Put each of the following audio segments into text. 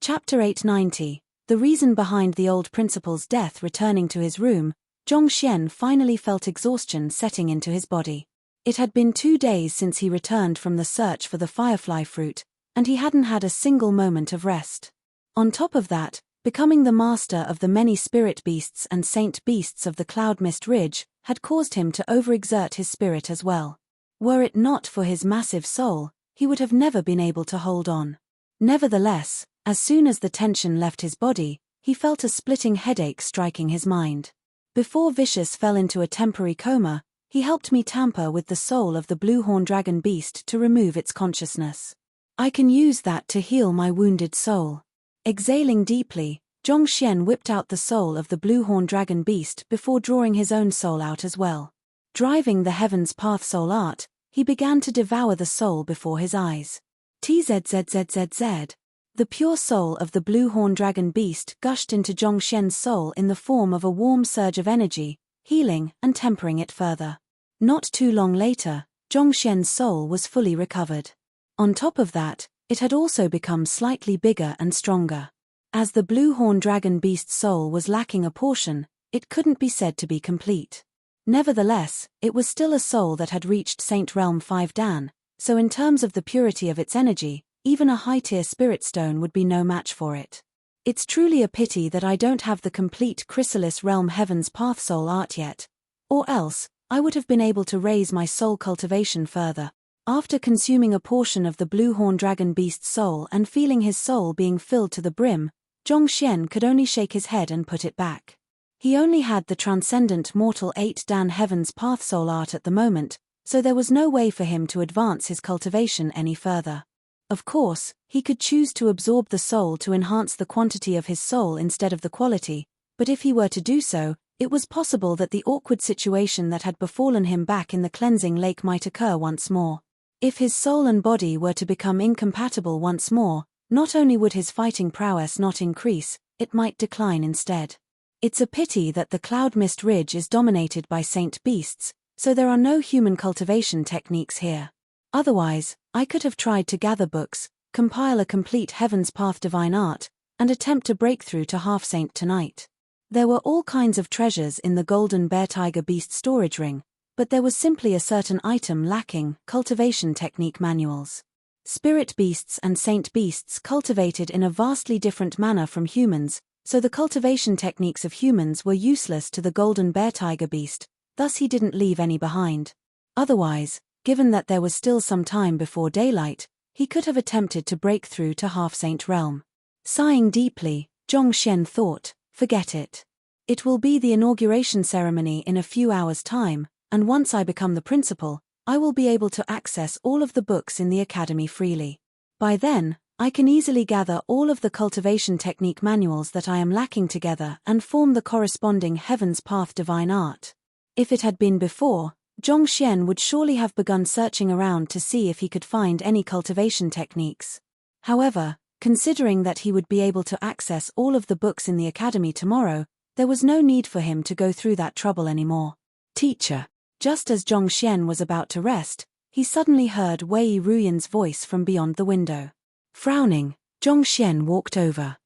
Chapter 890. The reason behind the old principal's death. Returning to his room, Zhongxian finally felt exhaustion setting into his body. It had been 2 days since he returned from the search for the firefly fruit, and he hadn't had a single moment of rest. On top of that, becoming the master of the many spirit beasts and saint beasts of the Cloud Mist Ridge had caused him to overexert his spirit as well. Were it not for his massive soul, he would have never been able to hold on. Nevertheless, as soon as the tension left his body, he felt a splitting headache striking his mind. Before Vicious fell into a temporary coma, he helped me tamper with the soul of the blue-horn dragon beast to remove its consciousness. I can use that to heal my wounded soul. Exhaling deeply, Zhongxian whipped out the soul of the blue-horn dragon beast before drawing his own soul out as well. Driving the Heaven's Path soul art, he began to devour the soul before his eyes. Tzzzzzz. The pure soul of the blue-horn dragon beast gushed into Zhongxian's soul in the form of a warm surge of energy, healing and tempering it further. Not too long later, Zhongxian's soul was fully recovered. On top of that, it had also become slightly bigger and stronger. As the blue-horn dragon beast's soul was lacking a portion, it couldn't be said to be complete. Nevertheless, it was still a soul that had reached Saint Realm 5 Dan, so in terms of the purity of its energy, even a high-tier spirit stone would be no match for it. It's truly a pity that I don't have the complete Chrysalis Realm Heaven's Path soul art yet, or else, I would have been able to raise my soul cultivation further. After consuming a portion of the blue-horn dragon beast's soul and feeling his soul being filled to the brim, Zhongxian could only shake his head and put it back. He only had the transcendent mortal 8 Dan Heaven's Path soul art at the moment, so there was no way for him to advance his cultivation any further. Of course, he could choose to absorb the soul to enhance the quantity of his soul instead of the quality, but if he were to do so, it was possible that the awkward situation that had befallen him back in the cleansing lake might occur once more. If his soul and body were to become incompatible once more, not only would his fighting prowess not increase, it might decline instead. It's a pity that the Cloud Mist Ridge is dominated by saint beasts, so there are no human cultivation techniques here. Otherwise, I could have tried to gather books, compile a complete Heaven's Path divine art, and attempt to break through to half-saint tonight. There were all kinds of treasures in the golden bear tiger beast storage ring, but there was simply a certain item lacking: cultivation technique manuals. Spirit beasts and saint beasts cultivated in a vastly different manner from humans, so the cultivation techniques of humans were useless to the golden bear tiger beast, thus he didn't leave any behind. Otherwise, given that there was still some time before daylight, he could have attempted to break through to half-saint realm. Sighing deeply, Zhongxian thought, forget it. It will be the inauguration ceremony in a few hours' time, and once I become the principal, I will be able to access all of the books in the academy freely. By then, I can easily gather all of the cultivation technique manuals that I am lacking together and form the corresponding Heaven's Path divine art. If it had been before, Zhongxian would surely have begun searching around to see if he could find any cultivation techniques. However, considering that he would be able to access all of the books in the academy tomorrow, there was no need for him to go through that trouble anymore. Teacher. Just as Zhongxian was about to rest, he suddenly heard Wei Ruyan's voice from beyond the window. Frowning, Zhongxian walked over.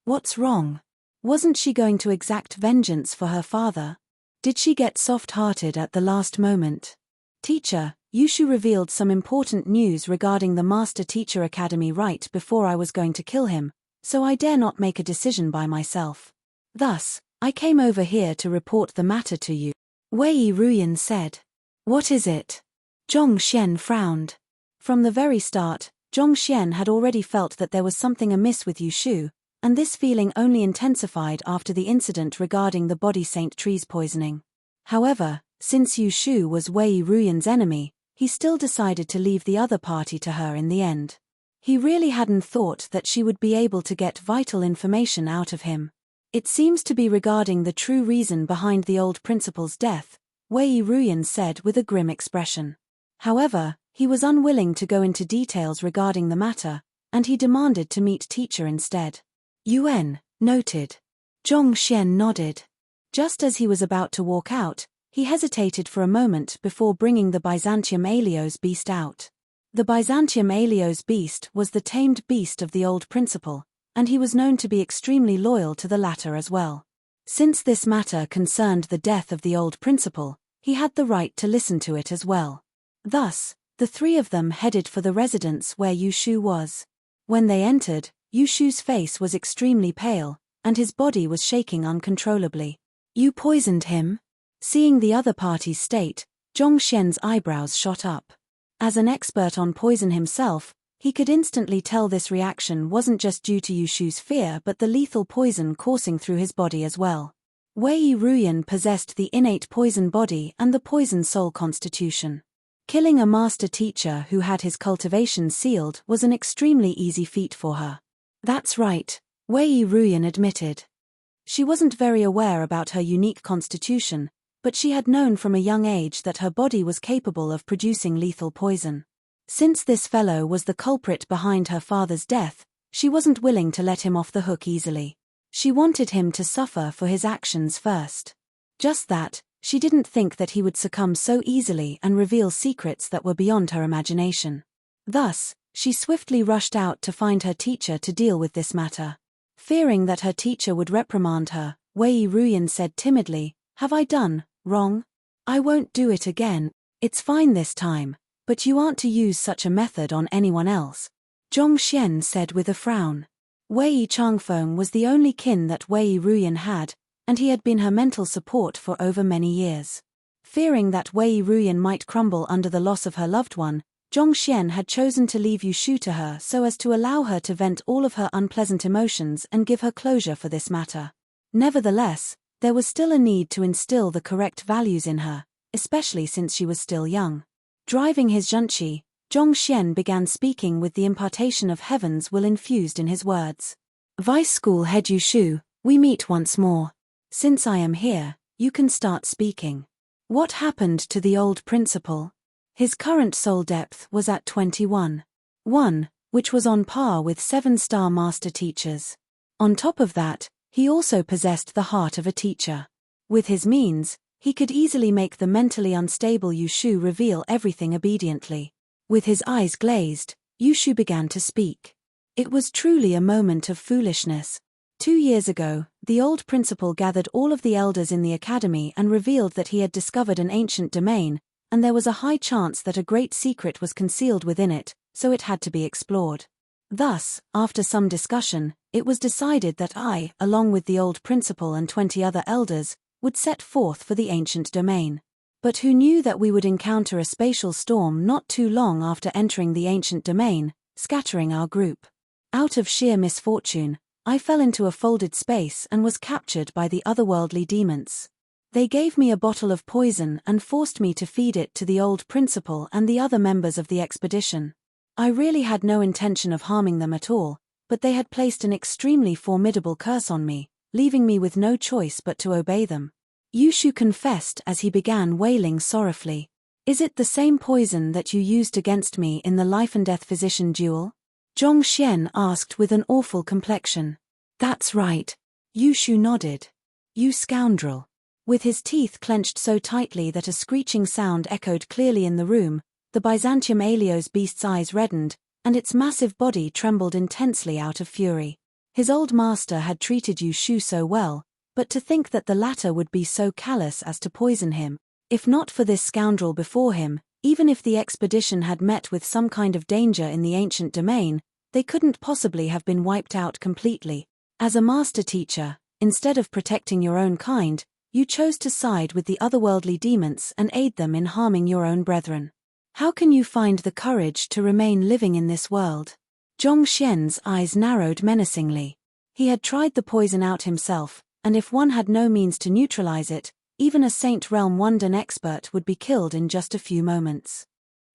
What's wrong? Wasn't she going to exact vengeance for her father? Did she get soft-hearted at the last moment? Teacher, Yushu revealed some important news regarding the Master Teacher Academy right before I was going to kill him, so I dare not make a decision by myself. Thus, I came over here to report the matter to you. Wei Ruyan said. What is it? Zhongxian frowned. From the very start, Zhongxian had already felt that there was something amiss with Yushu, and this feeling only intensified after the incident regarding the body saint trees poisoning. However, since Yushu was Wei Ruyan's enemy, he still decided to leave the other party to her in the end. He really hadn't thought that she would be able to get vital information out of him. It seems to be regarding the true reason behind the old principal's death, Wei Ruyan said with a grim expression. However, he was unwilling to go into details regarding the matter, and he demanded to meet teacher instead. Yuan, noted. Zhongxian nodded. Just as he was about to walk out, he hesitated for a moment before bringing the Byzantium Alios beast out. The Byzantium Alios beast was the tamed beast of the old principal, and he was known to be extremely loyal to the latter as well. Since this matter concerned the death of the old principal, he had the right to listen to it as well. Thus, the three of them headed for the residence where Yushu was. When they entered, Yushu's face was extremely pale, and his body was shaking uncontrollably. "You poisoned him?" Seeing the other party's state, Zhongxian's eyebrows shot up. As an expert on poison himself, he could instantly tell this reaction wasn't just due to Yushu's fear but the lethal poison coursing through his body as well. Wei Ruyan possessed the innate poison body and the poison soul constitution. Killing a master teacher who had his cultivation sealed was an extremely easy feat for her. "That's right," Wei Ruyan admitted. She wasn't very aware about her unique constitution, but she had known from a young age that her body was capable of producing lethal poison. Since this fellow was the culprit behind her father's death, she wasn't willing to let him off the hook easily. She wanted him to suffer for his actions first. Just that, she didn't think that he would succumb so easily and reveal secrets that were beyond her imagination. Thus, she swiftly rushed out to find her teacher to deal with this matter. Fearing that her teacher would reprimand her, Wei Ruyan said timidly, "Have I done wrong? I won't do it again. It's fine this time, but you aren't to use such a method on anyone else," Zhongxian said with a frown. Wei Changfeng was the only kin that Wei Ruyan had, and he had been her mental support for over many years. Fearing that Wei Ruyan might crumble under the loss of her loved one, Zhongxian had chosen to leave Yushu to her so as to allow her to vent all of her unpleasant emotions and give her closure for this matter. Nevertheless, there was still a need to instill the correct values in her, especially since she was still young. Driving his zhengqi, Zhongxian began speaking with the impartation of heaven's will infused in his words. "Vice School Head Yushu, we meet once more. Since I am here, you can start speaking. What happened to the old principal?" His current soul depth was at 21.1, which was on par with 7-star master teachers. On top of that, he also possessed the heart of a teacher. With his means, he could easily make the mentally unstable Yushu reveal everything obediently. With his eyes glazed, Yushu began to speak. It was truly a moment of foolishness. 2 years ago, the old principal gathered all of the elders in the academy and revealed that he had discovered an ancient domain, and there was a high chance that a great secret was concealed within it, so it had to be explored. Thus, after some discussion, it was decided that I, along with the old principal and 20 other elders, would set forth for the ancient domain. But who knew that we would encounter a spatial storm not too long after entering the ancient domain, scattering our group. Out of sheer misfortune, I fell into a folded space and was captured by the otherworldly demons. They gave me a bottle of poison and forced me to feed it to the old principal and the other members of the expedition. I really had no intention of harming them at all, but they had placed an extremely formidable curse on me, leaving me with no choice but to obey them. Yushu confessed as he began wailing sorrowfully. "Is it the same poison that you used against me in the life-and-death physician duel?" Zhongxian asked with an awful complexion. "That's right." Yushu nodded. "You scoundrel." With his teeth clenched so tightly that a screeching sound echoed clearly in the room, the Byzantium Alio's beast's eyes reddened, and its massive body trembled intensely out of fury. His old master had treated Yushu so well, but to think that the latter would be so callous as to poison him. If not for this scoundrel before him, even if the expedition had met with some kind of danger in the ancient domain, they couldn't possibly have been wiped out completely. As a master teacher, instead of protecting your own kind, you chose to side with the otherworldly demons and aid them in harming your own brethren. How can you find the courage to remain living in this world? Zhongxian's eyes narrowed menacingly. He had tried the poison out himself, and if one had no means to neutralize it, even a Saint Realm Wundan expert would be killed in just a few moments.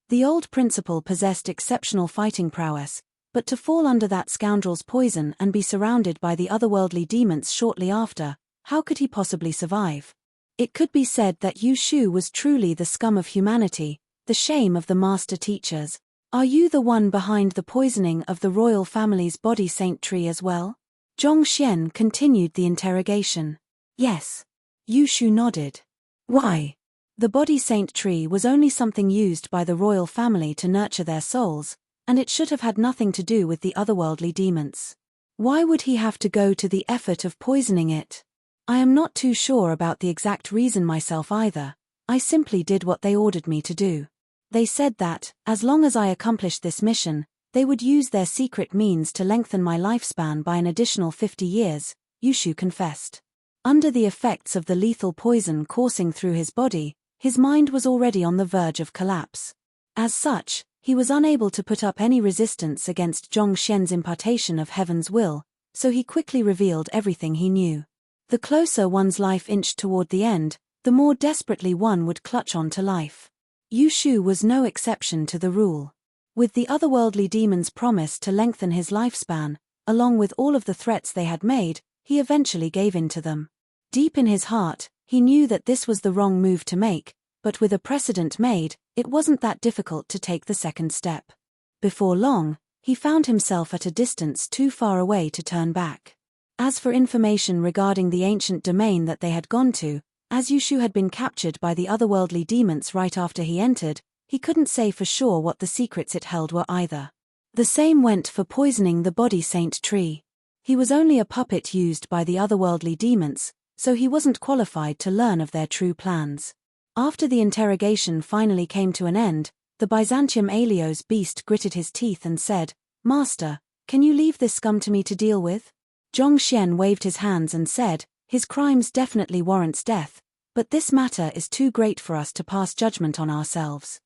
The old principal possessed exceptional fighting prowess, but to fall under that scoundrel's poison and be surrounded by the otherworldly demons shortly after, how could he possibly survive? It could be said that Yushu was truly the scum of humanity, the shame of the master teachers. "Are you the one behind the poisoning of the royal family's body saint tree as well?" Zhongxian continued the interrogation. "Yes." Yushu nodded. "Why?" The body saint tree was only something used by the royal family to nurture their souls, and it should have had nothing to do with the otherworldly demons. Why would he have to go to the effort of poisoning it? I am not too sure about the exact reason myself either. I simply did what they ordered me to do. They said that, as long as I accomplished this mission, they would use their secret means to lengthen my lifespan by an additional 50 years, Yushu confessed. Under the effects of the lethal poison coursing through his body, his mind was already on the verge of collapse. As such, he was unable to put up any resistance against Zhongxian's impartation of heaven's will, so he quickly revealed everything he knew. The closer one's life inched toward the end, the more desperately one would clutch on to life. Yushu was no exception to the rule. With the otherworldly demon's promise to lengthen his lifespan, along with all of the threats they had made, he eventually gave in to them. Deep in his heart, he knew that this was the wrong move to make, but with a precedent made, it wasn't that difficult to take the second step. Before long, he found himself at a distance too far away to turn back. As for information regarding the ancient domain that they had gone to, as Yushu had been captured by the otherworldly demons right after he entered, he couldn't say for sure what the secrets it held were either. The same went for poisoning the body saint tree. He was only a puppet used by the otherworldly demons, so he wasn't qualified to learn of their true plans. After the interrogation finally came to an end, the Byzantium Alios beast gritted his teeth and said, "Master, can you leave this scum to me to deal with?" Zhongxian waved his hands and said, "His crimes definitely warrants death, but this matter is too great for us to pass judgment on ourselves.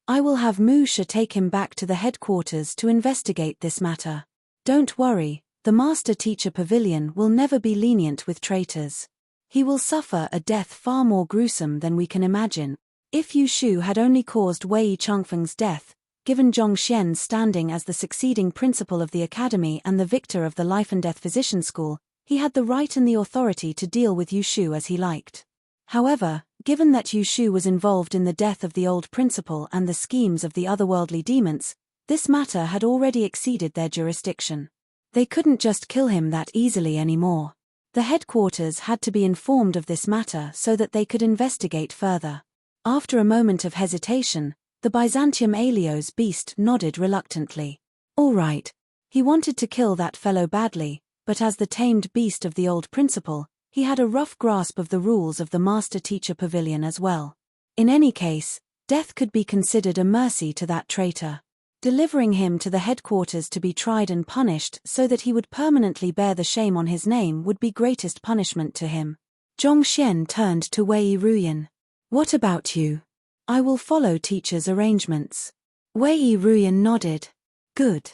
I will have Mu She take him back to the headquarters to investigate this matter. Don't worry, the Master Teacher Pavilion will never be lenient with traitors. He will suffer a death far more gruesome than we can imagine." If Yushu had only caused Wei Changfeng's death, given Zhongxian's standing as the succeeding principal of the academy and the victor of the life and death physician school, he had the right and the authority to deal with Yushu as he liked. However, given that Yushu was involved in the death of the old principal and the schemes of the otherworldly demons, this matter had already exceeded their jurisdiction. They couldn't just kill him that easily anymore. The headquarters had to be informed of this matter so that they could investigate further. After a moment of hesitation, the Byzantium Alios beast nodded reluctantly. All right. He wanted to kill that fellow badly, but as the tamed beast of the old principal, he had a rough grasp of the rules of the Master Teacher Pavilion as well. In any case, death could be considered a mercy to that traitor. Delivering him to the headquarters to be tried and punished so that he would permanently bear the shame on his name would be greatest punishment to him. Zhongxian turned to Wei Ruyan. "What about you?" "I will follow teacher's arrangements." Wei Ruyan nodded. "Good."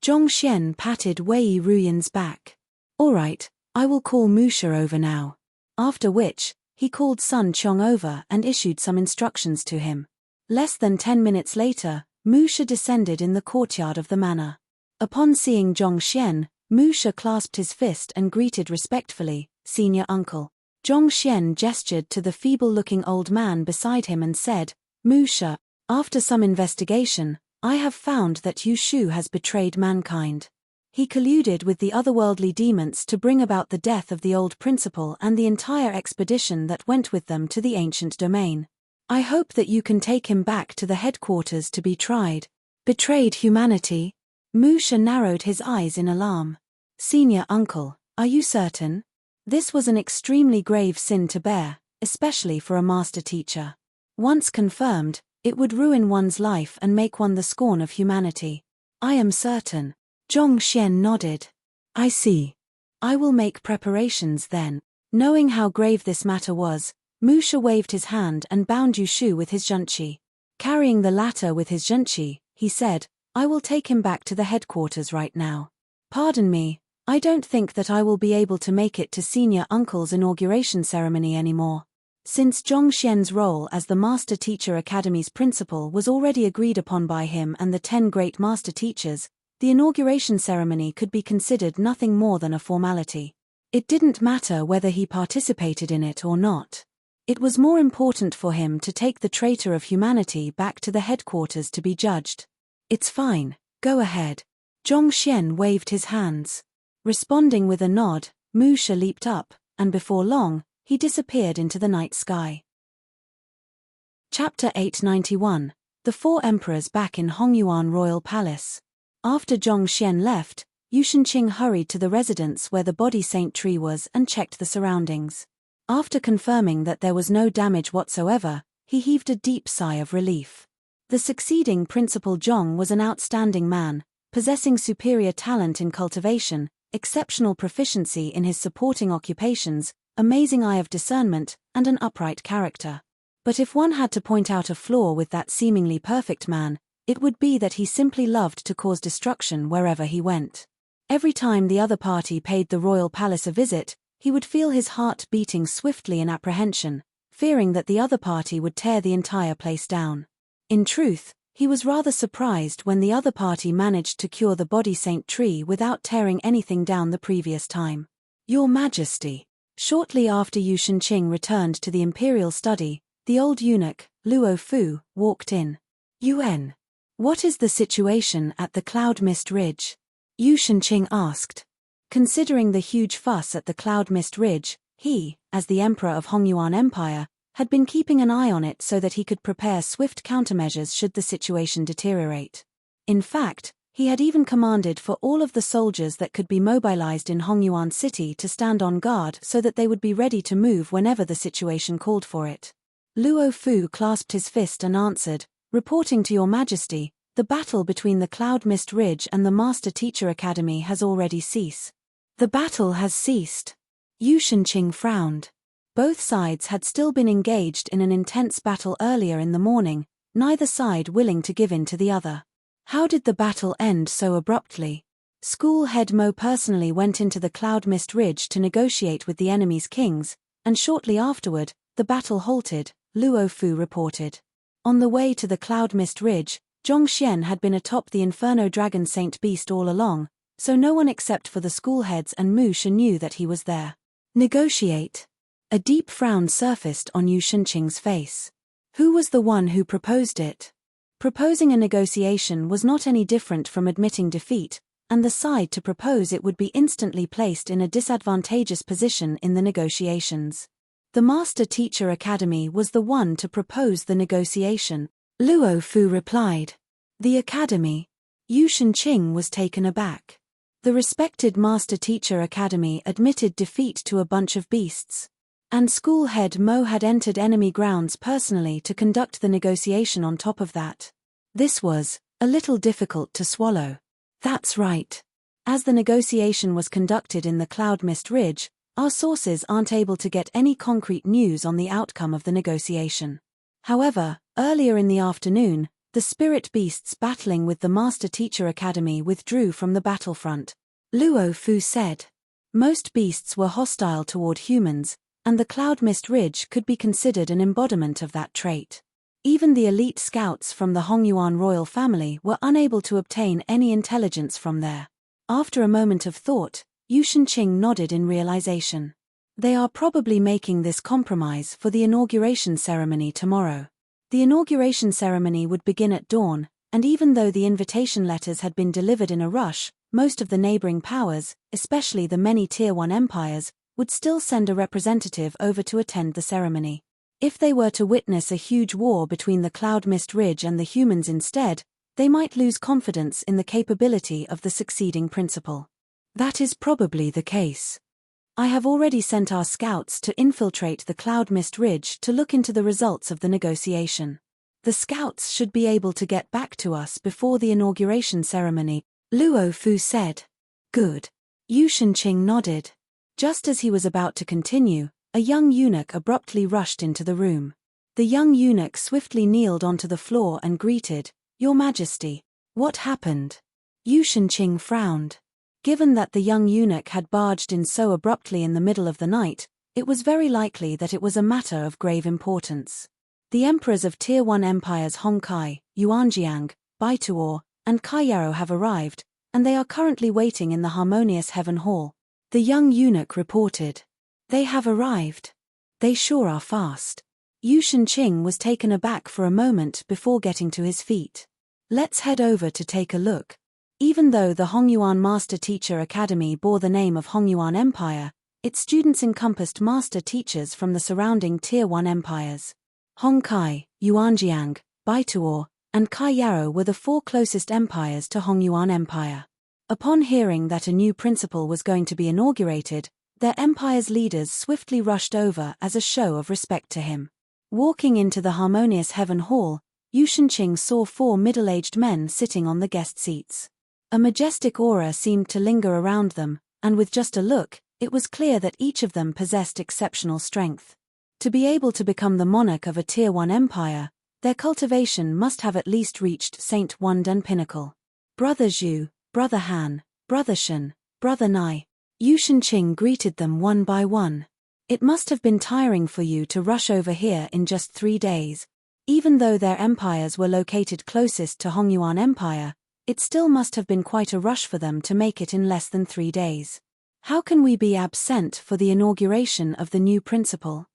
Zhongxian patted Wei Ruyan's back. "All right, I will call Mu She over now." After which, he called Sun Qiong over and issued some instructions to him. Less than 10 minutes later, Mu She descended in the courtyard of the manor. Upon seeing Zhongxian, Mu She clasped his fist and greeted respectfully, "Senior uncle." Zhongxian gestured to the feeble-looking old man beside him and said, "Mu She, after some investigation, I have found that Yushu has betrayed mankind. He colluded with the otherworldly demons to bring about the death of the old principal and the entire expedition that went with them to the ancient domain. I hope that you can take him back to the headquarters to be tried." "Betrayed humanity?" Mu She narrowed his eyes in alarm. "Senior uncle, are you certain? This was an extremely grave sin to bear, especially for a master teacher. Once confirmed, it would ruin one's life and make one the scorn of humanity." "I am certain." Zhongxian nodded. "I see. I will make preparations then." Knowing how grave this matter was, Mu She waved his hand and bound Yushu with his zhenqi. Carrying the latter with his zhenqi, he said, "I will take him back to the headquarters right now. Pardon me, I don't think that I will be able to make it to Senior Uncle's inauguration ceremony anymore." Since Zhongxian's role as the Master Teacher Academy's principal was already agreed upon by him and the 10 great master teachers, the inauguration ceremony could be considered nothing more than a formality. It didn't matter whether he participated in it or not. It was more important for him to take the traitor of humanity back to the headquarters to be judged. "It's fine, go ahead." Zhongxian waved his hands. Responding with a nod, Mu She leaped up, and before long, he disappeared into the night sky. Chapter 891. The Four Emperors back in Hongyuan Royal Palace. After Zhongxian left, Yu Shenqing hurried to the residence where the body saint tree was and checked the surroundings. After confirming that there was no damage whatsoever, he heaved a deep sigh of relief. The succeeding Principal Zhong was an outstanding man, possessing superior talent in cultivation, exceptional proficiency in his supporting occupations, amazing eye of discernment, and an upright character. But if one had to point out a flaw with that seemingly perfect man, it would be that he simply loved to cause destruction wherever he went. Every time the other party paid the royal palace a visit, he would feel his heart beating swiftly in apprehension, fearing that the other party would tear the entire place down. In truth, he was rather surprised when the other party managed to cure the body saint tree without tearing anything down the previous time. Your Majesty. Shortly after Yu Shenqing returned to the imperial study, the old eunuch, Luo Fu, walked in. Yuan. What is the situation at the Cloud Mist Ridge? Yu Shenqing asked. Considering the huge fuss at the Cloud Mist Ridge, he, as the Emperor of Hongyuan Empire, had been keeping an eye on it so that he could prepare swift countermeasures should the situation deteriorate. In fact, he had even commanded for all of the soldiers that could be mobilized in Hongyuan City to stand on guard so that they would be ready to move whenever the situation called for it. Luo Fu clasped his fist and answered, reporting to Your Majesty, the battle between the Cloud Mist Ridge and the Master Teacher Academy has already ceased. The battle has ceased. Yu Shenqing frowned. Both sides had still been engaged in an intense battle earlier in the morning, neither side willing to give in to the other. How did the battle end so abruptly? School head Mo personally went into the Cloud Mist Ridge to negotiate with the enemy's kings, and shortly afterward, the battle halted, Luo Fu reported. On the way to the Cloud Mist Ridge, Zhong Xian had been atop the Inferno Dragon Saint Beast all along, so no one except for the schoolheads and Mu Shi knew that he was there. Negotiate. A deep frown surfaced on Yu Shenqing's face. Who was the one who proposed it? Proposing a negotiation was not any different from admitting defeat, and the side to propose it would be instantly placed in a disadvantageous position in the negotiations. The Master Teacher Academy was the one to propose the negotiation. Luo Fu replied. The Academy. Yu Shenqing was taken aback. The respected Master Teacher Academy admitted defeat to a bunch of beasts. And school head Mo had entered enemy grounds personally to conduct the negotiation on top of that. This was a little difficult to swallow. That's right. As the negotiation was conducted in the Cloud Mist Ridge, our sources aren't able to get any concrete news on the outcome of the negotiation. However, earlier in the afternoon, the spirit beasts battling with the Master Teacher Academy withdrew from the battlefront. Luo Fu said. Most beasts were hostile toward humans, and the Cloud Mist Ridge could be considered an embodiment of that trait. Even the elite scouts from the Hongyuan royal family were unable to obtain any intelligence from there. After a moment of thought, Yu Shenqing nodded in realization. They are probably making this compromise for the inauguration ceremony tomorrow. The inauguration ceremony would begin at dawn, and even though the invitation letters had been delivered in a rush, most of the neighboring powers, especially the many Tier 1 empires, would still send a representative over to attend the ceremony. If they were to witness a huge war between the Cloud Mist Ridge and the humans instead, they might lose confidence in the capability of the succeeding principal. That is probably the case. I have already sent our scouts to infiltrate the Cloud Mist Ridge to look into the results of the negotiation. The scouts should be able to get back to us before the inauguration ceremony, Luo Fu said. Good. Yu Shenqing nodded. Just as he was about to continue, a young eunuch abruptly rushed into the room. The young eunuch swiftly kneeled onto the floor and greeted, Your Majesty. What happened? Yu Shenqing frowned. Given that the young eunuch had barged in so abruptly in the middle of the night, it was very likely that it was a matter of grave importance. The emperors of Tier 1 empires Hongkai, Yuanjiang, Baituo, and Kaiyaro have arrived, and they are currently waiting in the Harmonious Heaven Hall. The young eunuch reported. They have arrived. They sure are fast. Yu Shenqing was taken aback for a moment before getting to his feet. Let's head over to take a look. Even though the Hongyuan Master Teacher Academy bore the name of Hongyuan Empire, its students encompassed master teachers from the surrounding Tier 1 empires. Hongkai, Yuanjiang, Baituo, and Kaiyaro were the four closest empires to Hongyuan Empire. Upon hearing that a new principal was going to be inaugurated, their empire's leaders swiftly rushed over as a show of respect to him. Walking into the harmonious heaven hall, Yu Shenqing saw 4 middle-aged men sitting on the guest seats. A majestic aura seemed to linger around them, and with just a look, it was clear that each of them possessed exceptional strength. To be able to become the monarch of a Tier 1 empire, their cultivation must have at least reached Saint Wandan pinnacle. Brother Zhu, Brother Han, Brother Shen, Brother Nai. Yu Shenqing greeted them one by one. It must have been tiring for you to rush over here in just 3 days. Even though their empires were located closest to Hongyuan Empire, it still must have been quite a rush for them to make it in less than 3 days. How can we be absent for the inauguration of the new principal?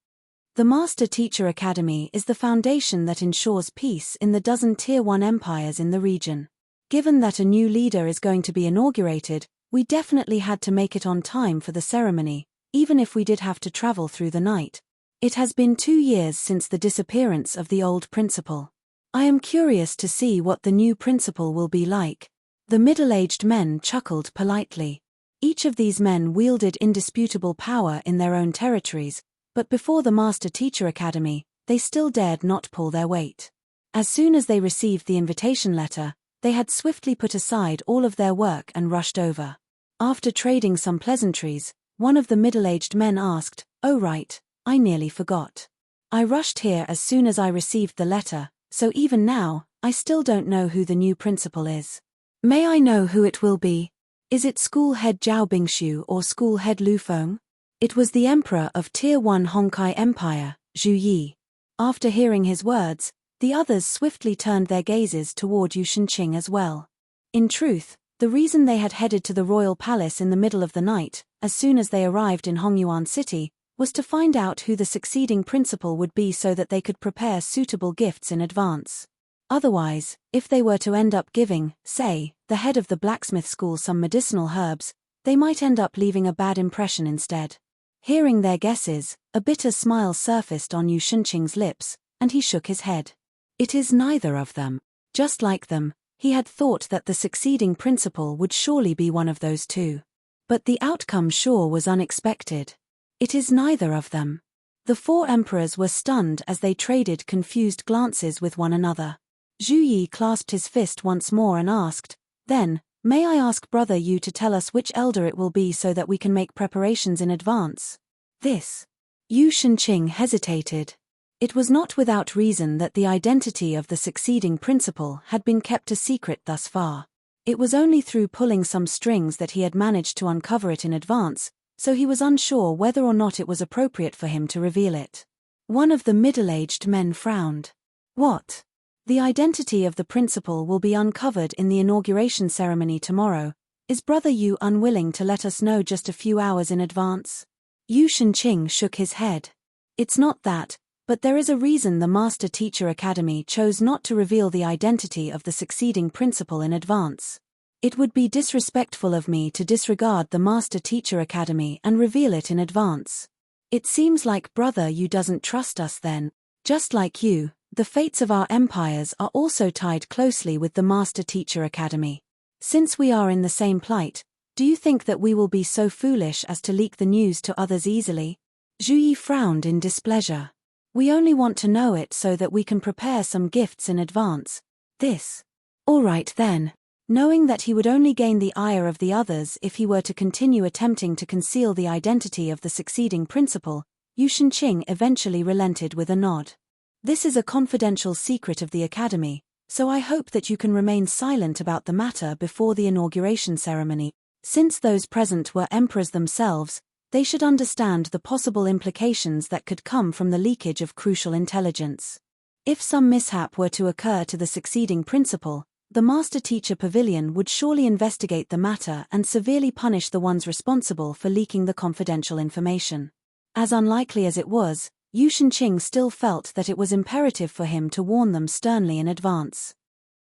The Master Teacher Academy is the foundation that ensures peace in the dozen Tier 1 empires in the region. Given that a new leader is going to be inaugurated, we definitely had to make it on time for the ceremony, even if we did have to travel through the night. It has been 2 years since the disappearance of the old principal. I am curious to see what the new principal will be like. The middle-aged men chuckled politely. Each of these men wielded indisputable power in their own territories, but before the Master Teacher Academy, they still dared not pull their weight. As soon as they received the invitation letter, they had swiftly put aside all of their work and rushed over. After trading some pleasantries, one of the middle-aged men asked, "Oh right, I nearly forgot. I rushed here as soon as I received the letter, so even now, I still don't know who the new principal is. May I know who it will be? Is it school head Zhao Bingshu or school head Lu Feng?" It was the emperor of Tier 1 Honkai Empire, Zhu Yi. After hearing his words, the others swiftly turned their gazes toward Yu Shenqing as well. In truth, the reason they had headed to the royal palace in the middle of the night, as soon as they arrived in Hongyuan City, was to find out who the succeeding principal would be so that they could prepare suitable gifts in advance. Otherwise, if they were to end up giving, say, the head of the blacksmith school some medicinal herbs, they might end up leaving a bad impression instead. Hearing their guesses, a bitter smile surfaced on Yu Shenqing's lips, and he shook his head. It is neither of them. Just like them, he had thought that the succeeding principal would surely be one of those two. But the outcome sure was unexpected. It is neither of them. The 4 emperors were stunned as they traded confused glances with one another. Zhu Yi clasped his fist once more and asked, "Then, may I ask Brother Yu to tell us which elder it will be so that we can make preparations in advance?" This. Yu Shenqing hesitated. It was not without reason that the identity of the succeeding principal had been kept a secret thus far. It was only through pulling some strings that he had managed to uncover it in advance, so he was unsure whether or not it was appropriate for him to reveal it. One of the middle-aged men frowned. "What? The identity of the principal will be uncovered in the inauguration ceremony tomorrow. Is Brother Yu unwilling to let us know just a few hours in advance?" Yu Shenqing shook his head. "It's not that, but there is a reason the Master Teacher Academy chose not to reveal the identity of the succeeding principal in advance. It would be disrespectful of me to disregard the Master Teacher Academy and reveal it in advance. It seems like Brother Yu doesn't trust us then. Just like you, the fates of our empires are also tied closely with the Master Teacher Academy. Since we are in the same plight, do you think that we will be so foolish as to leak the news to others easily?" Zhu Yi frowned in displeasure. "We only want to know it so that we can prepare some gifts in advance. This. All right then." Knowing that he would only gain the ire of the others if he were to continue attempting to conceal the identity of the succeeding principal, Yu Shenqing eventually relented with a nod. "This is a confidential secret of the academy, so I hope that you can remain silent about the matter before the inauguration ceremony. Since those present were emperors themselves, they should understand the possible implications that could come from the leakage of crucial intelligence. If some mishap were to occur to the succeeding principal, the Master Teacher Pavilion would surely investigate the matter and severely punish the ones responsible for leaking the confidential information." As unlikely as it was, Yu Shenqing still felt that it was imperative for him to warn them sternly in advance.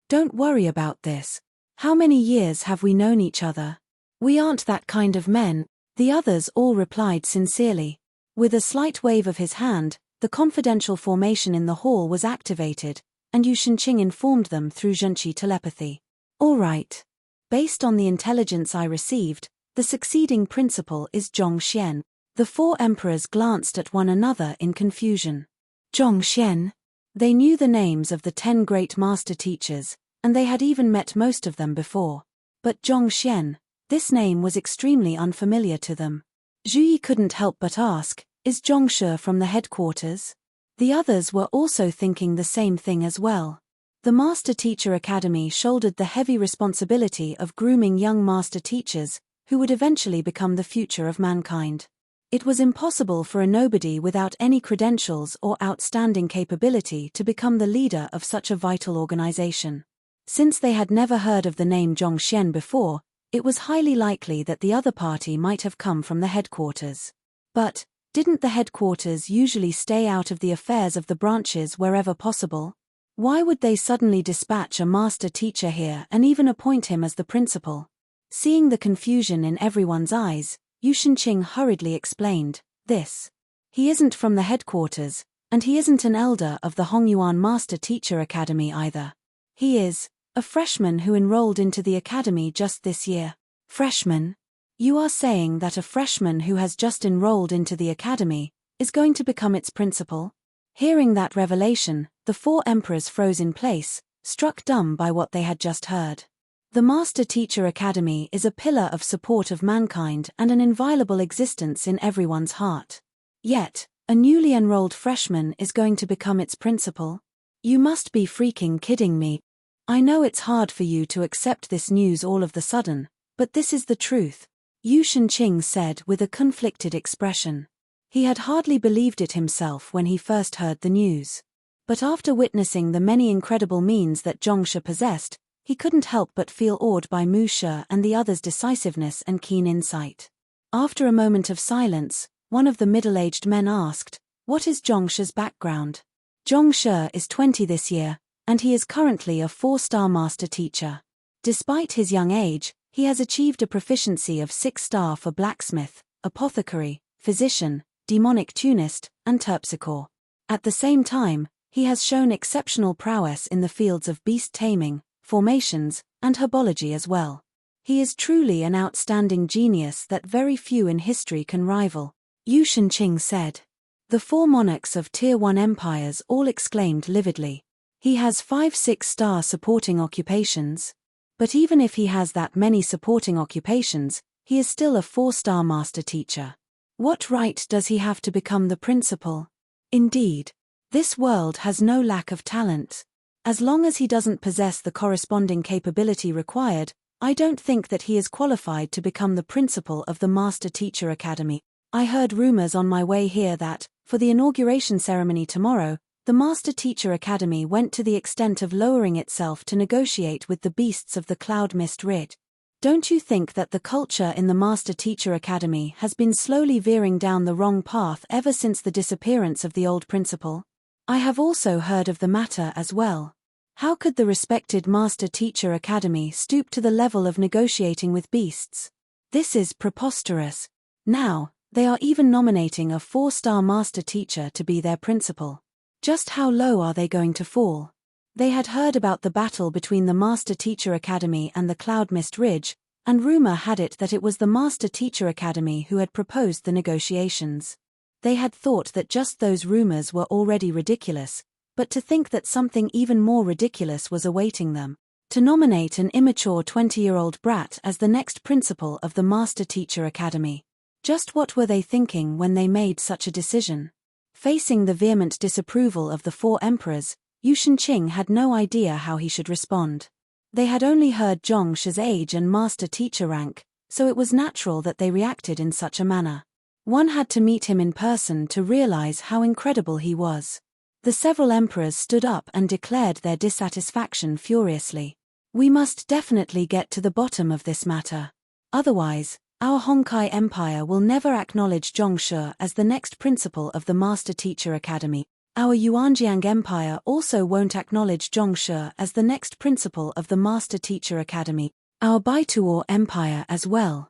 "Don't worry about this. How many years have we known each other? We aren't that kind of men," the others all replied sincerely. With a slight wave of his hand, the confidential formation in the hall was activated, and Yu Shenqing informed them through Zhenqi telepathy. "All right. Based on the intelligence I received, the succeeding principal is Zhongxian. The 4 emperors glanced at one another in confusion. Zhongxian? They knew the names of the 10 great master teachers, and they had even met most of them before. But Zhongxian, this name was extremely unfamiliar to them. Zhu Yi couldn't help but ask, is Zhongshe from the headquarters? The others were also thinking the same thing as well. The Master Teacher Academy shouldered the heavy responsibility of grooming young master teachers, who would eventually become the future of mankind. It was impossible for a nobody without any credentials or outstanding capability to become the leader of such a vital organization. Since they had never heard of the name Zhongxian before, it was highly likely that the other party might have come from the headquarters. But, didn't the headquarters usually stay out of the affairs of the branches wherever possible? Why would they suddenly dispatch a master teacher here and even appoint him as the principal? Seeing the confusion in everyone's eyes, Yu Shenqing hurriedly explained, He isn't from the headquarters, and he isn't an elder of the Hongyuan Master Teacher Academy either. He is a freshman who enrolled into the academy just this year. Freshman? You are saying that a freshman who has just enrolled into the academy is going to become its principal? Hearing that revelation, the 4 emperors froze in place, struck dumb by what they had just heard. The Master Teacher Academy is a pillar of support of mankind and an inviolable existence in everyone's heart. Yet, a newly enrolled freshman is going to become its principal? You must be freaking kidding me. I know it's hard for you to accept this news all of the sudden, but this is the truth, Yu Shenqing said with a conflicted expression. He had hardly believed it himself when he first heard the news. But after witnessing the many incredible means that Zhongshe possessed, he couldn't help but feel awed by Mu She and the others' decisiveness and keen insight. After a moment of silence, one of the middle-aged men asked, what is Zhongshe's background? Zhongshe is 20 this year, and he is currently a 4-star master teacher. Despite his young age, he has achieved a proficiency of 6-star for blacksmith, apothecary, physician, demonic tunist, and terpsichore. At the same time, he has shown exceptional prowess in the fields of beast taming, formations, and herbology as well. He is truly an outstanding genius that very few in history can rival, Yu Shenqing said. The 4 monarchs of Tier 1 empires all exclaimed lividly. He has 5 6-star supporting occupations. But even if he has that many supporting occupations, he is still a 4-star master teacher. What right does he have to become the principal? Indeed, this world has no lack of talent. As long as he doesn't possess the corresponding capability required, I don't think that he is qualified to become the principal of the Master Teacher Academy. I heard rumors on my way here that, for the inauguration ceremony tomorrow, the Master Teacher Academy went to the extent of lowering itself to negotiate with the beasts of the Cloud Mist Ridge. Don't you think that the culture in the Master Teacher Academy has been slowly veering down the wrong path ever since the disappearance of the old principal? I have also heard of the matter as well. How could the respected Master Teacher Academy stoop to the level of negotiating with beasts? This is preposterous. Now, they are even nominating a 4-star master teacher to be their principal. Just how low are they going to fall? They had heard about the battle between the Master Teacher Academy and the Cloud Mist Ridge, and rumor had it that it was the Master Teacher Academy who had proposed the negotiations. They had thought that just those rumors were already ridiculous, but to think that something even more ridiculous was awaiting them. To nominate an immature 20-year-old brat as the next principal of the Master Teacher Academy. Just what were they thinking when they made such a decision? Facing the vehement disapproval of the 4 emperors, Yu Shenqing had no idea how he should respond. They had only heard Zhongshe's age and master teacher rank, so it was natural that they reacted in such a manner. One had to meet him in person to realize how incredible he was. The several emperors stood up and declared their dissatisfaction furiously. We must definitely get to the bottom of this matter. Otherwise, our Honkai Empire will never acknowledge Zhongshe as the next principal of the Master Teacher Academy. Our Yuanjiang Empire also won't acknowledge Zhongshe as the next principal of the Master Teacher Academy. Our Baituo Empire as well.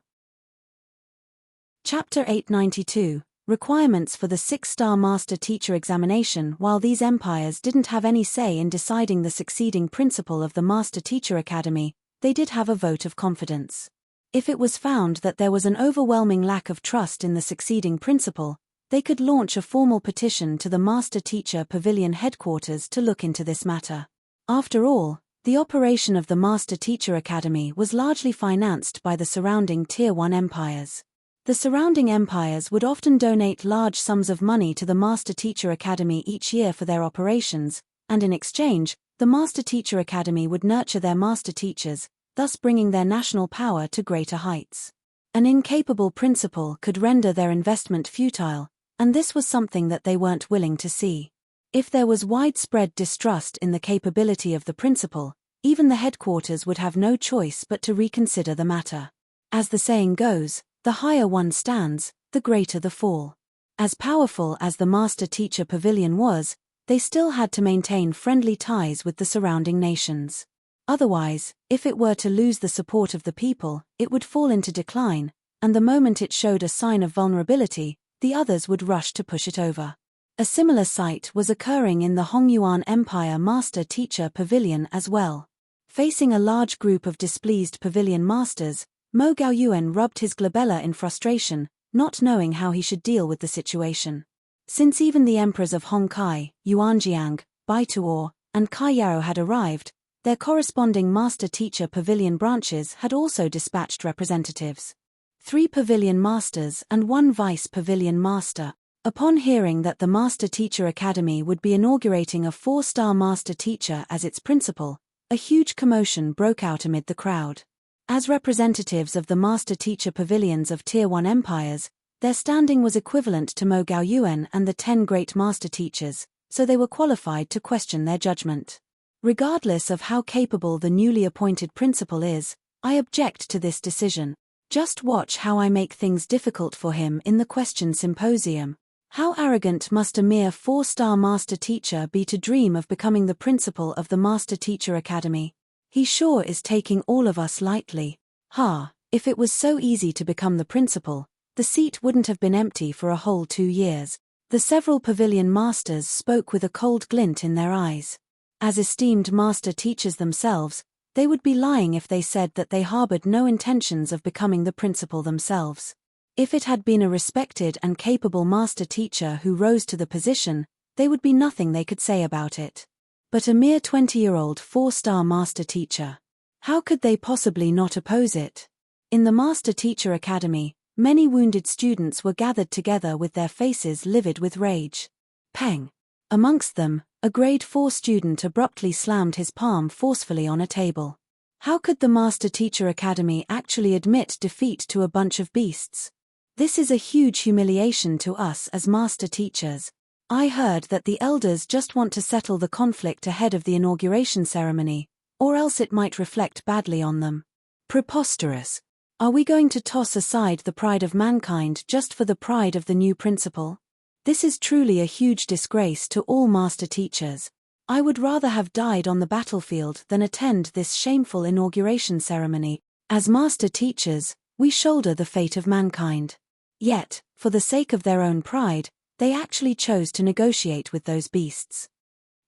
Chapter 892, Requirements for the 6-star Master Teacher Examination. While these empires didn't have any say in deciding the succeeding principal of the Master Teacher Academy, they did have a vote of confidence. If it was found that there was an overwhelming lack of trust in the succeeding principal, they could launch a formal petition to the Master Teacher Pavilion headquarters to look into this matter. After all, the operation of the Master Teacher Academy was largely financed by the surrounding Tier 1 empires. The surrounding empires would often donate large sums of money to the Master Teacher Academy each year for their operations, and in exchange, the Master Teacher Academy would nurture their master teachers, thus bringing their national power to greater heights. An incapable principal could render their investment futile, and this was something that they weren't willing to see. If there was widespread distrust in the capability of the principal, even the headquarters would have no choice but to reconsider the matter. As the saying goes, the higher one stands, the greater the fall. As powerful as the Master Teacher Pavilion was, they still had to maintain friendly ties with the surrounding nations. Otherwise, if it were to lose the support of the people, it would fall into decline, and the moment it showed a sign of vulnerability, the others would rush to push it over. A similar sight was occurring in the Hongyuan Empire Master Teacher Pavilion as well. Facing a large group of displeased pavilion masters, Mo Gaoyuan rubbed his glabella in frustration, not knowing how he should deal with the situation. Since even the emperors of Hongkai, Yuanjiang, Baituo, and Kaiyao had arrived, their corresponding Master Teacher Pavilion branches had also dispatched representatives. 3 pavilion masters and 1 vice pavilion master. Upon hearing that the Master Teacher Academy would be inaugurating a 4-star master teacher as its principal, a huge commotion broke out amid the crowd. As representatives of the Master Teacher Pavilions of Tier 1 empires, their standing was equivalent to Mo Gaoyuan and the 10 great master teachers, so they were qualified to question their judgment. Regardless of how capable the newly appointed principal is, I object to this decision. Just watch how I make things difficult for him in the question symposium. How arrogant must a mere 4-star master teacher be to dream of becoming the principal of the Master Teacher Academy? He sure is taking all of us lightly. If it was so easy to become the principal, the seat wouldn't have been empty for a whole 2 years. The several pavilion masters spoke with a cold glint in their eyes. As esteemed master teachers themselves, they would be lying if they said that they harbored no intentions of becoming the principal themselves. If it had been a respected and capable master teacher who rose to the position, there would be nothing they could say about it. But a mere 20-year-old 4-star master teacher. How could they possibly not oppose it? In the Master Teacher Academy, many wounded students were gathered together with their faces livid with rage. Peng. Amongst them, a grade 4 student abruptly slammed his palm forcefully on a table. How could the Master Teacher Academy actually admit defeat to a bunch of beasts? This is a huge humiliation to us as master teachers. I heard that the elders just want to settle the conflict ahead of the inauguration ceremony, or else it might reflect badly on them. Preposterous. Are we going to toss aside the pride of mankind just for the pride of the new principal? This is truly a huge disgrace to all master teachers. I would rather have died on the battlefield than attend this shameful inauguration ceremony. As master teachers, we shoulder the fate of mankind. Yet, for the sake of their own pride, they actually chose to negotiate with those beasts.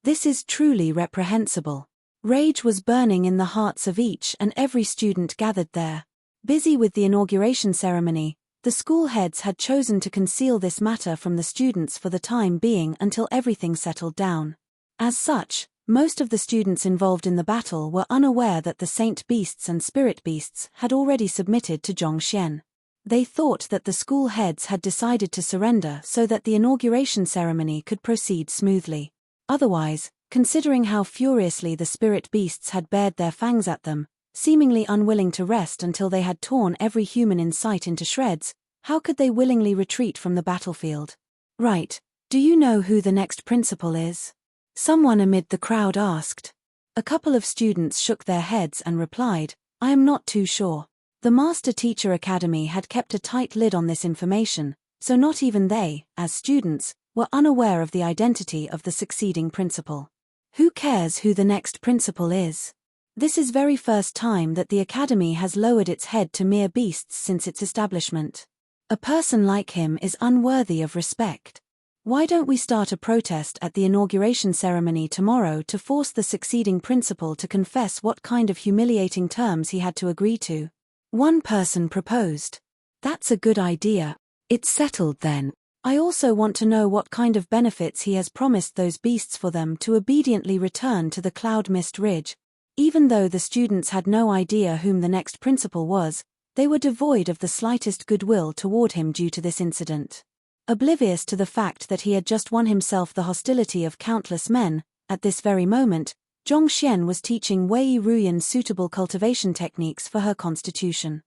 This is truly reprehensible. Rage was burning in the hearts of each and every student gathered there. Busy with the inauguration ceremony, the school heads had chosen to conceal this matter from the students for the time being until everything settled down. As such, most of the students involved in the battle were unaware that the saint beasts and spirit beasts had already submitted to Zhongxian. They thought that the school heads had decided to surrender so that the inauguration ceremony could proceed smoothly. Otherwise, considering how furiously the spirit beasts had bared their fangs at them, seemingly unwilling to rest until they had torn every human in sight into shreds, how could they willingly retreat from the battlefield? Right, do you know who the next principal is? Someone amid the crowd asked. A couple of students shook their heads and replied, I am not too sure. The Master Teacher Academy had kept a tight lid on this information, so not even they, as students, were unaware of the identity of the succeeding principal. Who cares who the next principal is? This is very first time that the Academy has lowered its head to mere beasts since its establishment. A person like him is unworthy of respect. Why don't we start a protest at the inauguration ceremony tomorrow to force the succeeding principal to confess what kind of humiliating terms he had to agree to? One person proposed. That's a good idea. It's settled then. I also want to know what kind of benefits he has promised those beasts for them to obediently return to the cloud mist ridge. Even though the students had no idea whom the next principal was, they were devoid of the slightest goodwill toward him due to this incident. Oblivious to the fact that he had just won himself the hostility of countless men, at this very moment, Zhongxian was teaching Wei Ruyan suitable cultivation techniques for her constitution.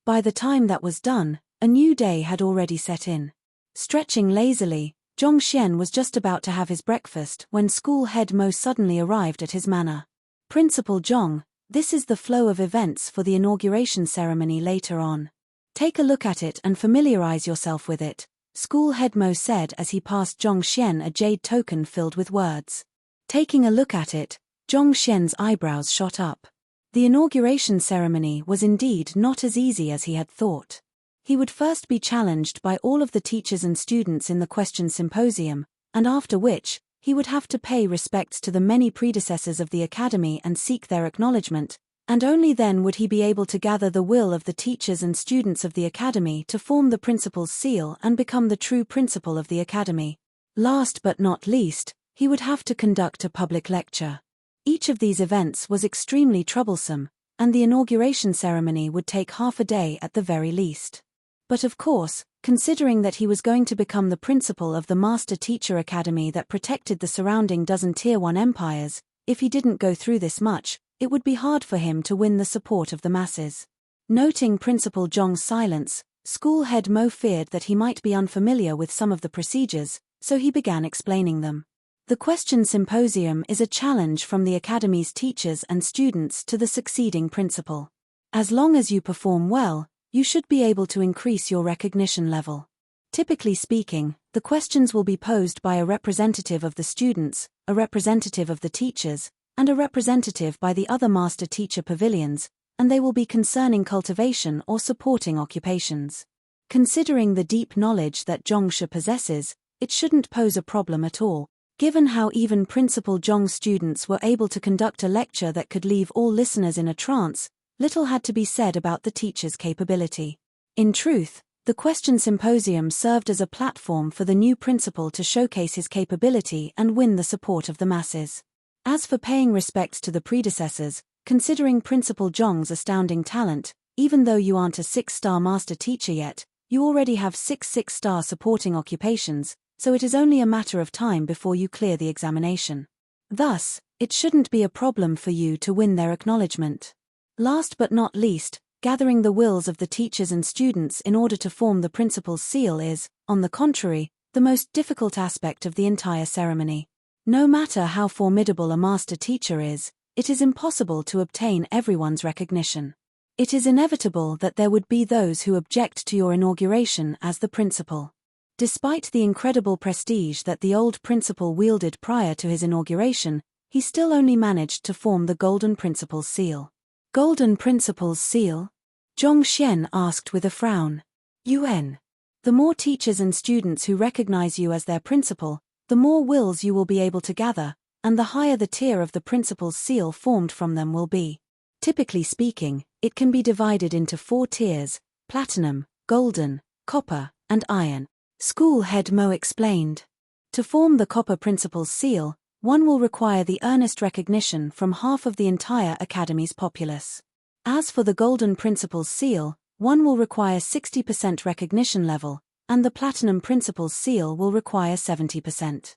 By the time that was done, a new day had already set in. Stretching lazily, Zhongxian was just about to have his breakfast when school head Mo suddenly arrived at his manor. Principal Zhong, this is the flow of events for the inauguration ceremony later on. Take a look at it and familiarize yourself with it, school head Mo said as he passed Zhongxian a jade token filled with words. Taking a look at it, Zhongxian's eyebrows shot up. The inauguration ceremony was indeed not as easy as he had thought. He would first be challenged by all of the teachers and students in the question symposium, and after which, he would have to pay respects to the many predecessors of the academy and seek their acknowledgement, and only then would he be able to gather the will of the teachers and students of the academy to form the principal's seal and become the true principal of the academy. Last but not least, he would have to conduct a public lecture. Each of these events was extremely troublesome, and the inauguration ceremony would take half a day at the very least. But of course, considering that he was going to become the principal of the Master Teacher Academy that protected the surrounding dozen Tier 1 empires, if he didn't go through this much, it would be hard for him to win the support of the masses. Noting Principal Zhong's silence, school head Mo feared that he might be unfamiliar with some of the procedures, so he began explaining them. The question symposium is a challenge from the academy's teachers and students to the succeeding principal. As long as you perform well, you should be able to increase your recognition level. Typically speaking, the questions will be posed by a representative of the students, a representative of the teachers, and a representative by the other master teacher pavilions, and they will be concerning cultivation or supporting occupations. Considering the deep knowledge that Zhongshe possesses, it shouldn't pose a problem at all, given how even Principal Zhong's students were able to conduct a lecture that could leave all listeners in a trance. Little had to be said about the teacher's capability. In truth, the question symposium served as a platform for the new principal to showcase his capability and win the support of the masses. As for paying respects to the predecessors, considering Principal Zhong's astounding talent, even though you aren't a 6-star master teacher yet, you already have 6 6-star supporting occupations, so it is only a matter of time before you clear the examination. Thus, it shouldn't be a problem for you to win their acknowledgement. Last but not least, gathering the wills of the teachers and students in order to form the principal's seal is, on the contrary, the most difficult aspect of the entire ceremony. No matter how formidable a master teacher is, it is impossible to obtain everyone's recognition. It is inevitable that there would be those who object to your inauguration as the principal. Despite the incredible prestige that the old principal wielded prior to his inauguration, he still only managed to form the Golden Principal's seal. Golden Principal's seal? Zhongxian asked with a frown. UN. The more teachers and students who recognize you as their principal, the more wills you will be able to gather, and the higher the tier of the principal's seal formed from them will be. Typically speaking, it can be divided into 4 tiers: platinum, golden, copper, and iron. School head Mo explained. To form the Copper Principal's seal, one will require the earnest recognition from half of the entire academy's populace. As for the Golden Principal's seal, one will require 60% recognition level, and the Platinum Principal's seal will require 70%.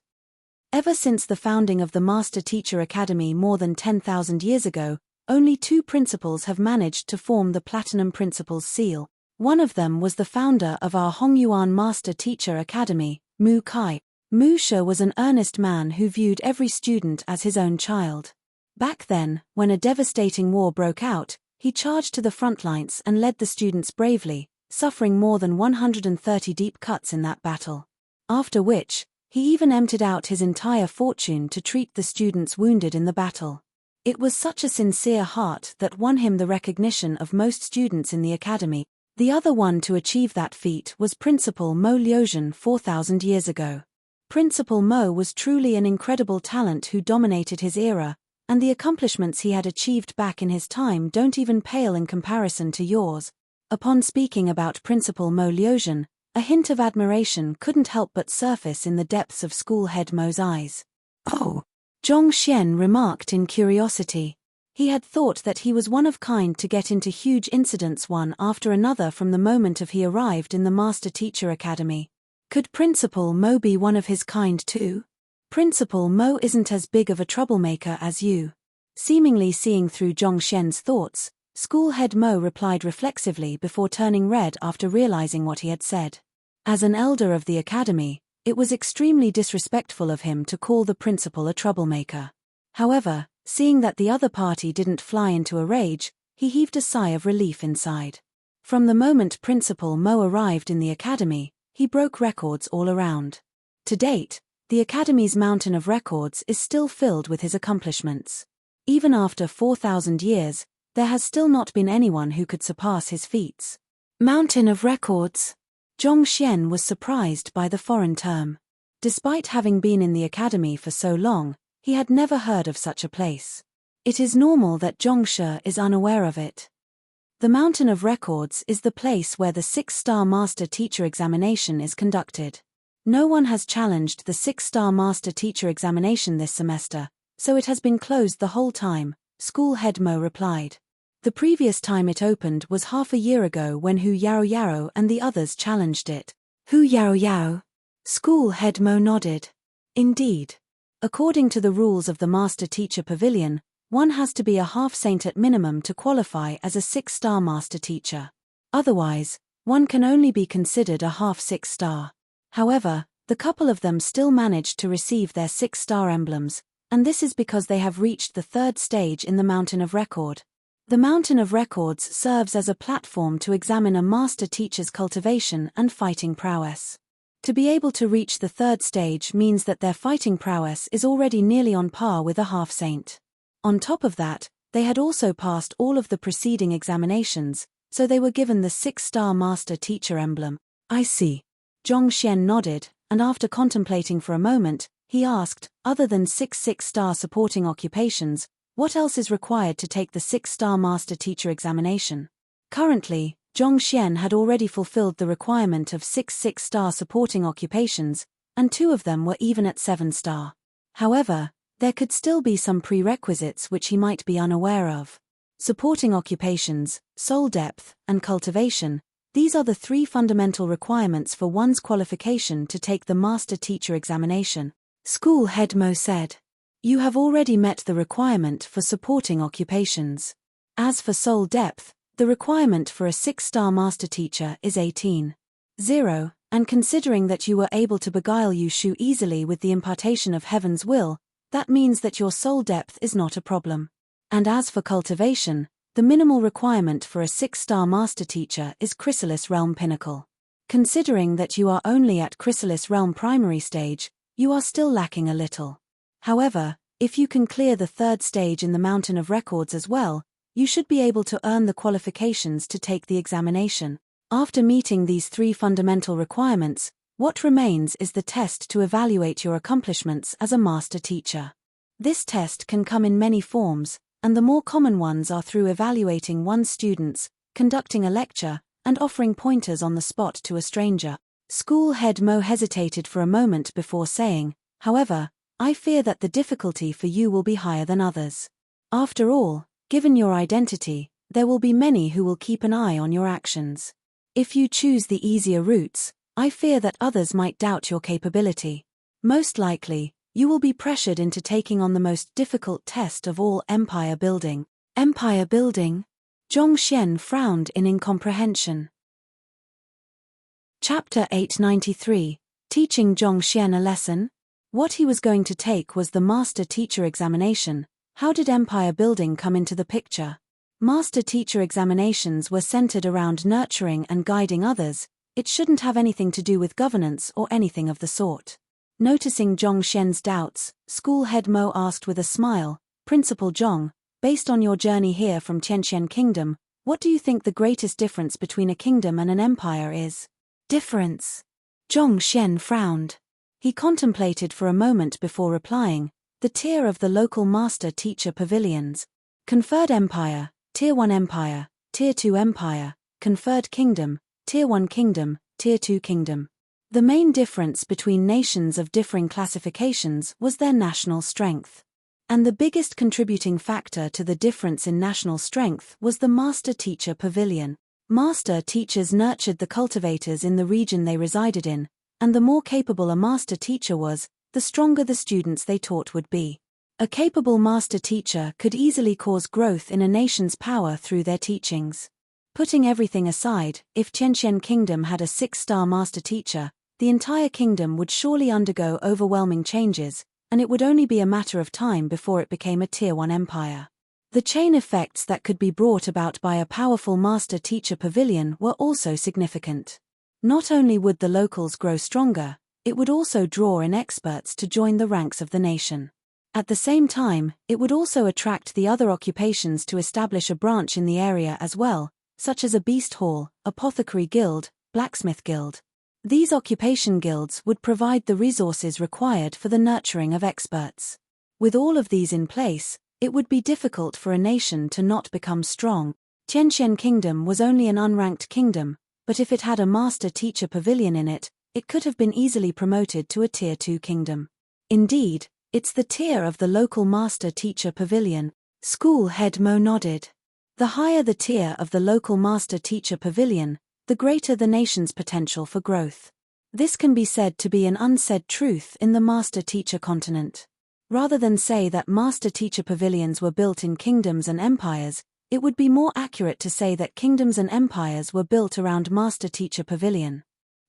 Ever since the founding of the Master Teacher Academy more than 10,000 years ago, only 2 principals have managed to form the Platinum Principal's seal. One of them was the founder of our Hongyuan Master Teacher Academy, Mu Kai. Mu She was an earnest man who viewed every student as his own child. Back then, when a devastating war broke out, he charged to the front lines and led the students bravely, suffering more than 130 deep cuts in that battle. After which, he even emptied out his entire fortune to treat the students wounded in the battle. It was such a sincere heart that won him the recognition of most students in the academy. The other one to achieve that feat was Principal Mo Liuzhen 4,000 years ago. Principal Mo was truly an incredible talent who dominated his era, and the accomplishments he had achieved back in his time don't even pale in comparison to yours. Upon speaking about Principal Mo Liuzhen, a hint of admiration couldn't help but surface in the depths of school head Mo's eyes. Oh, Zhong Xian remarked in curiosity. He had thought that he was one of kind to get into huge incidents one after another from the moment of he arrived in the Master Teacher Academy. Could Principal Mo be one of his kind too? Principal Mo isn't as big of a troublemaker as you. Seemingly seeing through Zhong Xian's thoughts, school head Mo replied reflexively before turning red after realizing what he had said. As an elder of the academy, it was extremely disrespectful of him to call the principal a troublemaker. However, seeing that the other party didn't fly into a rage, he heaved a sigh of relief inside. From the moment Principal Mo arrived in the academy, he broke records all around. To date, the academy's mountain of records is still filled with his accomplishments. Even after 4,000 years, there has still not been anyone who could surpass his feats. Mountain of records? Zhong Xian was surprised by the foreign term. Despite having been in the academy for so long, he had never heard of such a place. It is normal that Zhong Shi is unaware of it. The Mountain of Records is the place where the 6-star Master Teacher examination is conducted. No one has challenged the 6-star Master Teacher examination this semester, so it has been closed the whole time, school head Mo replied. The previous time it opened was half a year ago when Hu Yaro and the others challenged it. Hu Yaro? School head Mo nodded. Indeed. According to the rules of the Master Teacher Pavilion, one has to be a half-saint at minimum to qualify as a 6-star Master Teacher. Otherwise, one can only be considered a half 6-star. However, the couple of them still managed to receive their 6-star emblems, and this is because they have reached the 3rd stage in the Mountain of Record. The Mountain of Records serves as a platform to examine a Master Teacher's cultivation and fighting prowess. To be able to reach the 3rd stage means that their fighting prowess is already nearly on par with a half-saint. On top of that, they had also passed all of the preceding examinations, so they were given the 6-star Master Teacher emblem. I see. Zhong Xian nodded, and after contemplating for a moment, he asked, other than 6 6-star supporting occupations, what else is required to take the 6-star Master Teacher examination? Currently, Zhong Xian had already fulfilled the requirement of 6 6-star supporting occupations, and 2 of them were even at 7-star. However, there could still be some prerequisites which he might be unaware of. Supporting occupations, soul depth, and cultivation, these are the 3 fundamental requirements for one's qualification to take the Master Teacher examination. School head Mo said. You have already met the requirement for supporting occupations. As for soul depth, the requirement for a 6-star Master Teacher is 18.0, and considering that you were able to beguile Yushu easily with the impartation of Heaven's will, that means that your soul depth is not a problem. And as for cultivation, the minimal requirement for a 6-star Master Teacher is Chrysalis Realm Pinnacle. Considering that you are only at Chrysalis Realm Primary stage, you are still lacking a little. However, if you can clear the 3rd stage in the Mountain of Records as well, you should be able to earn the qualifications to take the examination. After meeting these 3 fundamental requirements, what remains is the test to evaluate your accomplishments as a Master Teacher. This test can come in many forms, and the more common ones are through evaluating one's students, conducting a lecture, and offering pointers on the spot to a stranger. School head Mo hesitated for a moment before saying, however, I fear that the difficulty for you will be higher than others. After all, given your identity, there will be many who will keep an eye on your actions. If you choose the easier routes, I fear that others might doubt your capability. Most likely, you will be pressured into taking on the most difficult test of all, empire building. Empire building? Zhong Xian frowned in incomprehension. Chapter 893, Teaching Zhong Xian a Lesson? What he was going to take was the Master Teacher examination. How did empire building come into the picture? Master Teacher examinations were centered around nurturing and guiding others. It shouldn't have anything to do with governance or anything of the sort. Noticing Zhong Xian's doubts, school head Mo asked with a smile, Principal Zhong, based on your journey here from Tianqian Kingdom, what do you think the greatest difference between a kingdom and an empire is? Difference? Zhong Xian frowned. He contemplated for a moment before replying. The tier of the local master-teacher pavilions. Conferred Empire, Tier 1 Empire, Tier 2 Empire, Conferred Kingdom, Tier 1 Kingdom, Tier 2 Kingdom. The main difference between nations of differing classifications was their national strength. And the biggest contributing factor to the difference in national strength was the master-teacher pavilion. Master-teachers nurtured the cultivators in the region they resided in, and the more capable a master-teacher was, the stronger the students they taught would be. A capable master-teacher could easily cause growth in a nation's power through their teachings. Putting everything aside, if Tianxian Kingdom had a 6-star master-teacher, the entire kingdom would surely undergo overwhelming changes, and it would only be a matter of time before it became a Tier 1 empire. The chain effects that could be brought about by a powerful master-teacher pavilion were also significant. Not only would the locals grow stronger, it would also draw in experts to join the ranks of the nation. At the same time, it would also attract the other occupations to establish a branch in the area as well, such as a beast hall, apothecary guild, blacksmith guild. These occupation guilds would provide the resources required for the nurturing of experts. With all of these in place, it would be difficult for a nation to not become strong. Tianxian Kingdom was only an unranked kingdom, but if it had a master-teacher pavilion in it, it could have been easily promoted to a Tier 2 kingdom. Indeed, it's the tier of the local master-teacher pavilion. School head Mo nodded. The higher the tier of the local master-teacher pavilion, the greater the nation's potential for growth. This can be said to be an unsaid truth in the master-teacher continent. Rather than say that master-teacher pavilions were built in kingdoms and empires, it would be more accurate to say that kingdoms and empires were built around master-teacher pavilion.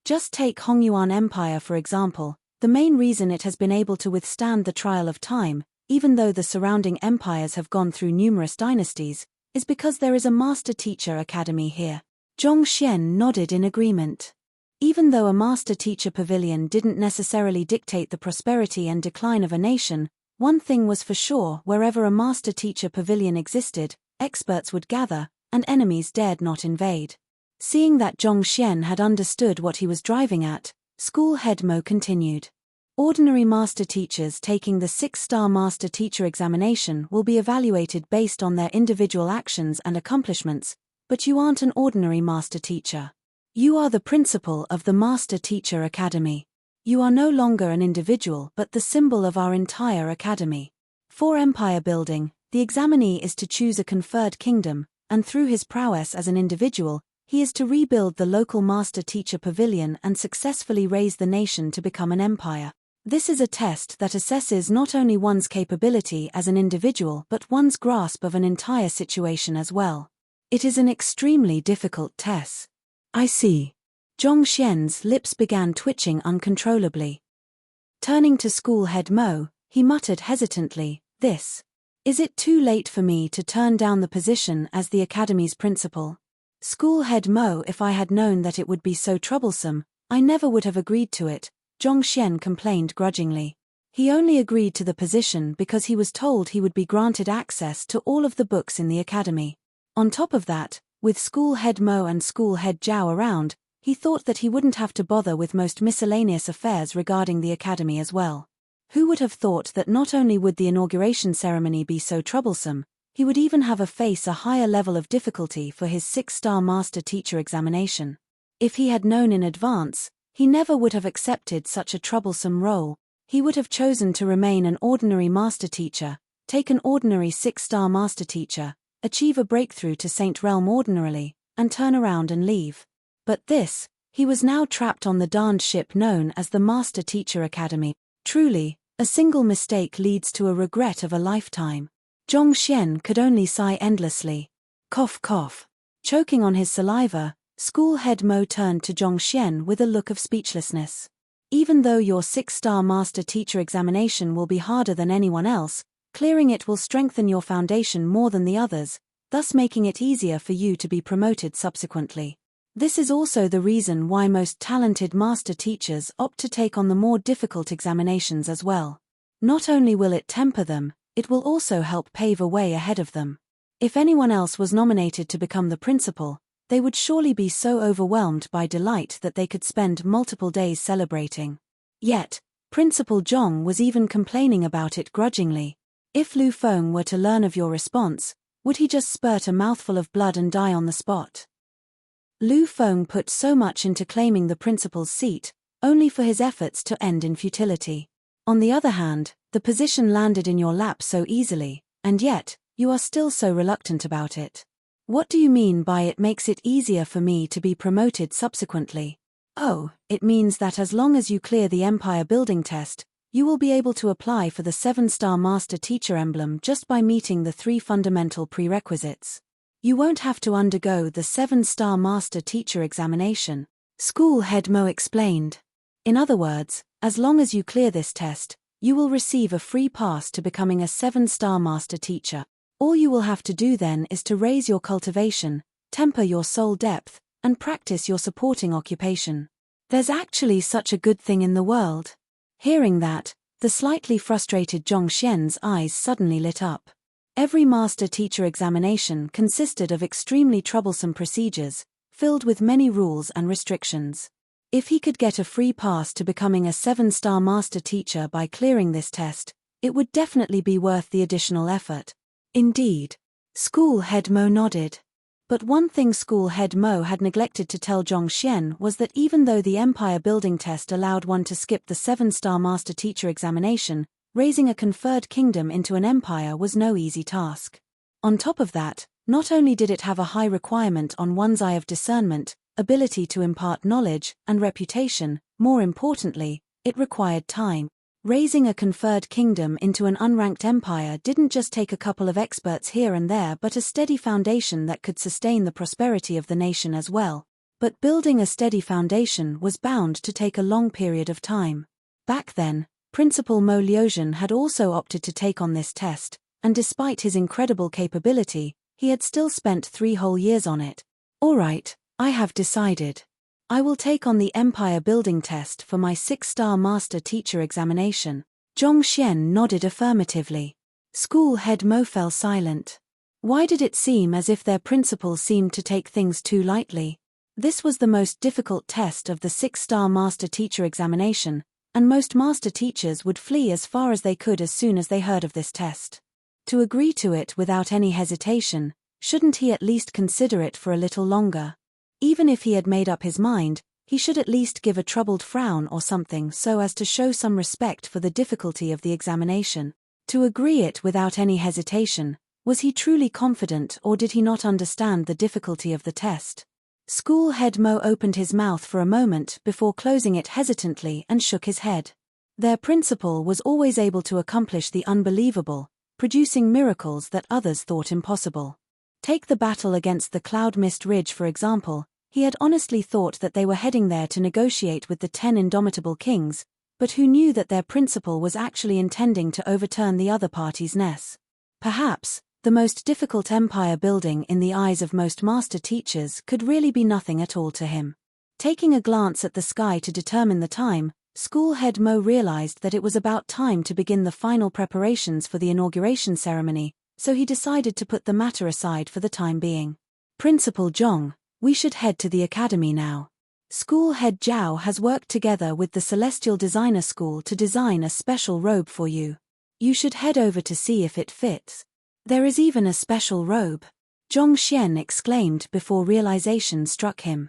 Just take Hongyuan Empire for example. The main reason it has been able to withstand the trial of time, even though the surrounding empires have gone through numerous dynasties, is because there is a master-teacher academy here. Zhong Xian nodded in agreement. Even though a master-teacher pavilion didn't necessarily dictate the prosperity and decline of a nation, one thing was for sure: wherever a master-teacher pavilion existed, experts would gather, and enemies dared not invade. Seeing that Zhong Xian had understood what he was driving at, school head Mo continued. Ordinary master teachers taking the 6-star master teacher examination will be evaluated based on their individual actions and accomplishments, but you aren't an ordinary master teacher. You are the principal of the Master Teacher Academy. You are no longer an individual but the symbol of our entire academy. For empire building, the examinee is to choose a conferred kingdom, and through his prowess as an individual, he is to rebuild the local master-teacher pavilion and successfully raise the nation to become an empire. This is a test that assesses not only one's capability as an individual but one's grasp of an entire situation as well. It is an extremely difficult test. I see. Zhong Xian's lips began twitching uncontrollably. Turning to school head Mo, he muttered hesitantly, Is it too late for me to turn down the position as the academy's principal? School head Mo, if I had known that it would be so troublesome, I never would have agreed to it, Zhong Xian complained grudgingly. He only agreed to the position because he was told he would be granted access to all of the books in the academy. On top of that, with school head Mo and school head Zhao around, he thought that he wouldn't have to bother with most miscellaneous affairs regarding the academy as well. Who would have thought that not only would the inauguration ceremony be so troublesome, he would even have to face a higher level of difficulty for his 6-star master teacher examination. If he had known in advance, he never would have accepted such a troublesome role. He would have chosen to remain an ordinary master teacher, take an ordinary 6-star master teacher, achieve a breakthrough to Saint Realm ordinarily, and turn around and leave. But he was now trapped on the darned ship known as the Master Teacher Academy. Truly, a single mistake leads to a regret of a lifetime. Zhong Xian could only sigh endlessly. Cough cough. Choking on his saliva, school head Mo turned to Zhong Xian with a look of speechlessness. Even though your 6-star master teacher examination will be harder than anyone else, clearing it will strengthen your foundation more than the others, thus making it easier for you to be promoted subsequently. This is also the reason why most talented master teachers opt to take on the more difficult examinations as well. Not only will it temper them, it will also help pave a way ahead of them. If anyone else was nominated to become the principal, they would surely be so overwhelmed by delight that they could spend multiple days celebrating. Yet, Principal Zhong was even complaining about it grudgingly. If Lu Feng were to learn of your response, would he just spurt a mouthful of blood and die on the spot? Lu Feng put so much into claiming the principal's seat, only for his efforts to end in futility. On the other hand, the position landed in your lap so easily, and yet, you are still so reluctant about it. What do you mean by it makes it easier for me to be promoted subsequently? Oh, it means that as long as you clear the empire building test, you will be able to apply for the 7-star Master Teacher emblem just by meeting the 3 fundamental prerequisites. You won't have to undergo the 7-star Master Teacher examination, School Head Mo explained. In other words, as long as you clear this test, you will receive a free pass to becoming a 7-star Master Teacher. All you will have to do then is to raise your cultivation, temper your soul depth, and practice your supporting occupation. There's actually such a good thing in the world. Hearing that, the slightly frustrated Zhong Xian's eyes suddenly lit up. Every Master Teacher examination consisted of extremely troublesome procedures, filled with many rules and restrictions. If he could get a free pass to becoming a 7-star Master Teacher by clearing this test, it would definitely be worth the additional effort. Indeed. School Head Mo nodded. But one thing School Head Mo had neglected to tell Zhong Xian was that even though the empire building test allowed one to skip the 7-star Master Teacher examination, raising a conferred kingdom into an empire was no easy task. On top of that, not only did it have a high requirement on one's eye of discernment, ability to impart knowledge, and reputation, more importantly, it required time. Raising a conferred kingdom into an unranked empire didn't just take a couple of experts here and there but a steady foundation that could sustain the prosperity of the nation as well. But building a steady foundation was bound to take a long period of time. Back then, Principal Mo Liuzhen had also opted to take on this test, and despite his incredible capability, he had still spent 3 whole years on it. All right, I have decided. I will take on the empire building test for my 6-star Master Teacher examination. Zhong Xian nodded affirmatively. School Head Mo fell silent. Why did it seem as if their principal seemed to take things too lightly? This was the most difficult test of the 6-star Master Teacher examination, and most Master Teachers would flee as far as they could as soon as they heard of this test. To agree to it without any hesitation, shouldn't he at least consider it for a little longer? Even if he had made up his mind, he should at least give a troubled frown or something so as to show some respect for the difficulty of the examination. To agree it without any hesitation, was he truly confident or did he not understand the difficulty of the test? School Head Mo opened his mouth for a moment before closing it hesitantly and shook his head. Their principal was always able to accomplish the unbelievable, producing miracles that others thought impossible. Take the battle against the Cloud Mist Ridge for example. He had honestly thought that they were heading there to negotiate with the 10 indomitable kings, but who knew that their principal was actually intending to overturn the other party's ness? Perhaps, the most difficult empire building in the eyes of most Master Teachers could really be nothing at all to him. Taking a glance at the sky to determine the time, School Head Mo realized that it was about time to begin the final preparations for the inauguration ceremony, so he decided to put the matter aside for the time being. Principal Zhong, we should head to the academy now. School Head Zhao has worked together with the Celestial Designer School to design a special robe for you. You should head over to see if it fits. There is even a special robe. Zhong Xian exclaimed before realization struck him.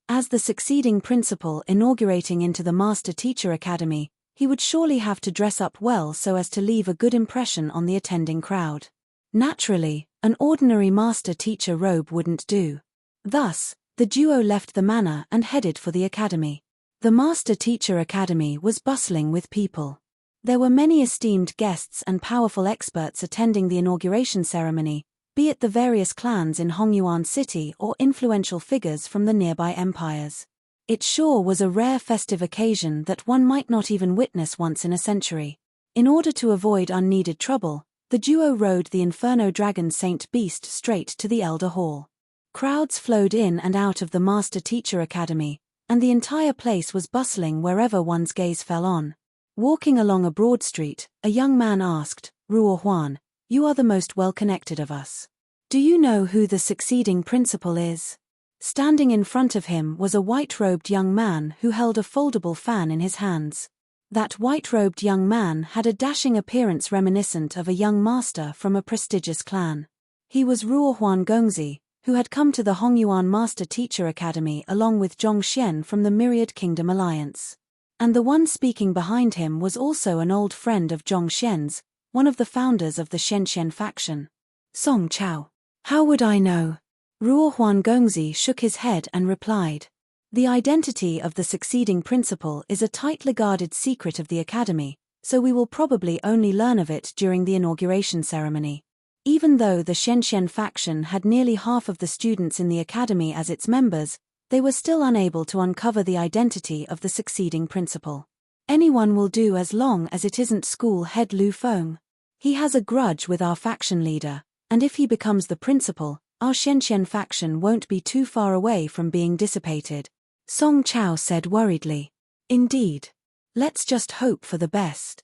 As the succeeding principal inaugurating into the Master Teacher Academy, he would surely have to dress up well so as to leave a good impression on the attending crowd. Naturally, an ordinary Master Teacher robe wouldn't do. Thus, the duo left the manor and headed for the academy. The Master Teacher Academy was bustling with people. There were many esteemed guests and powerful experts attending the inauguration ceremony, be it the various clans in Hongyuan City or influential figures from the nearby empires. It sure was a rare festive occasion that one might not even witness once in a century. In order to avoid unneeded trouble, the duo rode the Inferno Dragon Saint Beast straight to the Elder Hall. Crowds flowed in and out of the Master Teacher Academy, and the entire place was bustling wherever one's gaze fell on. Walking along a broad street, a young man asked, Ruo Huan, you are the most well-connected of us. Do you know who the succeeding principal is? Standing in front of him was a white-robed young man who held a foldable fan in his hands. That white-robed young man had a dashing appearance reminiscent of a young master from a prestigious clan. He was Ruo Huangongzi, who had come to the Hongyuan Master Teacher Academy along with Zhong Xian from the Myriad Kingdom Alliance. And the one speaking behind him was also an old friend of Zhong Xian's, one of the founders of the Shenxian faction. Song Chao. How would I know? Ruo Huangongzi shook his head and replied. The identity of the succeeding principal is a tightly guarded secret of the academy, so we will probably only learn of it during the inauguration ceremony. Even though the Shenxian faction had nearly half of the students in the academy as its members, they were still unable to uncover the identity of the succeeding principal. Anyone will do as long as it isn't school head Lu Feng. He has a grudge with our faction leader, and if he becomes the principal, our Shenxian faction won't be too far away from being dissipated. Song Chao said worriedly. Indeed. Let's just hope for the best.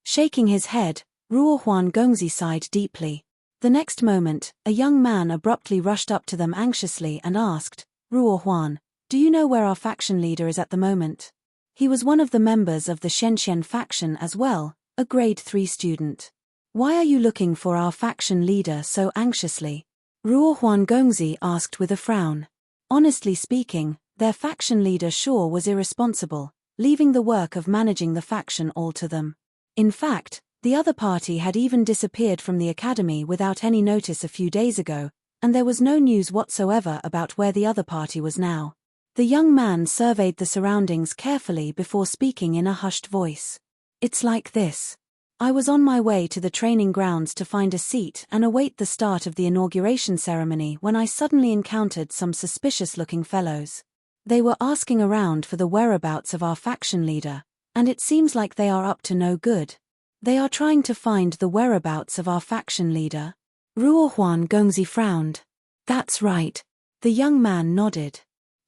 Shaking his head, Ruo Huangongzi sighed deeply. The next moment, a young man abruptly rushed up to them anxiously and asked, Ruo Huan, do you know where our faction leader is at the moment? He was one of the members of the Shenxian faction as well, a grade 3 student. Why are you looking for our faction leader so anxiously? Ruo Huangongzi asked with a frown. Honestly speaking, their faction leader Shaw was irresponsible, leaving the work of managing the faction all to them. In fact, the other party had even disappeared from the academy without any notice a few days ago, and there was no news whatsoever about where the other party was now. The young man surveyed the surroundings carefully before speaking in a hushed voice. It's like this. I was on my way to the training grounds to find a seat and await the start of the inauguration ceremony when I suddenly encountered some suspicious-looking fellows. They were asking around for the whereabouts of our faction leader, and it seems like they are up to no good. They are trying to find the whereabouts of our faction leader. Ruo Huangongzi frowned. That's right. The young man nodded.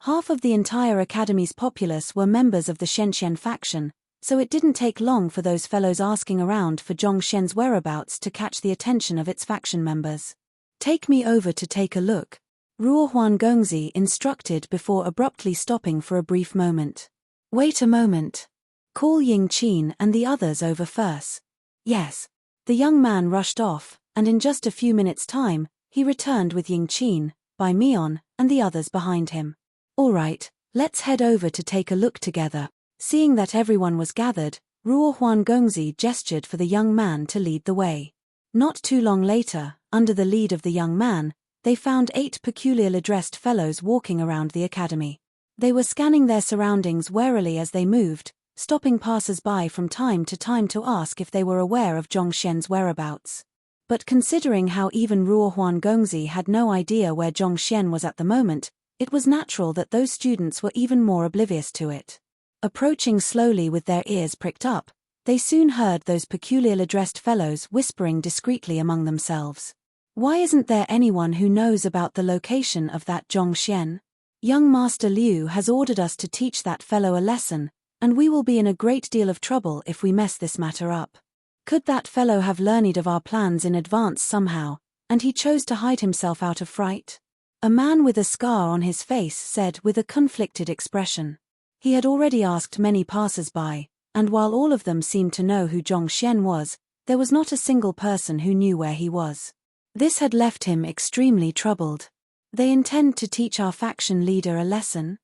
Half of the entire academy's populace were members of the Shenxian faction, so it didn't take long for those fellows asking around for Zhong Xian's whereabouts to catch the attention of its faction members. Take me over to take a look, Ruo Huangongzi instructed before abruptly stopping for a brief moment. Wait a moment. Call Ying Qin and the others over first. Yes. The young man rushed off, and in just a few minutes' time, he returned with Ying Qin, Bai Mian, and the others behind him. All right, let's head over to take a look together. Seeing that everyone was gathered, Ruo Huangongzi gestured for the young man to lead the way. Not too long later, under the lead of the young man, they found 8 peculiarly dressed fellows walking around the academy. They were scanning their surroundings warily as they moved, stopping passers-by from time to time to ask if they were aware of Zhong Xian's whereabouts. But considering how even Ruo Huangongzi had no idea where Zhong Xian was at the moment, it was natural that those students were even more oblivious to it. Approaching slowly with their ears pricked up, they soon heard those peculiarly dressed fellows whispering discreetly among themselves. Why isn't there anyone who knows about the location of that Zhong Xian? Young Master Liu has ordered us to teach that fellow a lesson, and we will be in a great deal of trouble if we mess this matter up. Could that fellow have learned of our plans in advance somehow, and he chose to hide himself out of fright? A man with a scar on his face said with a conflicted expression. He had already asked many passers-by, and while all of them seemed to know who Zhong Xian was, there was not a single person who knew where he was. This had left him extremely troubled. They intend to teach our faction leader a lesson?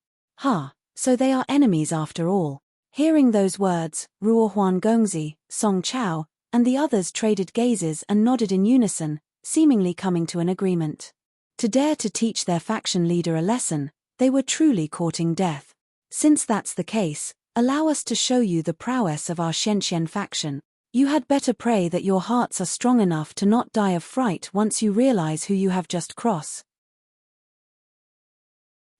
So they are enemies after all. Hearing those words, Ruo Huangongzi, Song Chao, and the others traded gazes and nodded in unison, seemingly coming to an agreement. To dare to teach their faction leader a lesson, they were truly courting death. Since that's the case, allow us to show you the prowess of our Shenxian faction. You had better pray that your hearts are strong enough to not die of fright once you realize who you have just crossed.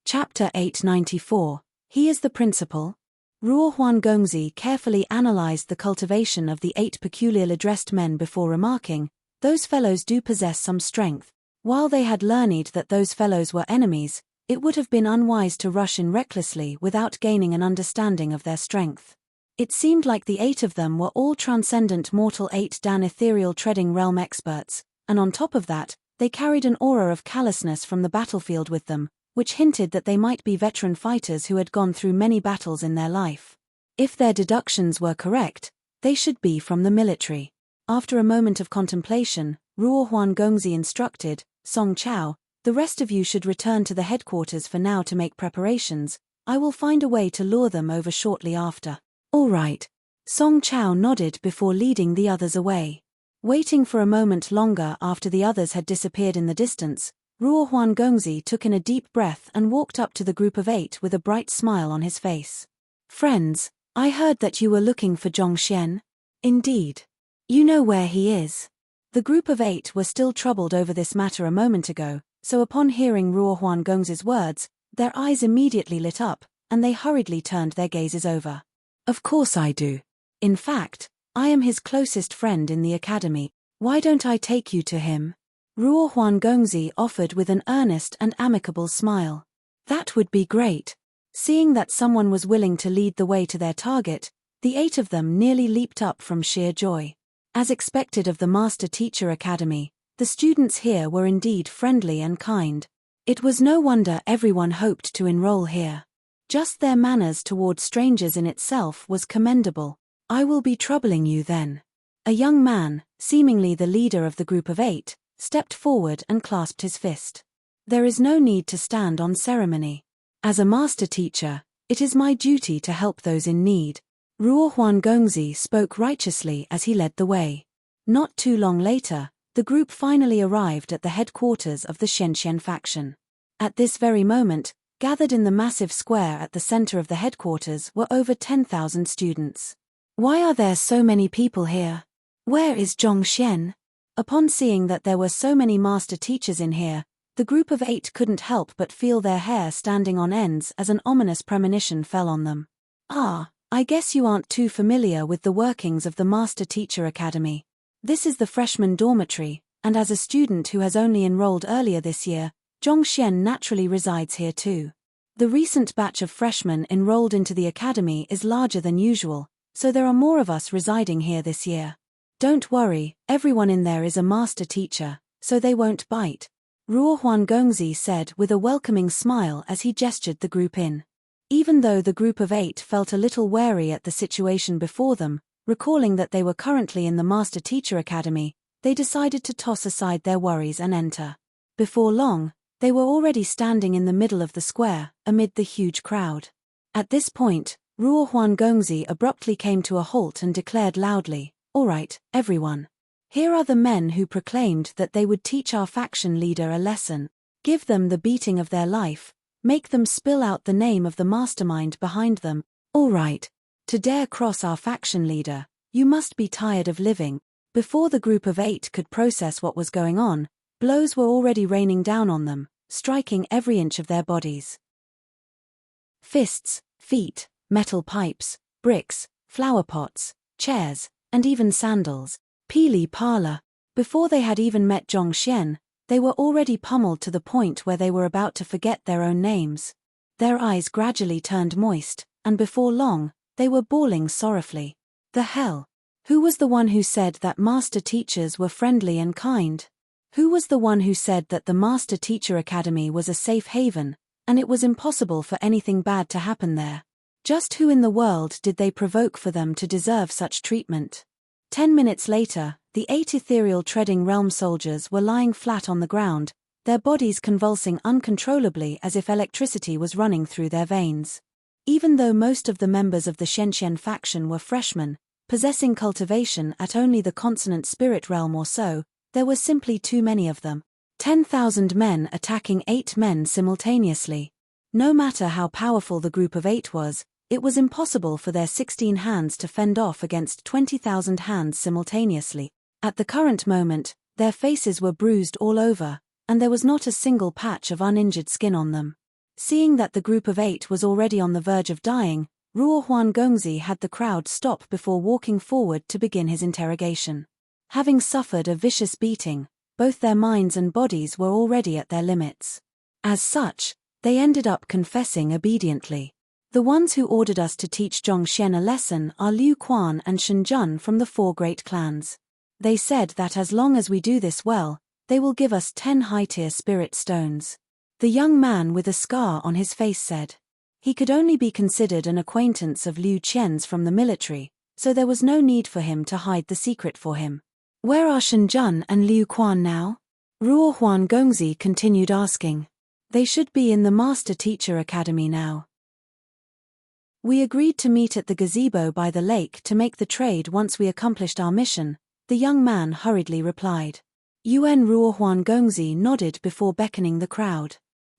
Chapter 894. He is the principal. Ruo Huangongzi carefully analyzed the cultivation of the 8 peculiarly dressed men before remarking, those fellows do possess some strength. While they had learned that those fellows were enemies, it would have been unwise to rush in recklessly without gaining an understanding of their strength. It seemed like the 8 of them were all transcendent mortal 8 Dan ethereal treading realm experts, and on top of that, they carried an aura of callousness from the battlefield with them, which hinted that they might be veteran fighters who had gone through many battles in their life. If their deductions were correct, they should be from the military. After a moment of contemplation, Ruo Huangongzi instructed, Song Chao, the rest of you should return to the headquarters for now to make preparations. I will find a way to lure them over shortly after. All right. Song Chao nodded before leading the others away. Waiting for a moment longer after the others had disappeared in the distance, Ruo Huangongzi took in a deep breath and walked up to the group of 8 with a bright smile on his face. Friends, I heard that you were looking for Zhongxian. Indeed. You know where he is. The group of 8 were still troubled over this matter a moment ago, so upon hearing Ruo Huangongzi's words, their eyes immediately lit up, and they hurriedly turned their gazes over. Of course I do. In fact, I am his closest friend in the academy. Why don't I take you to him? Ruo Huangongzi offered with an earnest and amicable smile. That would be great. Seeing that someone was willing to lead the way to their target, the 8 of them nearly leaped up from sheer joy. As expected of the Master Teacher Academy, the students here were indeed friendly and kind. It was no wonder everyone hoped to enroll here. Just their manners toward strangers in itself was commendable. I will be troubling you then. A young man, seemingly the leader of the group of 8, stepped forward and clasped his fist. There is no need to stand on ceremony. As a master teacher, it is my duty to help those in need. Ruo Huangongzi spoke righteously as he led the way. Not too long later, the group finally arrived at the headquarters of the Shenzhen faction. At this very moment, gathered in the massive square at the center of the headquarters were over 10,000 students. Why are there so many people here? Where is Zhongxian? Upon seeing that there were so many master teachers in here, the group of 8 couldn't help but feel their hair standing on ends as an ominous premonition fell on them. Ah, I guess you aren't too familiar with the workings of the Master Teacher Academy. This is the freshman dormitory, and as a student who has only enrolled earlier this year, Zhongxian naturally resides here too. The recent batch of freshmen enrolled into the academy is larger than usual, so there are more of us residing here this year. Don't worry, everyone in there is a master teacher, so they won't bite. Ruo Huangongzi said with a welcoming smile as he gestured the group in. Even though the group of 8 felt a little wary at the situation before them, recalling that they were currently in the Master Teacher Academy, they decided to toss aside their worries and enter. Before long, they were already standing in the middle of the square, amid the huge crowd. At this point, Ruo Huangongzi abruptly came to a halt and declared loudly, "All right, everyone. Here are the men who proclaimed that they would teach our faction leader a lesson, give them the beating of their life, make them spill out the name of the mastermind behind them. All right. To dare cross our faction leader, you must be tired of living." Before the group of 8 could process what was going on, blows were already raining down on them, striking every inch of their bodies. Fists, feet, metal pipes, bricks, flower pots, chairs, and even sandals. Pili Pala. Before they had even met Zhongxian, they were already pummeled to the point where they were about to forget their own names. Their eyes gradually turned moist, and before long, they were bawling sorrowfully. The hell? Who was the one who said that master teachers were friendly and kind? Who was the one who said that the Master Teacher Academy was a safe haven, and it was impossible for anything bad to happen there? Just who in the world did they provoke for them to deserve such treatment? 10 minutes later, the 8 ethereal treading realm soldiers were lying flat on the ground, their bodies convulsing uncontrollably as if electricity was running through their veins. Even though most of the members of the Shenzhen faction were freshmen, possessing cultivation at only the consonant spirit realm or so, there were simply too many of them. 10,000 men attacking 8 men simultaneously. No matter how powerful the group of 8 was, it was impossible for their 16 hands to fend off against 20,000 hands simultaneously. At the current moment, their faces were bruised all over, and there was not a single patch of uninjured skin on them. Seeing that the group of 8 was already on the verge of dying, Ruo Huangongzi had the crowd stop before walking forward to begin his interrogation. Having suffered a vicious beating, both their minds and bodies were already at their limits. As such, they ended up confessing obediently. The ones who ordered us to teach Zhongxian a lesson are Liu Quan and Shenzhen from the 4 great clans. They said that as long as we do this well, they will give us 10 high-tier spirit stones. The young man with a scar on his face said. He could only be considered an acquaintance of Liu Qian's from the military, so there was no need for him to hide the secret for him. Where are Shenjun and Liu Quan now? Ruo Huan Gongzi continued asking. They should be in the Master Teacher Academy now. We agreed to meet at the gazebo by the lake to make the trade once we accomplished our mission, the young man hurriedly replied. Yuan Ruo Huan Gongzi nodded before beckoning the crowd.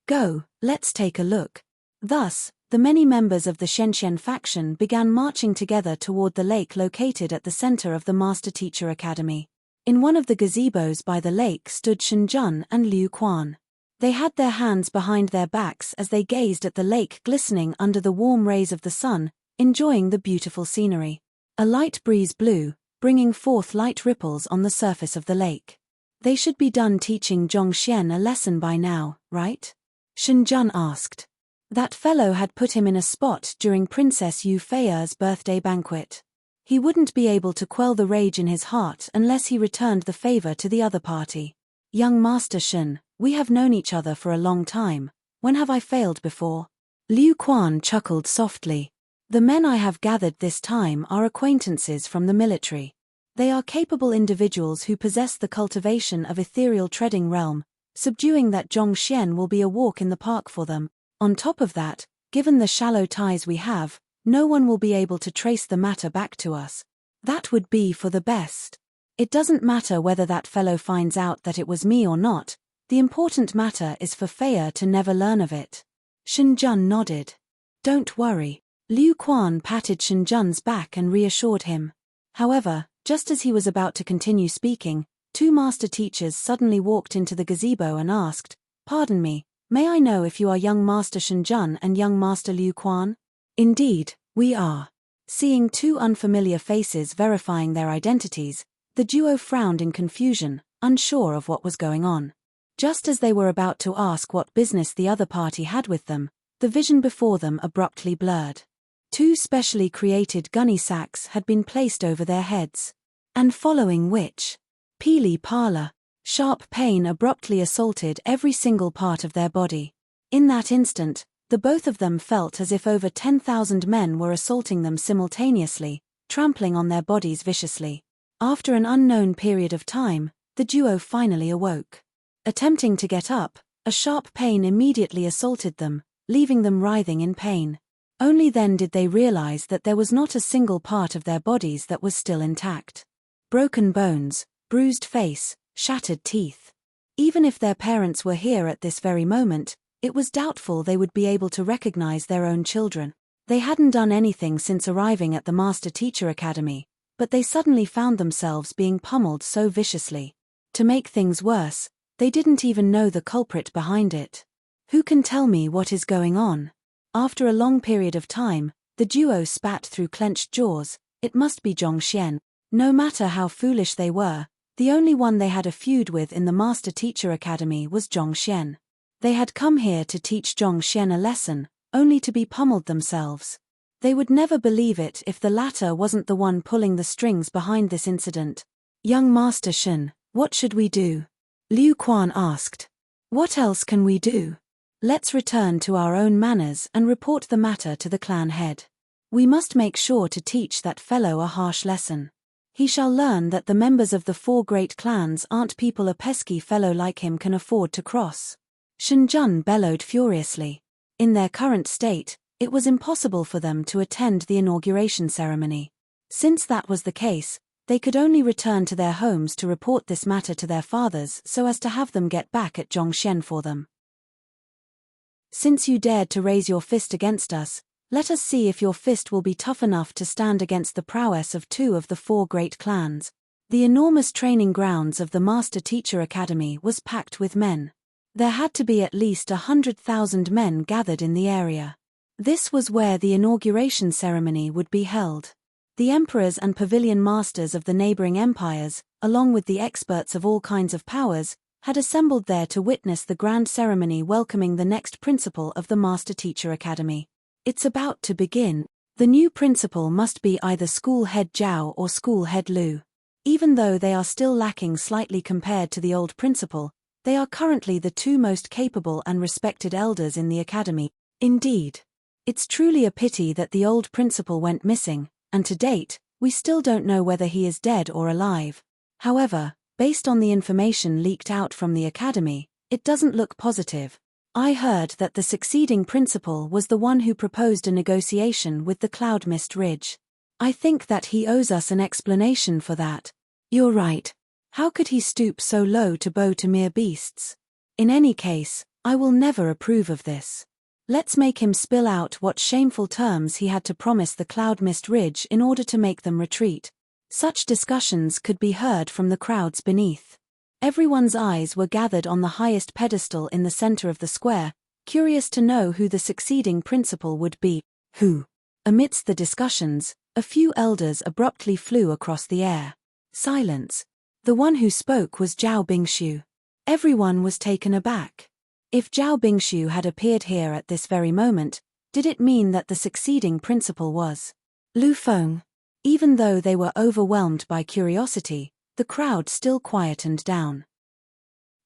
Go, let's take a look. Thus, the many members of the Shenshen faction began marching together toward the lake located at the center of the Master Teacher Academy. In one of the gazebos by the lake stood Shenjun and Liu Quan. They had their hands behind their backs as they gazed at the lake glistening under the warm rays of the sun, enjoying the beautiful scenery. A light breeze blew, bringing forth light ripples on the surface of the lake. They should be done teaching Zhongxian a lesson by now, right? Shenjun asked. That fellow had put him in a spot during Princess Yu Fei's birthday banquet. He wouldn't be able to quell the rage in his heart unless he returned the favor to the other party. Young Master Shen, we have known each other for a long time. When have I failed before? Liu Quan chuckled softly. The men I have gathered this time are acquaintances from the military. They are capable individuals who possess the cultivation of ethereal treading realm. Subduing that Zhongxian will be a walk in the park for them. On top of that, given the shallow ties we have, no one will be able to trace the matter back to us. That would be for the best. It doesn't matter whether that fellow finds out that it was me or not, the important matter is for Fei to never learn of it. Shenjun nodded. Don't worry. Liu Quan patted Shenjun's back and reassured him. However, just as he was about to continue speaking, two master teachers suddenly walked into the gazebo and asked, Pardon me, may I know if you are young Master Shenjun and young Master Liu Quan? Indeed, we are. Seeing two unfamiliar faces verifying their identities, the duo frowned in confusion, unsure of what was going on. Just as they were about to ask what business the other party had with them, the vision before them abruptly blurred. Two specially created gunny sacks had been placed over their heads. And following which, Pili Pala, sharp pain abruptly assaulted every single part of their body. In that instant, the both of them felt as if over 10,000 men were assaulting them simultaneously, trampling on their bodies viciously. After an unknown period of time, the duo finally awoke. Attempting to get up, a sharp pain immediately assaulted them, leaving them writhing in pain. Only then did they realize that there was not a single part of their bodies that was still intact. Broken bones, bruised face, shattered teeth. Even if their parents were here at this very moment, it was doubtful they would be able to recognize their own children. They hadn't done anything since arriving at the Master Teacher Academy, but they suddenly found themselves being pummeled so viciously. To make things worse, they didn't even know the culprit behind it. Who can tell me what is going on? After a long period of time, the duo spat through clenched jaws. It must be Zhongxian. No matter how foolish they were, the only one they had a feud with in the Master Teacher Academy was Zhongxian. They had come here to teach Zhongxian a lesson, only to be pummeled themselves. They would never believe it if the latter wasn't the one pulling the strings behind this incident. Young Master Shen, what should we do? Liu Quan asked. What else can we do? Let's return to our own manners and report the matter to the clan head. We must make sure to teach that fellow a harsh lesson. He shall learn that the members of the four great clans aren't people a pesky fellow like him can afford to cross. Shenjun bellowed furiously. In their current state, it was impossible for them to attend the inauguration ceremony. Since that was the case, they could only return to their homes to report this matter to their fathers so as to have them get back at Zhongxian for them. Since you dared to raise your fist against us, let us see if your fist will be tough enough to stand against the prowess of two of the four great clans. The enormous training grounds of the Master Teacher Academy was packed with men. There had to be at least 100,000 men gathered in the area. This was where the inauguration ceremony would be held. The emperors and pavilion masters of the neighboring empires, along with the experts of all kinds of powers, had assembled there to witness the grand ceremony welcoming the next principal of the Master Teacher Academy. It's about to begin. The new principal must be either school head Zhao or school head Lu. Even though they are still lacking slightly compared to the old principal, they are currently the two most capable and respected elders in the academy. Indeed, It's truly a pity that the old principal went missing, and to date, we still don't know whether he is dead or alive. However, based on the information leaked out from the academy, it doesn't look positive. I heard that the succeeding principal was the one who proposed a negotiation with the Cloud Mist Ridge. I think that he owes us an explanation for that. You're right. How could he stoop so low to bow to mere beasts? In any case, I will never approve of this. Let's make him spill out what shameful terms he had to promise the Cloud Mist Ridge in order to make them retreat. Such discussions could be heard from the crowds beneath. Everyone's eyes were gathered on the highest pedestal in the center of the square, curious to know who the succeeding principal would be. Who? Amidst the discussions, a few elders abruptly flew across the air. Silence. The one who spoke was Zhao Bingshu. Everyone was taken aback. If Zhao Bingshu had appeared here at this very moment, did it mean that the succeeding principal was Lu Feng? Even though they were overwhelmed by curiosity, the crowd still quietened down.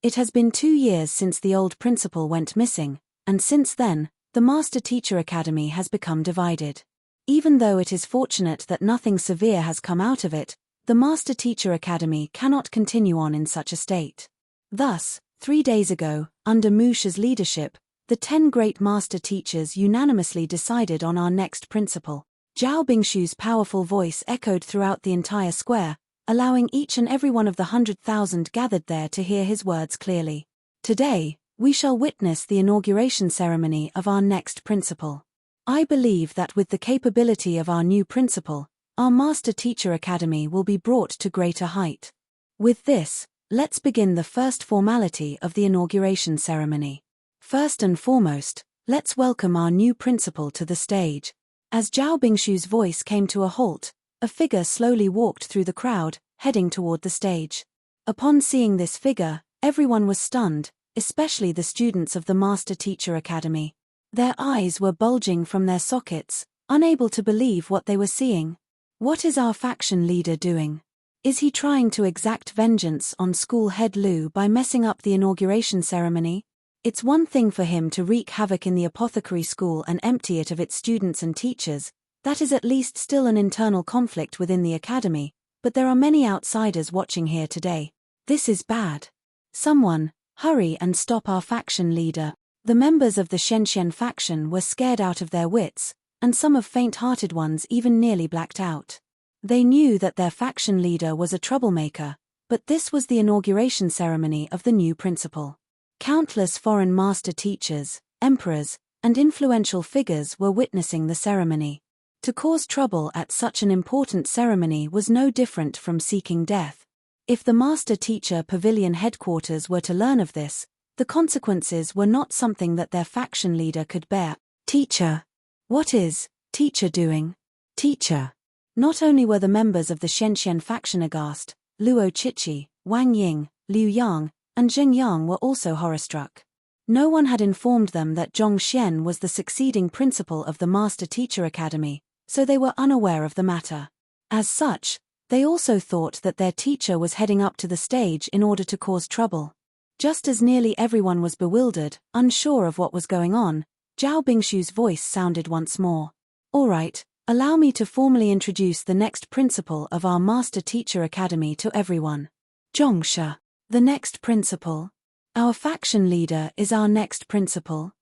It has been 2 years since the old principal went missing, and since then, the Master Teacher Academy has become divided. Even though it is fortunate that nothing severe has come out of it, the Master Teacher Academy cannot continue on in such a state. Thus, 3 days ago, under Musha's leadership, the 10 great Master Teachers unanimously decided on our next principal. Zhao Bingshu's powerful voice echoed throughout the entire square, allowing each and every one of the 100,000 gathered there to hear his words clearly. Today, we shall witness the inauguration ceremony of our next principal. I believe that with the capability of our new principal, our Master Teacher Academy will be brought to greater height. With this, let's begin the first formality of the inauguration ceremony. First and foremost, let's welcome our new principal to the stage. As Zhao Bingshu's voice came to a halt, a figure slowly walked through the crowd, heading toward the stage. Upon seeing this figure, everyone was stunned, especially the students of the Master Teacher Academy. Their eyes were bulging from their sockets, unable to believe what they were seeing. What is our faction leader doing? Is he trying to exact vengeance on school head Lu by messing up the inauguration ceremony? It's one thing for him to wreak havoc in the apothecary school and empty it of its students and teachers. That is at least still an internal conflict within the academy, but there are many outsiders watching here today. This is bad. Someone, hurry and stop our faction leader. The members of the Shenxian faction were scared out of their wits, and some of faint-hearted ones even nearly blacked out. They knew that their faction leader was a troublemaker, but this was the inauguration ceremony of the new principal. Countless foreign master teachers, emperors, and influential figures were witnessing the ceremony. To cause trouble at such an important ceremony was no different from seeking death. If the Master Teacher Pavilion headquarters were to learn of this, the consequences were not something that their faction leader could bear. Teacher. What is teacher doing? Teacher. Not only were the members of the Shenxian faction aghast, Luo Chichi, Wang Ying, Liu Yang, and Zheng Yang were also horror-struck. No one had informed them that Zhong Xian was the succeeding principal of the Master Teacher Academy, so they were unaware of the matter. As such, they also thought that their teacher was heading up to the stage in order to cause trouble. Just as nearly everyone was bewildered, unsure of what was going on, Zhao Bingshu's voice sounded once more. All right, allow me to formally introduce the next principal of our Master Teacher Academy to everyone. Zhongsha, the next principal. Our faction leader is our next principal.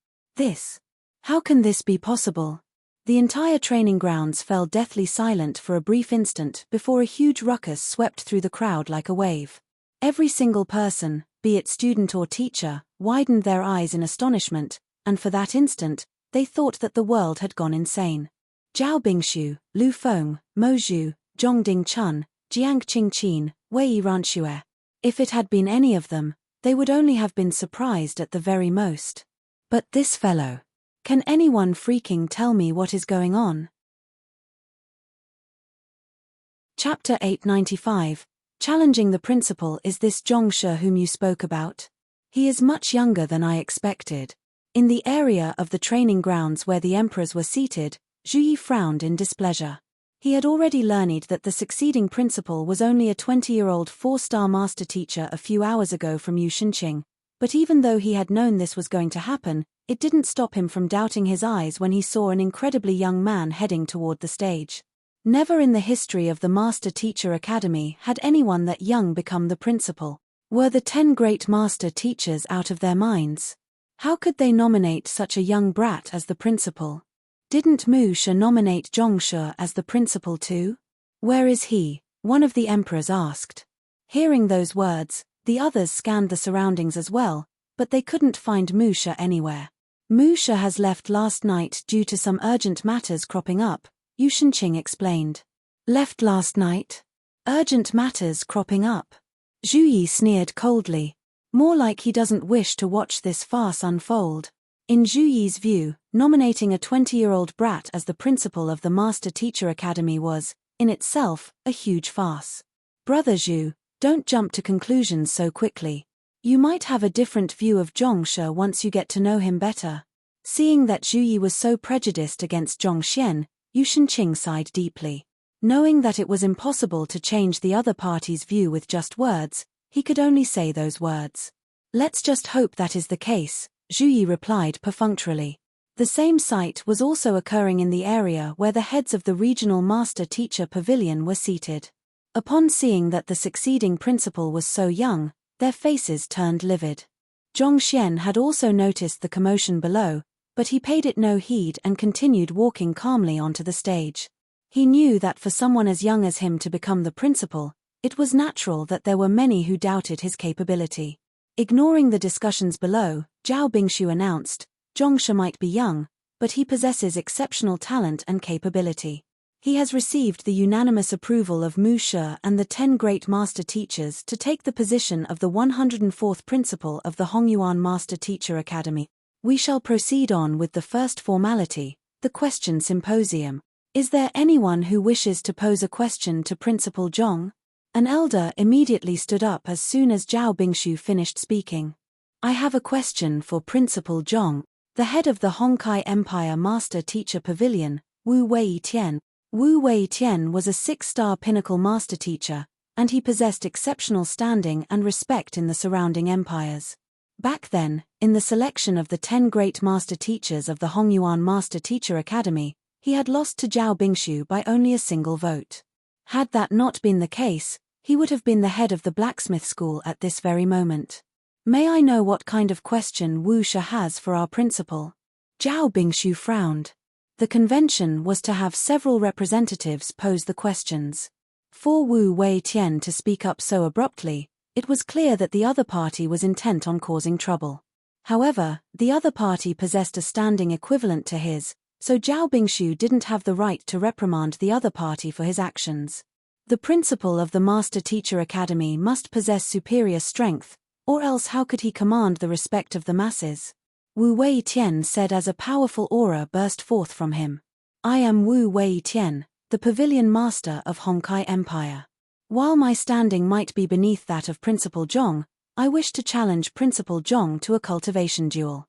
How can this be possible? The entire training grounds fell deathly silent for a brief instant before a huge ruckus swept through the crowd like a wave. Every single person, be it student or teacher, widened their eyes in astonishment, and for that instant, they thought that the world had gone insane. Zhao Bingshu, Lu Feng, Mo Zhu, Zhongding Chun, Jiang Qingqin, Wei Ranxue. If it had been any of them, they would only have been surprised at the very most. But this fellow. Can anyone freaking tell me what is going on? Chapter 895. Challenging the principal. Is this Zhongsha whom you spoke about? He is much younger than I expected. In the area of the training grounds where the emperors were seated, Zhu Yi frowned in displeasure. He had already learned that the succeeding principal was only a 20-year-old 4-star master teacher a few hours ago from Yu Shenqing, but even though he had known this was going to happen, it didn't stop him from doubting his eyes when he saw an incredibly young man heading toward the stage. Never in the history of the Master Teacher Academy had anyone that young become the principal. Were the 10 great master teachers out of their minds? How could they nominate such a young brat as the principal? Didn't Mu Shi nominate Zhongshe as the principal too? Where is he? One of the emperors asked. Hearing those words, the others scanned the surroundings as well, but they couldn't find Mu Shi anywhere. Mu Shi has left last night due to some urgent matters cropping up, Yu Shenqing explained. Left last night? Urgent matters cropping up? Zhu Yi sneered coldly. More like he doesn't wish to watch this farce unfold. In Zhu Yi's view, nominating a 20-year-old brat as the principal of the Master Teacher Academy was, in itself, a huge farce. Brother Zhu, don't jump to conclusions so quickly. You might have a different view of Zhongshe once you get to know him better. Seeing that Zhu Yi was so prejudiced against Zhongxian, Yu Shenqing sighed deeply. Knowing that it was impossible to change the other party's view with just words, he could only say those words. Let's just hope that is the case, Zhu Yi replied perfunctorily. The same sight was also occurring in the area where the heads of the regional master teacher pavilion were seated. Upon seeing that the succeeding principal was so young, their faces turned livid. Zhongxian had also noticed the commotion below, but he paid it no heed and continued walking calmly onto the stage. He knew that for someone as young as him to become the principal, it was natural that there were many who doubted his capability. Ignoring the discussions below, Zhao Bingshu announced, Zhongshe might be young, but he possesses exceptional talent and capability. He has received the unanimous approval of Mu Shi and the 10 great master teachers to take the position of the 104th principal of the Hongyuan Master Teacher Academy. We shall proceed on with the first formality, the question symposium. Is there anyone who wishes to pose a question to Principal Zhong? An elder immediately stood up as soon as Zhao Bingshu finished speaking. I have a question for Principal Zhong, the head of the Honkai Empire Master Teacher Pavilion, Wu Weitian. Wu Weitian was a 6-star pinnacle master teacher, and he possessed exceptional standing and respect in the surrounding empires. Back then, in the selection of the 10 great master teachers of the Hongyuan Master Teacher Academy, he had lost to Zhao Bingshu by only a single vote. Had that not been the case, he would have been the head of the blacksmith school at this very moment. May I know what kind of question Wu Shi has for our principal? Zhao Bingshu frowned. The convention was to have several representatives pose the questions. For Wu Weitian to speak up so abruptly, it was clear that the other party was intent on causing trouble. However, the other party possessed a standing equivalent to his, so Zhao Bingshu didn't have the right to reprimand the other party for his actions. The principal of the Master Teacher Academy must possess superior strength, or else how could he command the respect of the masses? Wu Weitian said as a powerful aura burst forth from him. I am Wu Weitian, the pavilion master of Honkai Empire. While my standing might be beneath that of Principal Zhong, I wish to challenge Principal Zhong to a cultivation duel.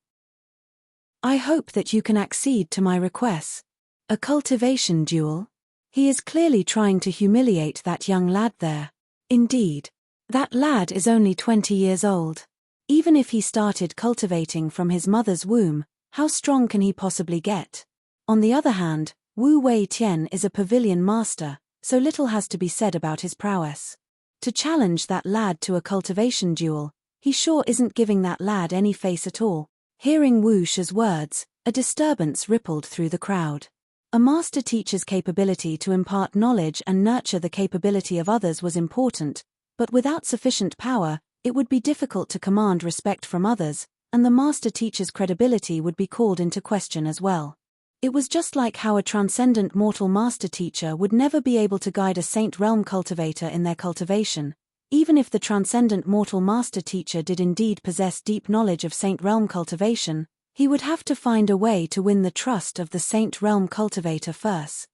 I hope that you can accede to my request. A cultivation duel? He is clearly trying to humiliate that young lad there. Indeed. That lad is only 20 years old. Even if he started cultivating from his mother's womb, how strong can he possibly get? On the other hand, Wu Weitian is a pavilion master, so little has to be said about his prowess. To challenge that lad to a cultivation duel, he sure isn't giving that lad any face at all. Hearing Wu Shi's words, a disturbance rippled through the crowd. A master teacher's capability to impart knowledge and nurture the capability of others was important, but without sufficient power, it would be difficult to command respect from others, and the master teacher's credibility would be called into question as well. It was just like how a transcendent mortal master teacher would never be able to guide a saint realm cultivator in their cultivation. Even if the transcendent mortal master teacher did indeed possess deep knowledge of saint realm cultivation, he would have to find a way to win the trust of the saint realm cultivator first.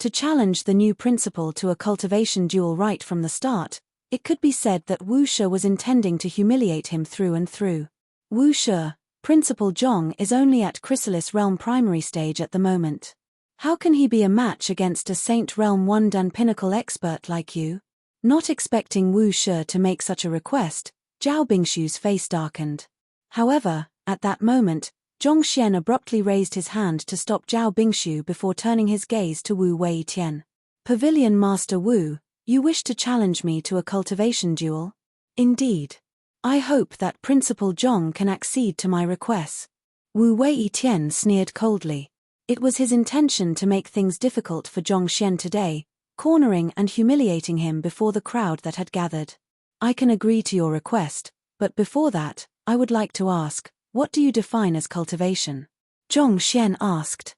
To challenge the new principal to a cultivation duel right from the start, it could be said that Wu Shi was intending to humiliate him through and through. Wu Shi, Principal Zhong is only at Chrysalis Realm primary stage at the moment. How can he be a match against a Saint Realm 1 Dan pinnacle expert like you? Not expecting Wu Shi to make such a request, Zhao Bingshu's face darkened. However, at that moment, Zhongxian abruptly raised his hand to stop Zhao Bingshu before turning his gaze to Wu Wei-Tian. Pavilion Master Wu, you wish to challenge me to a cultivation duel? Indeed. I hope that Principal Zhong can accede to my request. Wu Wei-Tian sneered coldly. It was his intention to make things difficult for Zhongxian today, cornering and humiliating him before the crowd that had gathered. I can agree to your request, but before that, I would like to ask, what do you define as cultivation? Zhongxian asked.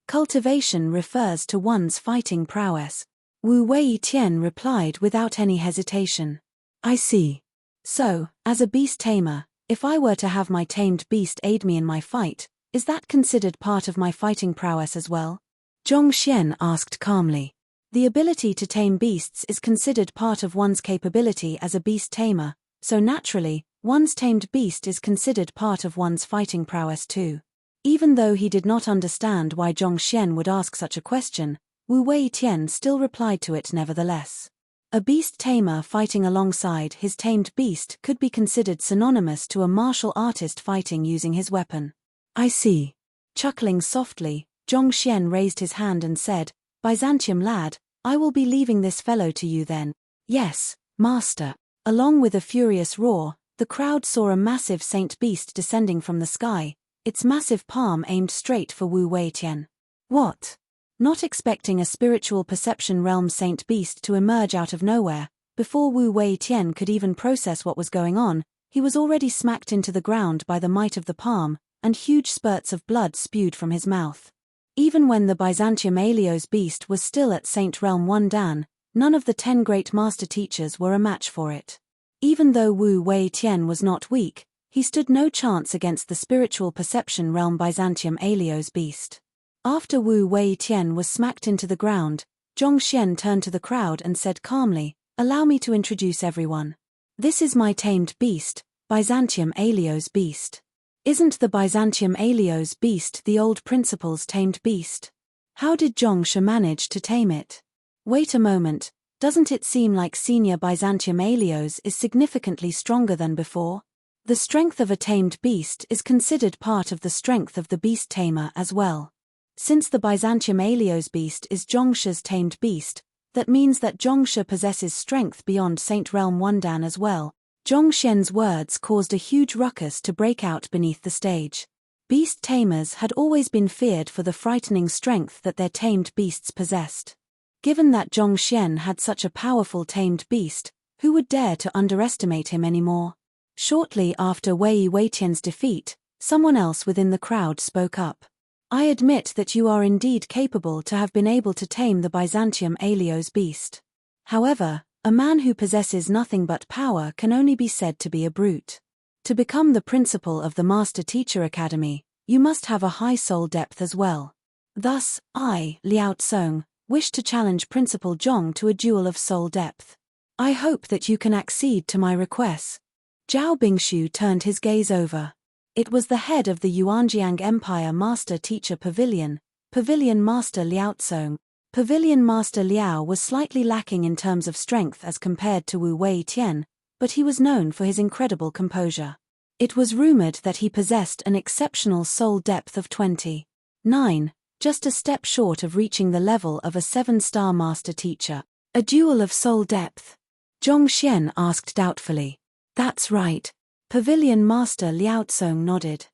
Cultivation refers to one's fighting prowess. Wu Wei-Tian replied without any hesitation. I see. So, as a beast tamer, if I were to have my tamed beast aid me in my fight, is that considered part of my fighting prowess as well? Zhongxian asked calmly. The ability to tame beasts is considered part of one's capability as a beast tamer, so naturally, one's tamed beast is considered part of one's fighting prowess too. Even though he did not understand why Zhongxian would ask such a question, Wu Wei-Tian still replied to it nevertheless. A beast tamer fighting alongside his tamed beast could be considered synonymous to a martial artist fighting using his weapon. I see. Chuckling softly, Zhongxian raised his hand and said, Byzantium lad, I will be leaving this fellow to you then. Yes, master. Along with a furious roar, the crowd saw a massive saint beast descending from the sky, its massive palm aimed straight for Wu Wei-Tian. What? Not expecting a spiritual perception realm saint beast to emerge out of nowhere, before Wu Wei-Tian could even process what was going on, he was already smacked into the ground by the might of the palm, and huge spurts of blood spewed from his mouth. Even when the Byzantium Alios beast was still at Saint Realm 1 Dan, none of the 10 great master teachers were a match for it. Even though Wu Wei-Tian was not weak, he stood no chance against the spiritual perception realm Byzantium Alios beast. After Wu Wei-Tian was smacked into the ground, Zhongxian turned to the crowd and said calmly, Allow me to introduce everyone. This is my tamed beast, Byzantium Alios beast. Isn't the Byzantium Alios beast the old principal's tamed beast? How did Zhongsha manage to tame it? Wait a moment, doesn't it seem like senior Byzantium Alios is significantly stronger than before? The strength of a tamed beast is considered part of the strength of the beast tamer as well. Since the Byzantium Alios beast is Zhongsha's tamed beast, that means that Zhongsha possesses strength beyond Saint Realm 1 Dan as well. Zhongxian's words caused a huge ruckus to break out beneath the stage. Beast tamers had always been feared for the frightening strength that their tamed beasts possessed. Given that Zhongxian had such a powerful tamed beast, who would dare to underestimate him anymore? Shortly after Wei Weitian's defeat, someone else within the crowd spoke up. I admit that you are indeed capable to have been able to tame the Byzantium Alios beast. However, a man who possesses nothing but power can only be said to be a brute. To become the principal of the Master Teacher Academy, you must have a high soul depth as well. Thus, I, Liao Tsong, wish to challenge Principal Zhong to a duel of soul depth. I hope that you can accede to my request. Zhao Bingshu turned his gaze over. It was the head of the Yuanjiang Empire Master Teacher Pavilion, Pavilion Master Liao Tsong. Pavilion Master Liao was slightly lacking in terms of strength as compared to Wu Wei-Tian, but he was known for his incredible composure. It was rumored that he possessed an exceptional soul depth of 29, just a step short of reaching the level of a 7-star master teacher. A duel of soul depth? Zhongxian asked doubtfully. That's right. Pavilion Master Liao Tsong nodded.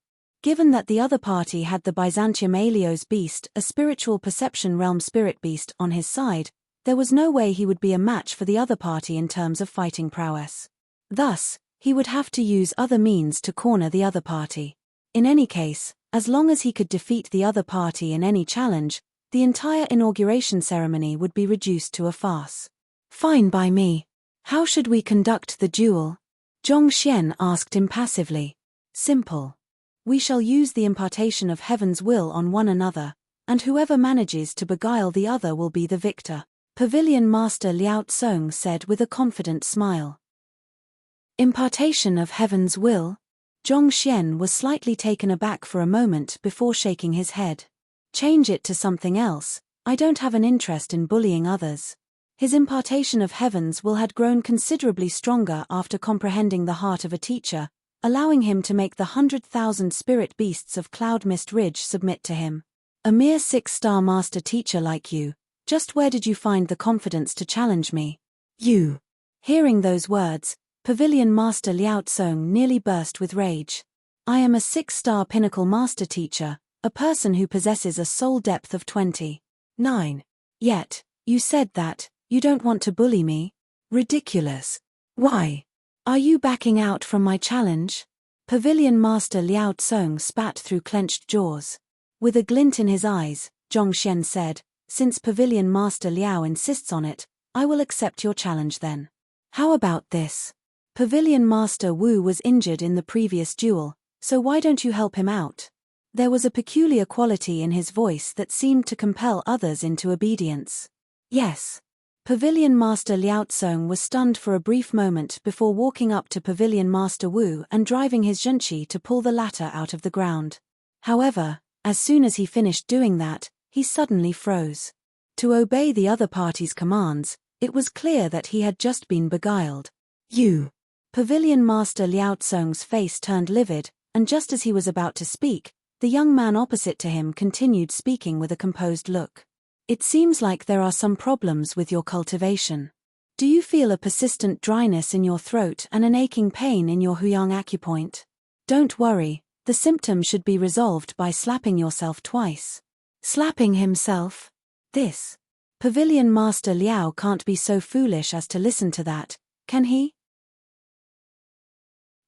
Given that the other party had the Byzantium Alios beast, a spiritual perception realm spirit beast, on his side, there was no way he would be a match for the other party in terms of fighting prowess. Thus, he would have to use other means to corner the other party. In any case, as long as he could defeat the other party in any challenge, the entire inauguration ceremony would be reduced to a farce. Fine by me. How should we conduct the duel? Zhongxian asked impassively. Simple. We shall use the impartation of heaven's will on one another, and whoever manages to beguile the other will be the victor, Pavilion Master Liao Tsong said with a confident smile. Impartation of heaven's will? Zhongxian was slightly taken aback for a moment before shaking his head. Change it to something else. I don't have an interest in bullying others. His impartation of heaven's will had grown considerably stronger after comprehending the heart of a teacher, allowing him to make the 100,000 spirit beasts of Cloud Mist Ridge submit to him. A mere 6-star master teacher like you, just where did you find the confidence to challenge me? You. Hearing those words, Pavilion Master Liao Tsong nearly burst with rage. I am a 6-star pinnacle master teacher, a person who possesses a soul depth of 29. Yet, you said that, you don't want to bully me? Ridiculous. Why? Are you backing out from my challenge? Pavilion Master Liao Tsong spat through clenched jaws. With a glint in his eyes, Zhongxian said, since Pavilion Master Liao insists on it, I will accept your challenge then. How about this? Pavilion Master Wu was injured in the previous duel, so why don't you help him out? There was a peculiar quality in his voice that seemed to compel others into obedience. Yes. Pavilion Master Liao Tsong was stunned for a brief moment before walking up to Pavilion Master Wu and driving his zhenqi to pull the latter out of the ground. However, as soon as he finished doing that, he suddenly froze. To obey the other party's commands, it was clear that he had just been beguiled. You. Pavilion Master Liao Tsong's face turned livid, and just as he was about to speak, the young man opposite to him continued speaking with a composed look. It seems like there are some problems with your cultivation. Do you feel a persistent dryness in your throat and an aching pain in your huyang acupoint? Don't worry, the symptom should be resolved by slapping yourself twice. Slapping himself? This. Pavilion Master Liao can't be so foolish as to listen to that, can he?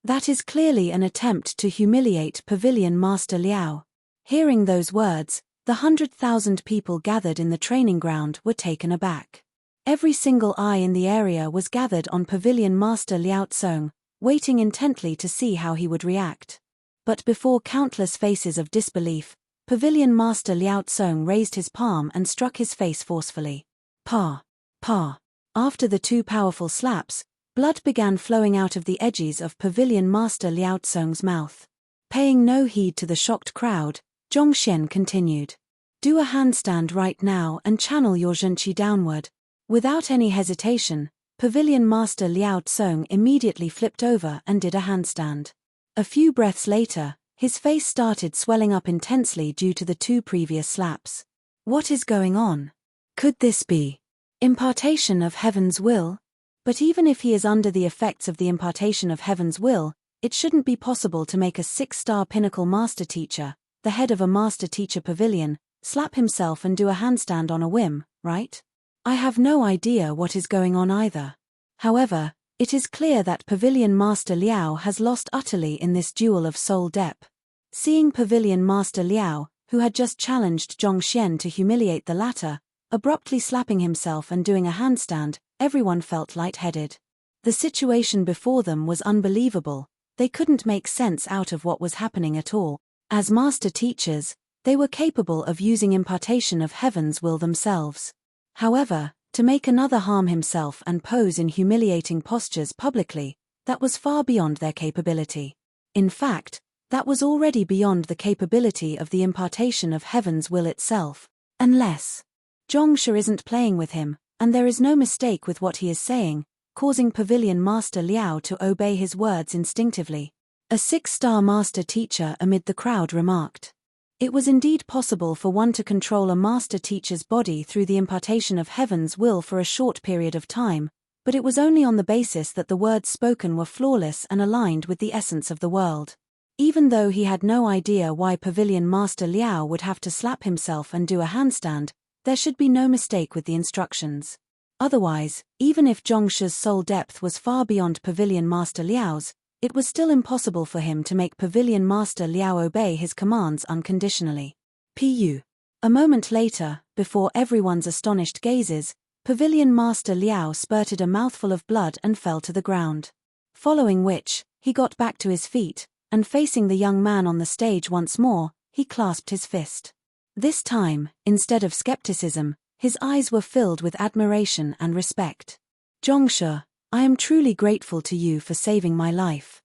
That is clearly an attempt to humiliate Pavilion Master Liao. Hearing those words, the 100,000 people gathered in the training ground were taken aback. Every single eye in the area was gathered on Pavilion Master Liao Tsong, waiting intently to see how he would react. But before countless faces of disbelief, Pavilion Master Liao Tsong raised his palm and struck his face forcefully. Pa! Pa! After the two powerful slaps, blood began flowing out of the edges of Pavilion Master Liao Tsong's mouth. Paying no heed to the shocked crowd, Zhongxian continued. Do a handstand right now and channel your zhenqi downward. Without any hesitation, Pavilion Master Liao Tsong immediately flipped over and did a handstand. A few breaths later, his face started swelling up intensely due to the two previous slaps. What is going on? Could this be impartation of heaven's will? But even if he is under the effects of the impartation of heaven's will, it shouldn't be possible to make a 6-star pinnacle master teacher, the head of a master teacher pavilion, slap himself and do a handstand on a whim, right? I have no idea what is going on either. However, it is clear that Pavilion Master Liao has lost utterly in this duel of soul depth. Seeing Pavilion Master Liao, who had just challenged Zhongxian to humiliate the latter, abruptly slapping himself and doing a handstand, everyone felt lightheaded. The situation before them was unbelievable, they couldn't make sense out of what was happening at all. As master teachers, they were capable of using impartation of heaven's will themselves. However, to make another harm himself and pose in humiliating postures publicly, that was far beyond their capability. In fact, that was already beyond the capability of the impartation of heaven's will itself. Unless Zhongsha isn't playing with him, and there is no mistake with what he is saying, causing Pavilion Master Liao to obey his words instinctively. A 6-star master teacher amid the crowd remarked. It was indeed possible for one to control a master teacher's body through the impartation of heaven's will for a short period of time, but it was only on the basis that the words spoken were flawless and aligned with the essence of the world. Even though he had no idea why Pavilion Master Liao would have to slap himself and do a handstand, there should be no mistake with the instructions. Otherwise, even if Zhongsha's soul depth was far beyond Pavilion Master Liao's, it was still impossible for him to make Pavilion Master Liao obey his commands unconditionally. Pu. A moment later, before everyone's astonished gazes, Pavilion Master Liao spurted a mouthful of blood and fell to the ground. Following which, he got back to his feet, and facing the young man on the stage once more, he clasped his fist. This time, instead of skepticism, his eyes were filled with admiration and respect. Zhongsha, I am truly grateful to you for saving my life.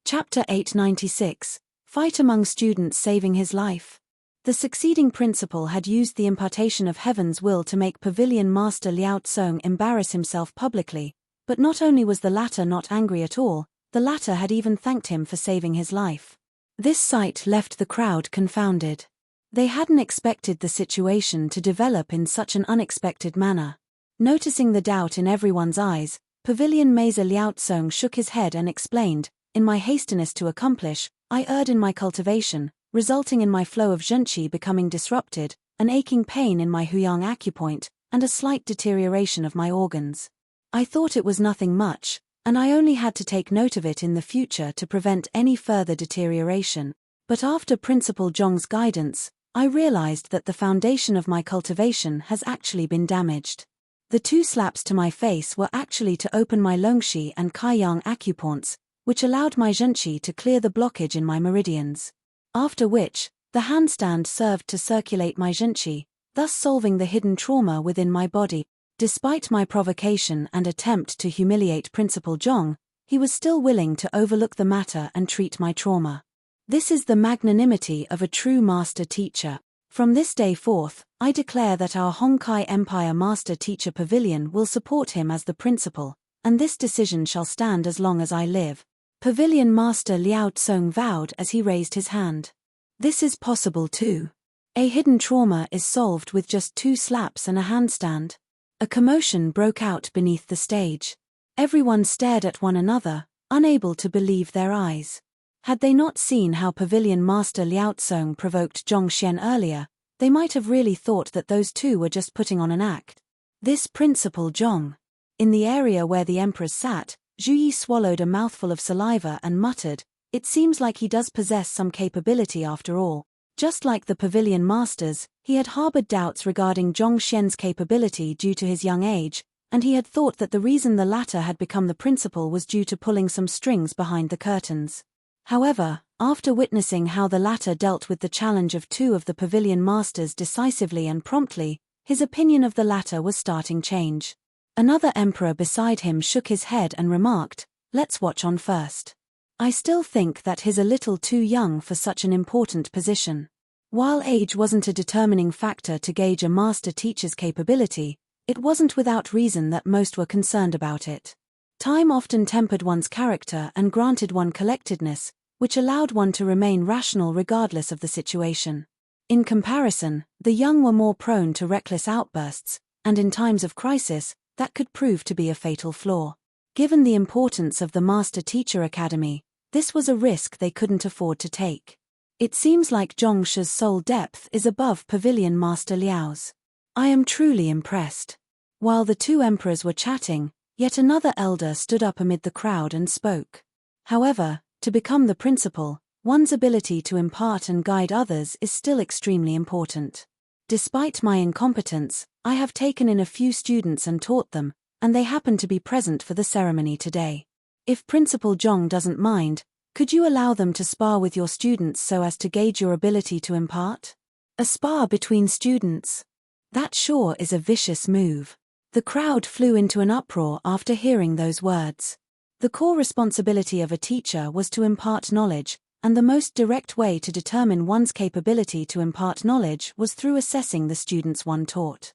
Chapter 896, Fight among students saving his life. The succeeding principal had used the impartation of heaven's will to make Pavilion Master Liao Tsong embarrass himself publicly, But not only was the latter not angry at all, the latter had even thanked him for saving his life. This sight left the crowd confounded. They hadn't expected the situation to develop in such an unexpected manner. Noticing the doubt in everyone's eyes, Pavilion Master Liaozong shook his head and explained, "In my hastiness to accomplish, I erred in my cultivation, resulting in my flow of zhenqi becoming disrupted, an aching pain in my huyang acupoint, and a slight deterioration of my organs. I thought it was nothing much, and I only had to take note of it in the future to prevent any further deterioration. But after Principal Zhong's guidance, I realized that the foundation of my cultivation has actually been damaged. The 2 slaps to my face were actually to open my longxi and kaiyang acupoints, which allowed my zhenqi to clear the blockage in my meridians. After which, the handstand served to circulate my zhenqi, thus solving the hidden trauma within my body. Despite my provocation and attempt to humiliate Principal Zhong, he was still willing to overlook the matter and treat my trauma. This is the magnanimity of a true master teacher. From this day forth, I declare that our Hongkai Empire Master Teacher Pavilion will support him as the principal, and this decision shall stand as long as I live." Pavilion Master Liaozong vowed as he raised his hand. This is possible too. A hidden trauma is solved with just 2 slaps and a handstand. A commotion broke out beneath the stage. Everyone stared at one another, unable to believe their eyes. Had they not seen how Pavilion Master Liaozong provoked Zhong Xian earlier, they might have really thought that those 2 were just putting on an act. This Principal Zhong. In the area where the emperors sat, Zhu Yi swallowed a mouthful of saliva and muttered, "It seems like he does possess some capability after all." Just like the Pavilion Masters, he had harbored doubts regarding Zhong Xian's capability due to his young age, and he had thought that the reason the latter had become the principal was due to pulling some strings behind the curtains. However, after witnessing how the latter dealt with the challenge of 2 of the Pavilion Masters decisively and promptly, his opinion of the latter was starting change. Another emperor beside him shook his head and remarked, "Let's watch on first. I still think that he's a little too young for such an important position." While age wasn't a determining factor to gauge a master teacher's capability, it wasn't without reason that most were concerned about it. Time often tempered one's character and granted one collectedness, which allowed one to remain rational regardless of the situation. In comparison, the young were more prone to reckless outbursts, and in times of crisis, that could prove to be a fatal flaw. Given the importance of the Master Teacher Academy, this was a risk they couldn't afford to take. It seems like Zhongshi's soul depth is above Pavilion Master Liao's. I am truly impressed. While the 2 emperors were chatting, yet another elder stood up amid the crowd and spoke. However, to become the principal, one's ability to impart and guide others is still extremely important. Despite my incompetence, I have taken in a few students and taught them, and they happen to be present for the ceremony today. If Principal Zhong doesn't mind, could you allow them to spar with your students so as to gauge your ability to impart? A spar between students? That sure is a vicious move. The crowd flew into an uproar after hearing those words. The core responsibility of a teacher was to impart knowledge, and the most direct way to determine one's capability to impart knowledge was through assessing the students one taught.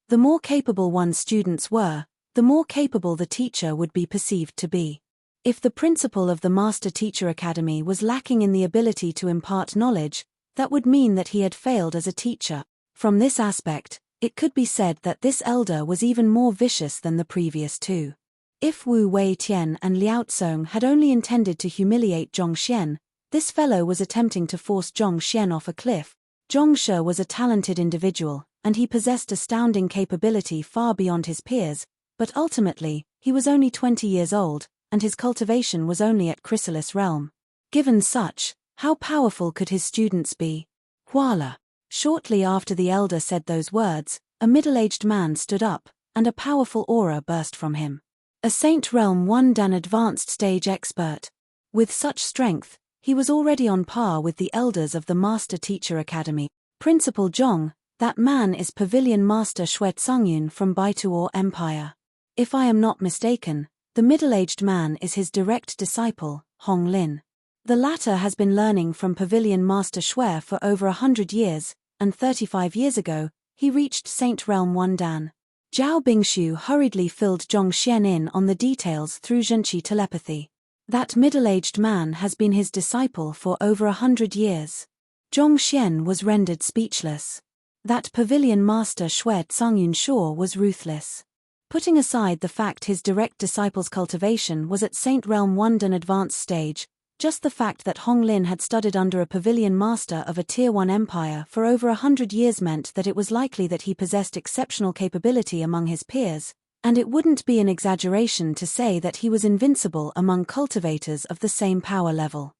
The more capable one's students were, the more capable the teacher would be perceived to be. If the principal of the Master Teacher Academy was lacking in the ability to impart knowledge, that would mean that he had failed as a teacher. From this aspect, it could be said that this elder was even more vicious than the previous 2. If Wu Wei-tian and Liaozong had only intended to humiliate Zhong Xian, this fellow was attempting to force Zhong Xian off a cliff. Zhong Shi was a talented individual, and he possessed astounding capability far beyond his peers, but ultimately, he was only 20 years old, and his cultivation was only at chrysalis realm. Given such, how powerful could his students be? Voila! Shortly after the elder said those words, a middle-aged man stood up, and a powerful aura burst from him. A Saint Realm 1 Dan advanced stage expert. With such strength, he was already on par with the elders of the Master Teacher Academy. Principal Zhong, that man is Pavilion Master Xue Tsungyun from Baituo Empire. If I am not mistaken, the middle-aged man is his direct disciple, Hong Lin. The latter has been learning from Pavilion Master Xue for over 100 years, and 35 years ago, he reached Saint Realm 1 Dan. Zhao Bingshu hurriedly filled Zhongxian in on the details through Zhenqi telepathy. That middle-aged man has been his disciple for over 100 years. Zhongxian was rendered speechless. That pavilion master Xue Tsangyunshaw was ruthless. Putting aside the fact his direct disciple's cultivation was at Saint Realm 1 an advanced stage, just the fact that Hong Lin had studied under a pavilion master of a Tier 1 empire for over 100 years meant that it was likely that he possessed exceptional capability among his peers, and it wouldn't be an exaggeration to say that he was invincible among cultivators of the same power level.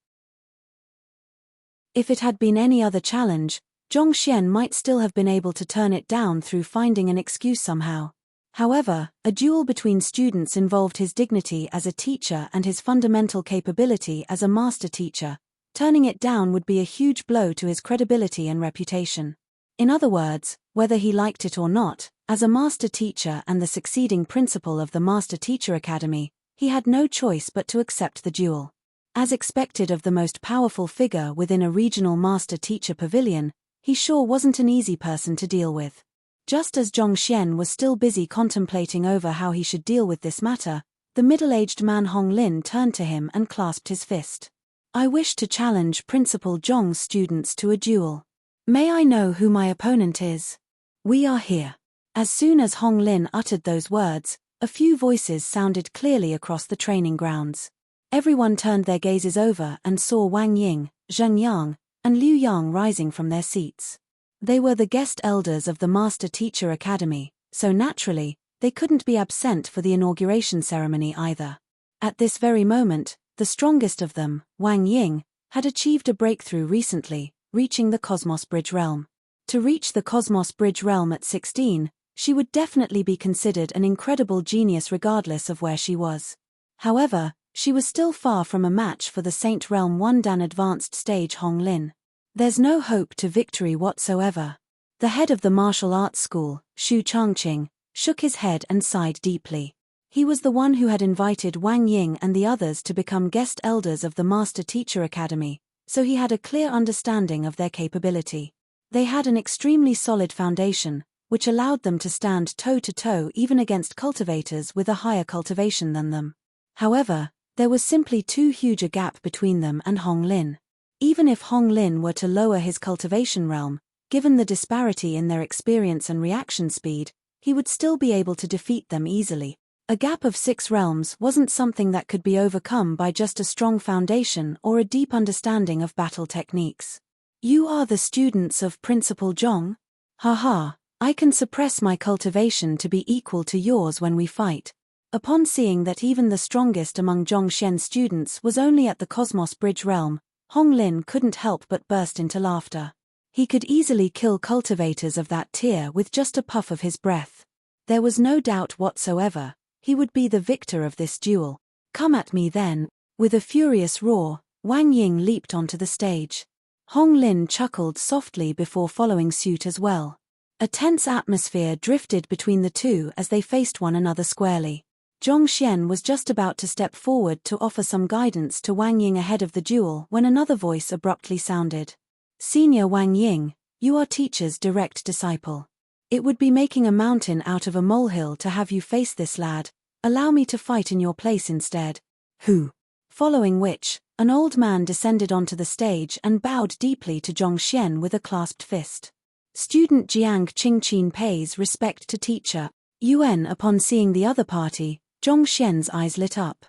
If it had been any other challenge, Zhongxian might still have been able to turn it down through finding an excuse somehow. However, a duel between students involved his dignity as a teacher and his fundamental capability as a master teacher. Turning it down would be a huge blow to his credibility and reputation. In other words, whether he liked it or not, as a master teacher and the succeeding principal of the Master Teacher Academy, he had no choice but to accept the duel. As expected of the most powerful figure within a regional master teacher pavilion, he sure wasn't an easy person to deal with. Just as Zhongxian was still busy contemplating over how he should deal with this matter, the middle-aged man Hong Lin turned to him and clasped his fist. "I wish to challenge Principal Zhong's students to a duel. May I know who my opponent is? We are here." As soon as Hong Lin uttered those words, a few voices sounded clearly across the training grounds. Everyone turned their gazes over and saw Wang Ying, Zheng Yang, and Liu Yang rising from their seats. They were the guest elders of the Master Teacher Academy, so naturally, they couldn't be absent for the inauguration ceremony either. At this very moment, the strongest of them, Wang Ying, had achieved a breakthrough recently, reaching the Cosmos Bridge realm. To reach the Cosmos Bridge realm at 16, she would definitely be considered an incredible genius regardless of where she was. However, she was still far from a match for the Saint Realm 1 Dan advanced stage Hong Lin. There's no hope to victory whatsoever. The head of the martial arts school, Xu Changqing, shook his head and sighed deeply. He was the one who had invited Wang Ying and the others to become guest elders of the Master Teacher Academy, so he had a clear understanding of their capability. They had an extremely solid foundation, which allowed them to stand toe-to-toe even against cultivators with a higher cultivation than them. However, there was simply too huge a gap between them and Hong Lin. Even if Hong Lin were to lower his cultivation realm, given the disparity in their experience and reaction speed, he would still be able to defeat them easily. A gap of 6 realms wasn't something that could be overcome by just a strong foundation or a deep understanding of battle techniques. "You are the students of Principal Zhong? Haha, I can suppress my cultivation to be equal to yours when we fight." Upon seeing that even the strongest among Zhongxian's students was only at the Cosmos Bridge realm, Hong Lin couldn't help but burst into laughter. He could easily kill cultivators of that tier with just a puff of his breath. There was no doubt whatsoever, he would be the victor of this duel. "Come at me then." With a furious roar, Wang Ying leaped onto the stage. Hong Lin chuckled softly before following suit as well. A tense atmosphere drifted between the two as they faced one another squarely. Zhongxian was just about to step forward to offer some guidance to Wang Ying ahead of the duel when another voice abruptly sounded. "Senior Wang Ying, you are teacher's direct disciple. It would be making a mountain out of a molehill to have you face this lad. Allow me to fight in your place instead." "Who?" Following which, an old man descended onto the stage and bowed deeply to Zhongxian with a clasped fist. "Student Jiang Qingqin pays respect to teacher." Yuan. Upon seeing the other party, Zhongxian's eyes lit up.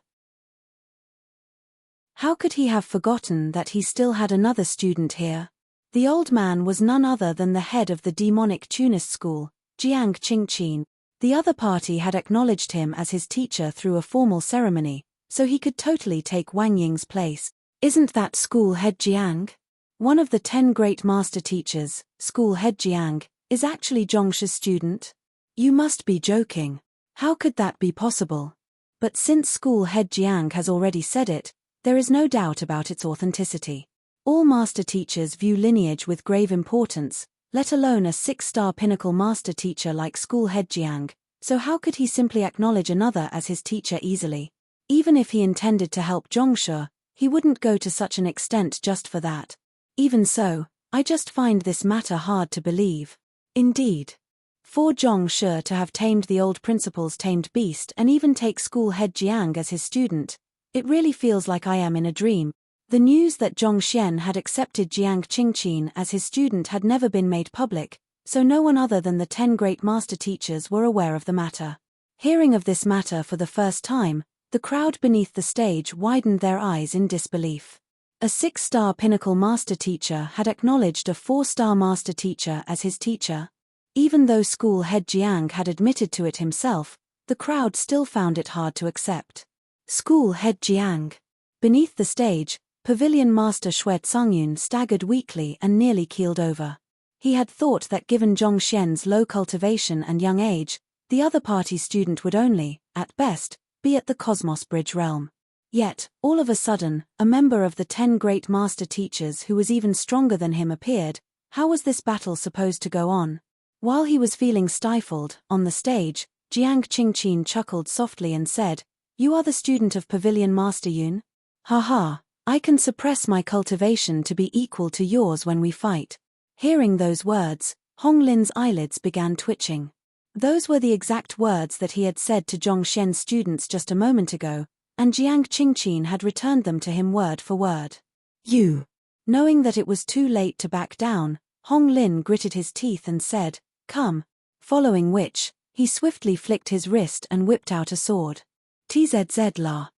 How could he have forgotten that he still had another student here? The old man was none other than the head of the demonic Tunist school, Jiang Qingqin. The other party had acknowledged him as his teacher through a formal ceremony, so he could totally take Wang Ying's place. "Isn't that school head Jiang? One of the 10 great master teachers, school head Jiang, is actually Zhongshi's student? You must be joking. How could that be possible?" But since school head Jiang has already said it, there is no doubt about its authenticity. All master teachers view lineage with grave importance, let alone a 6-star pinnacle master teacher like school head Jiang, so how could he simply acknowledge another as his teacher easily? Even if he intended to help Zhongshe, he wouldn't go to such an extent just for that. Even so, I just find this matter hard to believe. Indeed. For Zhong Shi to have tamed the old principal's tamed beast and even take school head Jiang as his student, it really feels like I am in a dream. The news that Zhong Xian had accepted Jiang Qingqin as his student had never been made public, so no one other than the 10 great master teachers were aware of the matter. Hearing of this matter for the first time, the crowd beneath the stage widened their eyes in disbelief. A 6-star pinnacle master teacher had acknowledged a 4-star master teacher as his teacher. Even though school head Jiang had admitted to it himself, the crowd still found it hard to accept. School head Jiang. Beneath the stage, Pavilion Master Xue Tsungyun staggered weakly and nearly keeled over. He had thought that given Zhong Xian's low cultivation and young age, the other party's student would only, at best, be at the Cosmos Bridge realm. Yet, all of a sudden, a member of the 10 great master teachers who was even stronger than him appeared. How was this battle supposed to go on? While he was feeling stifled, on the stage, Jiang Qingqin chuckled softly and said, "You are the student of Pavilion Master Yun? Ha. I can suppress my cultivation to be equal to yours when we fight." Hearing those words, Hong Lin's eyelids began twitching. Those were the exact words that he had said to Zhong Xian's students just a moment ago, and Jiang Qingqin had returned them to him word for word. "You." Knowing that it was too late to back down, Hong Lin gritted his teeth and said, "Come." Following which, he swiftly flicked his wrist and whipped out a sword. Tzz la.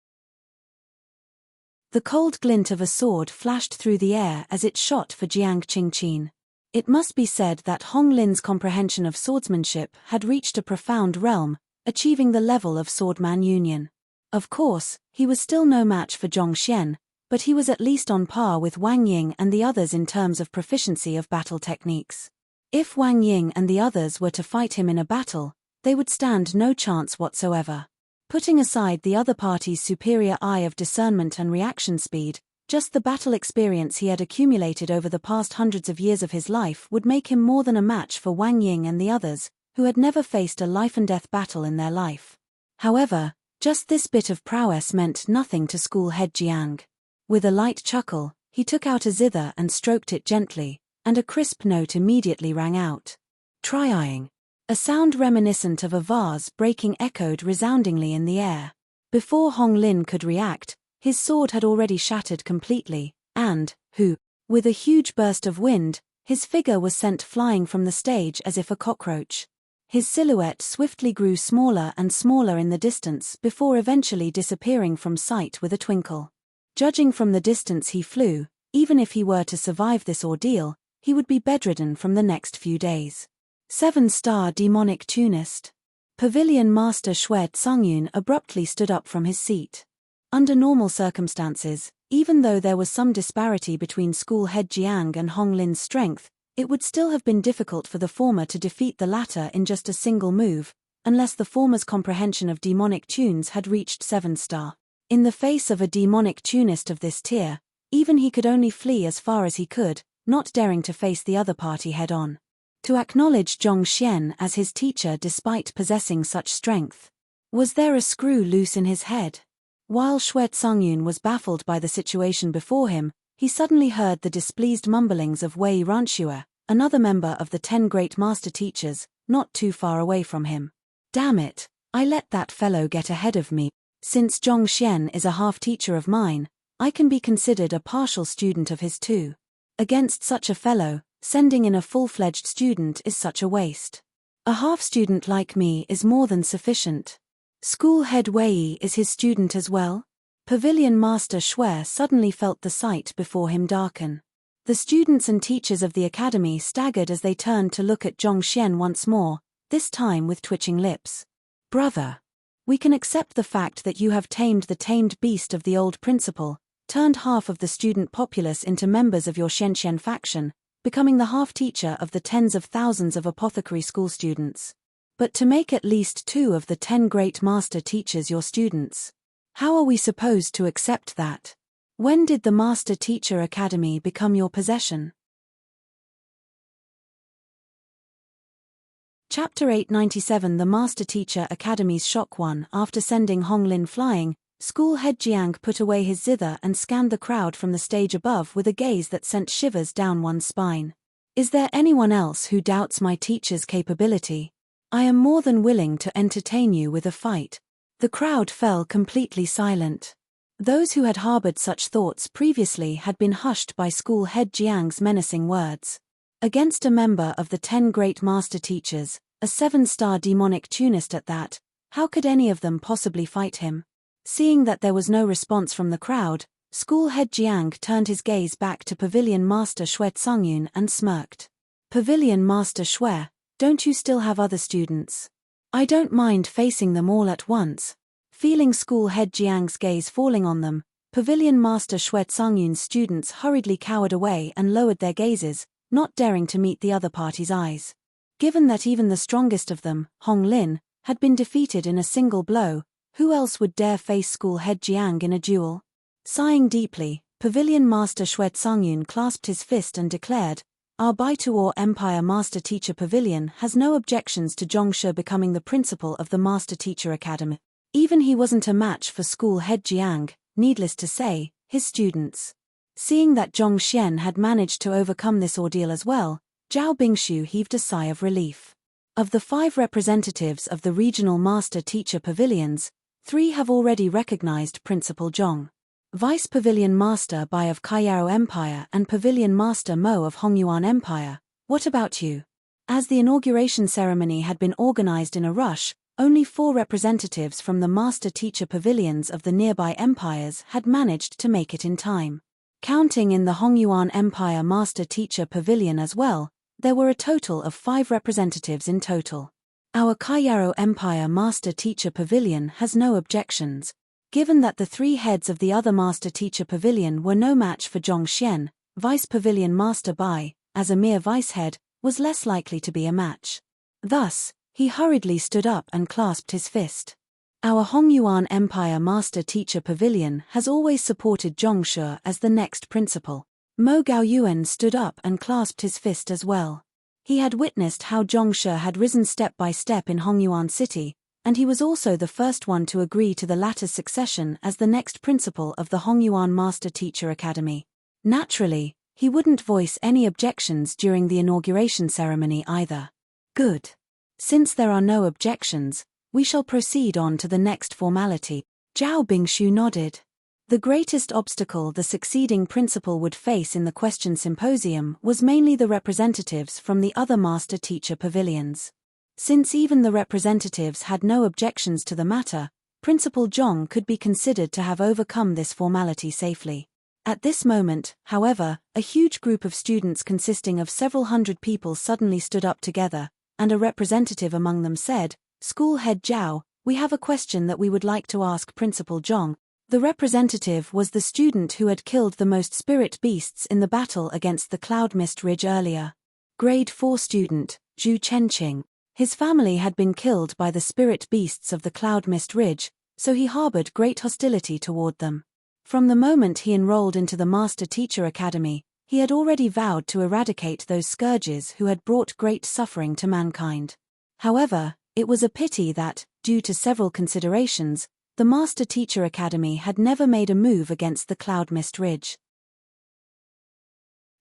The cold glint of a sword flashed through the air as it shot for Jiang Qingqin. It must be said that Hong Lin's comprehension of swordsmanship had reached a profound realm, achieving the level of swordman union. Of course, he was still no match for Zhong Xian, but he was at least on par with Wang Ying and the others in terms of proficiency of battle techniques. If Wang Ying and the others were to fight him in a battle, they would stand no chance whatsoever. Putting aside the other party's superior eye of discernment and reaction speed, just the battle experience he had accumulated over the past hundreds of years of his life would make him more than a match for Wang Ying and the others, who had never faced a life-and-death battle in their life. However, just this bit of prowess meant nothing to school head Jiang. With a light chuckle, he took out a zither and stroked it gently, and a crisp note immediately rang out. Trying. A sound reminiscent of a vase breaking echoed resoundingly in the air. Before Hong Lin could react, his sword had already shattered completely, and, with a huge burst of wind, his figure was sent flying from the stage as if a cockroach. His silhouette swiftly grew smaller and smaller in the distance before eventually disappearing from sight with a twinkle. Judging from the distance he flew, even if he were to survive this ordeal, he would be bedridden from the next few days. 7-star demonic tunist. Pavilion Master Xue Tsungyun abruptly stood up from his seat. Under normal circumstances, even though there was some disparity between school head Jiang and Hong Lin's strength, it would still have been difficult for the former to defeat the latter in just a single move, unless the former's comprehension of demonic tunes had reached 7-star. In the face of a demonic tunist of this tier, even he could only flee as far as he could, not daring to face the other party head-on. To acknowledge Zhong Xian as his teacher despite possessing such strength. Was there a screw loose in his head? While Xue Tsungyun was baffled by the situation before him, he suddenly heard the displeased mumblings of Wei Ranxue, another member of the 10 great master teachers, not too far away from him. Damn it, I let that fellow get ahead of me. Since Zhong Xian is a half-teacher of mine, I can be considered a partial student of his too. Against such a fellow, sending in a full-fledged student is such a waste. A half-student like me is more than sufficient. School head Wei is his student as well? Pavilion Master Xue suddenly felt the sight before him darken. The students and teachers of the academy staggered as they turned to look at Zhong Xian once more, this time with twitching lips. Brother. We can accept the fact that you have tamed the tamed beast of the old principal, turned half of the student populace into members of your Xianxian faction, becoming the half-teacher of the tens of thousands of apothecary school students. But to make at least 2 of the 10 great master teachers your students. How are we supposed to accept that? When did the Master Teacher Academy become your possession? Chapter 897 The Master Teacher Academy's shock. 1. After sending Hong Lin flying, school head Jiang put away his zither and scanned the crowd from the stage above with a gaze that sent shivers down one's spine. Is there anyone else who doubts my teacher's capability? I am more than willing to entertain you with a fight. The crowd fell completely silent. Those who had harbored such thoughts previously had been hushed by school head Jiang's menacing words. Against a member of the 10 great master teachers, a 7-star demonic tunist at that, how could any of them possibly fight him? Seeing that there was no response from the crowd, school head Jiang turned his gaze back to Pavilion Master Xue Tsungyun and smirked. Pavilion Master Xue, don't you still have other students? I don't mind facing them all at once. Feeling school head Jiang's gaze falling on them, Pavilion Master Xue Tsungyun's students hurriedly cowered away and lowered their gazes, not daring to meet the other party's eyes. Given that even the strongest of them, Hong Lin, had been defeated in a single blow, who else would dare face school head Jiang in a duel? Sighing deeply, Pavilion Master Xue Tsungyun clasped his fist and declared, Our Baituo Empire Master Teacher Pavilion has no objections to Zhongshe becoming the principal of the Master Teacher Academy. Even he wasn't a match for school head Jiang, needless to say, his students. Seeing that Zhongshen had managed to overcome this ordeal as well, Zhao Bingshu heaved a sigh of relief. Of the 5 representatives of the regional Master Teacher Pavilions, 3 have already recognized Principal Zhong. Vice Pavilion Master Bai of Kaiyao Empire and Pavilion Master Mo of Hongyuan Empire, what about you? As the inauguration ceremony had been organized in a rush, only 4 representatives from the Master Teacher Pavilions of the nearby empires had managed to make it in time. Counting in the Hongyuan Empire Master Teacher Pavilion as well, there were a total of 5 representatives in total. Our Kaiyao Empire Master Teacher Pavilion has no objections. Given that the 3 heads of the other Master Teacher Pavilion were no match for Zhongshen, Vice Pavilion Master Bai, as a mere vice head, was less likely to be a match. Thus, he hurriedly stood up and clasped his fist. Our Hongyuan Empire Master Teacher Pavilion has always supported Zhongshe as the next principal. Mo Gaoyuan stood up and clasped his fist as well. He had witnessed how Zhongshe had risen step by step in Hongyuan City, and he was also the first one to agree to the latter's succession as the next principal of the Hongyuan Master Teacher Academy. Naturally, he wouldn't voice any objections during the inauguration ceremony either. Good. Since there are no objections, we shall proceed on to the next formality. Zhao Bingshu nodded. The greatest obstacle the succeeding principal would face in the question symposium was mainly the representatives from the other Master Teacher Pavilions. Since even the representatives had no objections to the matter, Principal Zhong could be considered to have overcome this formality safely. At this moment, however, a huge group of students consisting of several hundred people suddenly stood up together, and a representative among them said, School head Zhao, we have a question that we would like to ask Principal Zhong. The representative was the student who had killed the most spirit beasts in the battle against the Cloud Mist Ridge earlier. Grade 4 student, Zhu Chenqing. His family had been killed by the spirit beasts of the Cloud Mist Ridge, so he harbored great hostility toward them. From the moment he enrolled into the Master Teacher Academy, he had already vowed to eradicate those scourges who had brought great suffering to mankind. However, it was a pity that, due to several considerations, the Master Teacher Academy had never made a move against the Cloud Mist Ridge.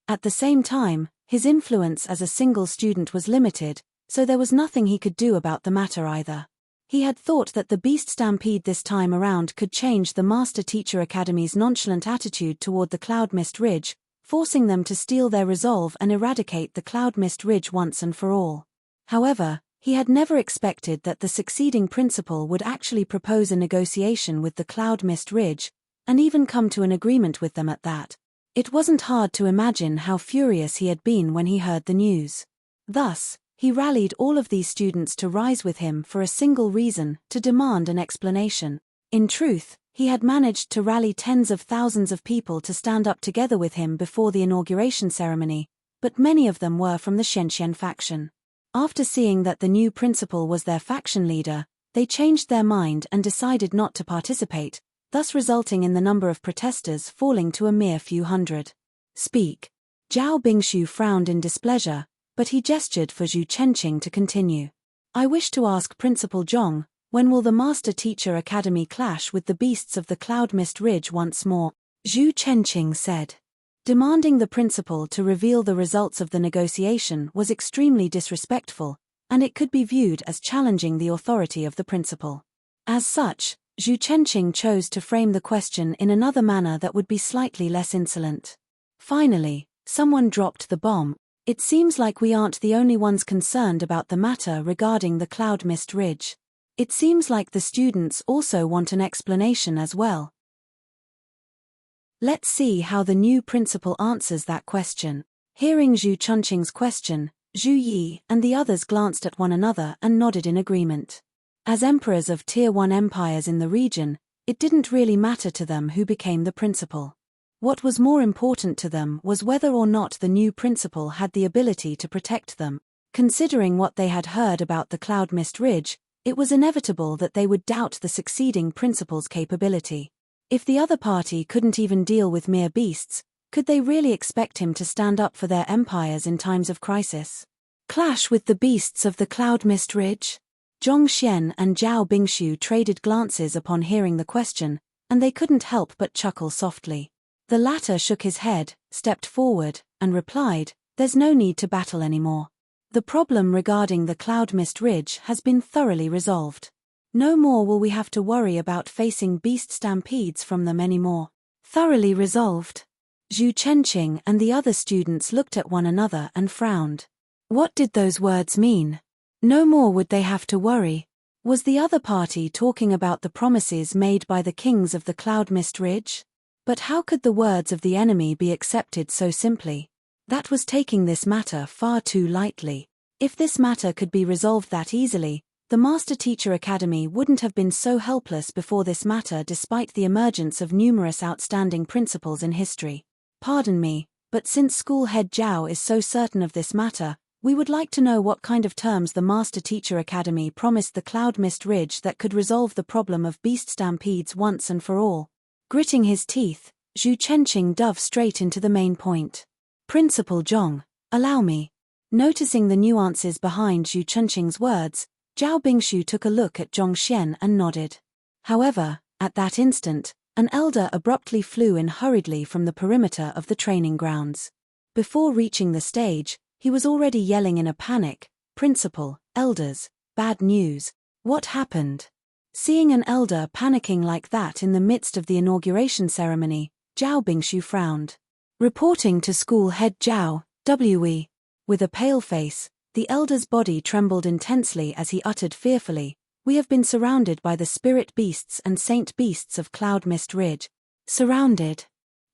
At the same time, his influence as a single student was limited, so there was nothing he could do about the matter either. He had thought that the beast stampede this time around could change the Master Teacher Academy's nonchalant attitude toward the Cloud Mist Ridge, forcing them to steel their resolve and eradicate the Cloud Mist Ridge once and for all. However, he had never expected that the succeeding principal would actually propose a negotiation with the Cloud Mist Ridge, and even come to an agreement with them at that. It wasn't hard to imagine how furious he had been when he heard the news. Thus, he rallied all of these students to rise with him for a single reason, to demand an explanation. In truth, he had managed to rally tens of thousands of people to stand up together with him before the inauguration ceremony, but many of them were from the Shenzhen faction. After seeing that the new principal was their faction leader, they changed their mind and decided not to participate, thus resulting in the number of protesters falling to a mere few hundred. Speak. Zhao Bingshu frowned in displeasure, but he gestured for Zhu Chenqing to continue. I wish to ask Principal Zhong, when will the Master Teacher Academy clash with the beasts of the Cloud Mist Ridge once more? Zhu Chenqing said. Demanding the principal to reveal the results of the negotiation was extremely disrespectful, and it could be viewed as challenging the authority of the principal. As such, Zhu Chenqing chose to frame the question in another manner that would be slightly less insolent. Finally, someone dropped the bomb. It seems like we aren't the only ones concerned about the matter regarding the cloud mist ridge. It seems like the students also want an explanation as well. Let's see how the new principal answers that question. Hearing Zhu Chenqing's question, Zhu Yi and the others glanced at one another and nodded in agreement. As emperors of Tier 1 empires in the region, it didn't really matter to them who became the principal. What was more important to them was whether or not the new principal had the ability to protect them. Considering what they had heard about the Cloud Mist Ridge, it was inevitable that they would doubt the succeeding principal's capability. If the other party couldn't even deal with mere beasts, could they really expect him to stand up for their empires in times of crisis? Clash with the beasts of the Cloud Mist Ridge? Zhong Xian and Zhao Bingshu traded glances upon hearing the question, and they couldn't help but chuckle softly. The latter shook his head, stepped forward, and replied, "There's no need to battle anymore. The problem regarding the Cloud Mist Ridge has been thoroughly resolved. No more will we have to worry about facing beast stampedes from them anymore." Thoroughly resolved? Zhu Chenqing and the other students looked at one another and frowned. What did those words mean? No more would they have to worry. Was the other party talking about the promises made by the kings of the Cloud Mist Ridge? But how could the words of the enemy be accepted so simply? That was taking this matter far too lightly. If this matter could be resolved that easily, the Master Teacher Academy wouldn't have been so helpless before this matter despite the emergence of numerous outstanding principals in history. Pardon me, but since School Head Zhao is so certain of this matter, we would like to know what kind of terms the Master Teacher Academy promised the Cloud Mist Ridge that could resolve the problem of beast stampedes once and for all. Gritting his teeth, Zhu Chenqing dove straight into the main point. "Principal Zhong, allow me." Noticing the nuances behind Zhu Chenqing's words, Zhao Bingshu took a look at Zhong Xian and nodded. However, at that instant, an elder abruptly flew in hurriedly from the perimeter of the training grounds. Before reaching the stage, he was already yelling in a panic, "Principal, elders, bad news. What happened?" Seeing an elder panicking like that in the midst of the inauguration ceremony, Zhao Bingshu frowned. "Reporting to School Head Zhao, W.E." With a pale face, the elder's body trembled intensely as he uttered fearfully, "We have been surrounded by the spirit beasts and saint beasts of Cloud Mist Ridge." Surrounded?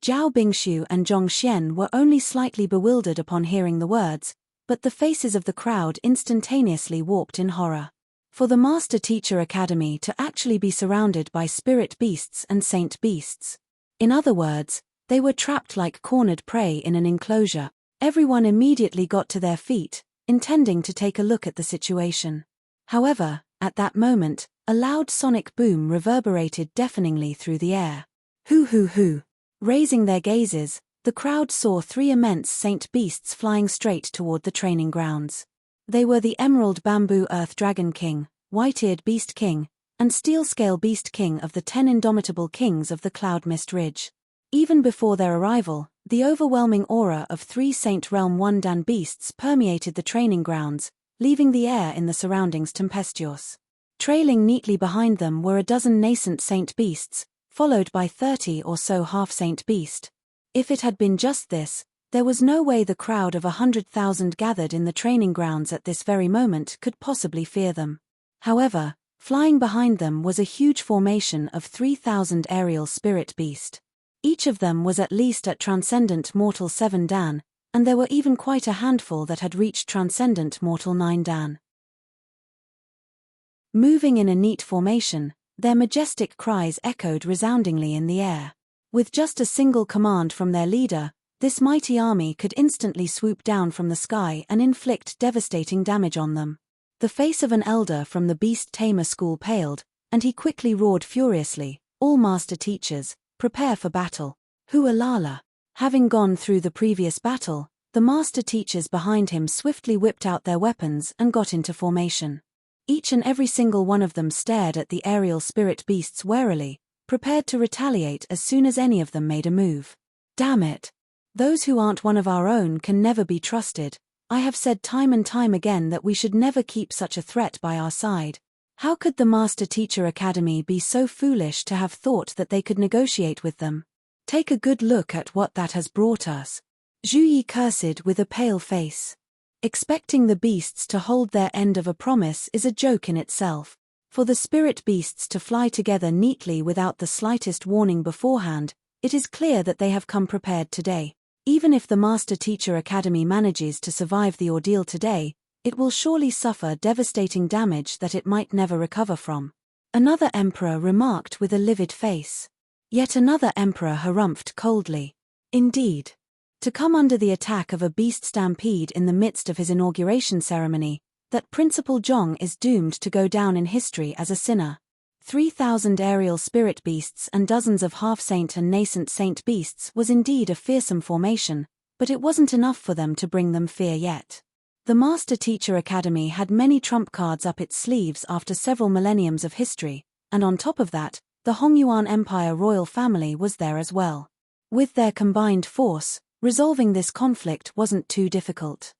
Zhao Bingshu and Zhong Xian were only slightly bewildered upon hearing the words, but the faces of the crowd instantaneously warped in horror. For the Master Teacher Academy to actually be surrounded by spirit beasts and saint beasts. In other words, they were trapped like cornered prey in an enclosure. Everyone immediately got to their feet, intending to take a look at the situation. However, at that moment, a loud sonic boom reverberated deafeningly through the air. Hoo hoo hoo. Raising their gazes, the crowd saw three immense saint beasts flying straight toward the training grounds. They were the Emerald Bamboo Earth Dragon King, White-Eared Beast King, and Steel-Scale Beast King of the 10 indomitable kings of the Cloud Mist Ridge. Even before their arrival, the overwhelming aura of 3 Saint Realm Wondan beasts permeated the training grounds, leaving the air in the surroundings tempestuous. Trailing neatly behind them were a dozen nascent saint beasts, followed by 30 or so half-saint beast. If it had been just this, there was no way the crowd of 100,000 gathered in the training grounds at this very moment could possibly fear them. However, flying behind them was a huge formation of 3,000 aerial spirit beast. Each of them was at least at Transcendent Mortal 7 Dan, and there were even quite a handful that had reached Transcendent Mortal 9 Dan. Moving in a neat formation, their majestic cries echoed resoundingly in the air. With just a single command from their leader, this mighty army could instantly swoop down from the sky and inflict devastating damage on them. The face of an elder from the Beast Tamer school paled, and he quickly roared furiously, "All master teachers, prepare for battle." Hualala. Having gone through the previous battle, the master teachers behind him swiftly whipped out their weapons and got into formation. Each and every single one of them stared at the aerial spirit beasts warily, prepared to retaliate as soon as any of them made a move. "Damn it! Those who aren't one of our own can never be trusted," I have said time and time again that we should never keep such a threat by our side. How could the Master Teacher Academy be so foolish to have thought that they could negotiate with them? Take a good look at what that has brought us. Zhu Yi cursed with a pale face. Expecting the beasts to hold their end of a promise is a joke in itself. For the spirit beasts to fly together neatly without the slightest warning beforehand, it is clear that they have come prepared today. Even if the Master Teacher Academy manages to survive the ordeal today, it will surely suffer devastating damage that it might never recover from. Another emperor remarked with a livid face. Yet another emperor harumphed coldly. Indeed. To come under the attack of a beast stampede in the midst of his inauguration ceremony, that Principal Zhong is doomed to go down in history as a sinner. 3,000 aerial spirit beasts and dozens of half-saint and nascent saint beasts was indeed a fearsome formation, but it wasn't enough for them to bring them fear yet. The Master Teacher Academy had many trump cards up its sleeves after several millenniums of history, and on top of that, the Hongyuan Empire royal family was there as well. With their combined force, resolving this conflict wasn't too difficult.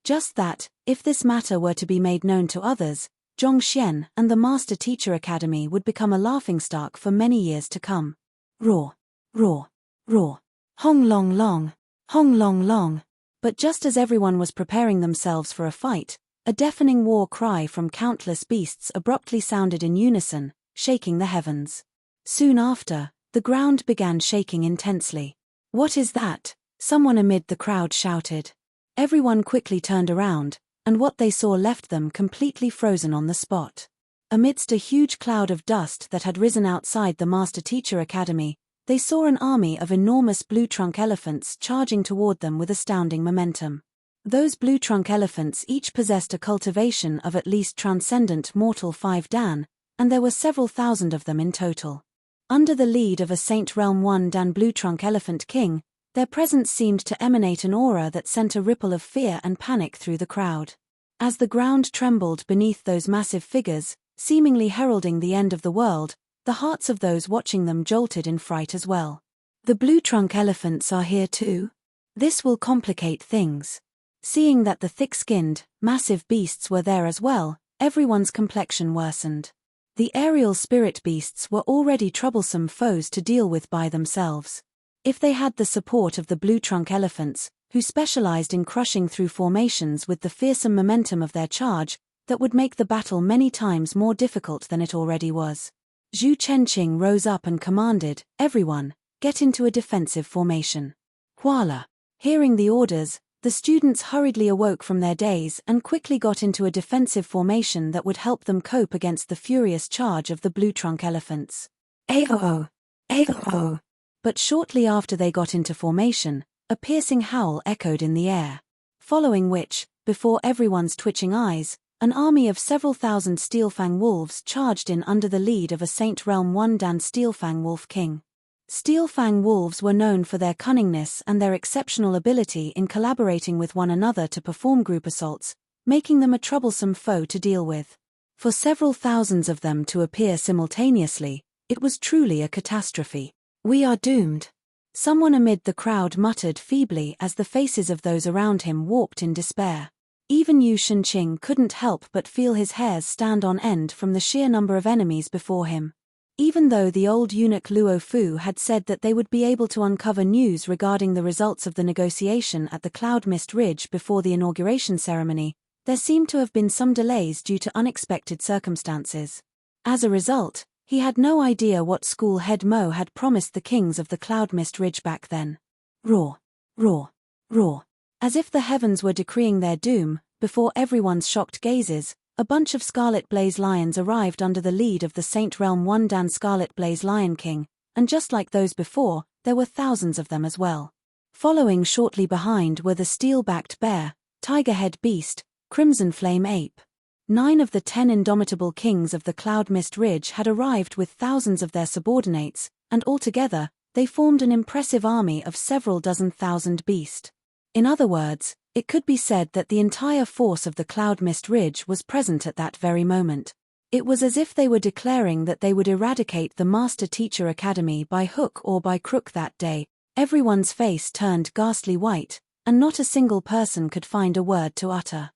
Just that, if this matter were to be made known to others, Zhongxian and the Master Teacher Academy would become a laughingstock for many years to come. Roar, roar, roar. Hong long long, hong long long. But just as everyone was preparing themselves for a fight, a deafening war cry from countless beasts abruptly sounded in unison, shaking the heavens. Soon after, the ground began shaking intensely. "What is that?" someone amid the crowd shouted. Everyone quickly turned around, and what they saw left them completely frozen on the spot. Amidst a huge cloud of dust that had risen outside the Master Teacher Academy, they saw an army of enormous blue trunk elephants charging toward them with astounding momentum. Those blue trunk elephants each possessed a cultivation of at least transcendent mortal 5 Dan, and there were several thousand of them in total. Under the lead of a Saint Realm 1 Dan blue trunk elephant king, their presence seemed to emanate an aura that sent a ripple of fear and panic through the crowd. As the ground trembled beneath those massive figures, seemingly heralding the end of the world, the hearts of those watching them jolted in fright as well. The blue trunk elephants are here too? This will complicate things. Seeing that the thick-skinned, massive beasts were there as well, everyone's complexion worsened. The aerial spirit beasts were already troublesome foes to deal with by themselves. If they had the support of the blue trunk elephants, who specialized in crushing through formations with the fearsome momentum of their charge, that would make the battle many times more difficult than it already was. Zhu Chenqing rose up and commanded, "Everyone, get into a defensive formation." Voila! Hearing the orders, the students hurriedly awoke from their daze and quickly got into a defensive formation that would help them cope against the furious charge of the blue trunk elephants. Aoo! Aoo! But shortly after they got into formation, a piercing howl echoed in the air. Following which, before everyone's twitching eyes, an army of several thousand Steelfang wolves charged in under the lead of a Saint Realm 1 Dan Steelfang Wolf King. Steelfang wolves were known for their cunningness and their exceptional ability in collaborating with one another to perform group assaults, making them a troublesome foe to deal with. For several thousands of them to appear simultaneously, it was truly a catastrophe. "We are doomed," someone amid the crowd muttered feebly as the faces of those around him warped in despair. Even Yu Shenqing couldn't help but feel his hairs stand on end from the sheer number of enemies before him. Even though the old eunuch Luo Fu had said that they would be able to uncover news regarding the results of the negotiation at the Cloud Mist Ridge before the inauguration ceremony, there seemed to have been some delays due to unexpected circumstances. As a result, he had no idea what school head Mo had promised the kings of the Cloud Mist Ridge back then. Roar, roar, roar. As if the heavens were decreeing their doom, before everyone's shocked gazes, a bunch of Scarlet Blaze lions arrived under the lead of the Saint Realm 1 Dan Scarlet Blaze Lion King, and just like those before, there were thousands of them as well. Following shortly behind were the Steel-backed Bear, Tiger-head Beast, Crimson Flame Ape. 9 of the 10 indomitable kings of the Cloud Mist Ridge had arrived with thousands of their subordinates, and altogether, they formed an impressive army of several dozen thousand beast. In other words, it could be said that the entire force of the Cloud Mist Ridge was present at that very moment. It was as if they were declaring that they would eradicate the Master Teacher Academy by hook or by crook that day. Everyone's face turned ghastly white, and not a single person could find a word to utter.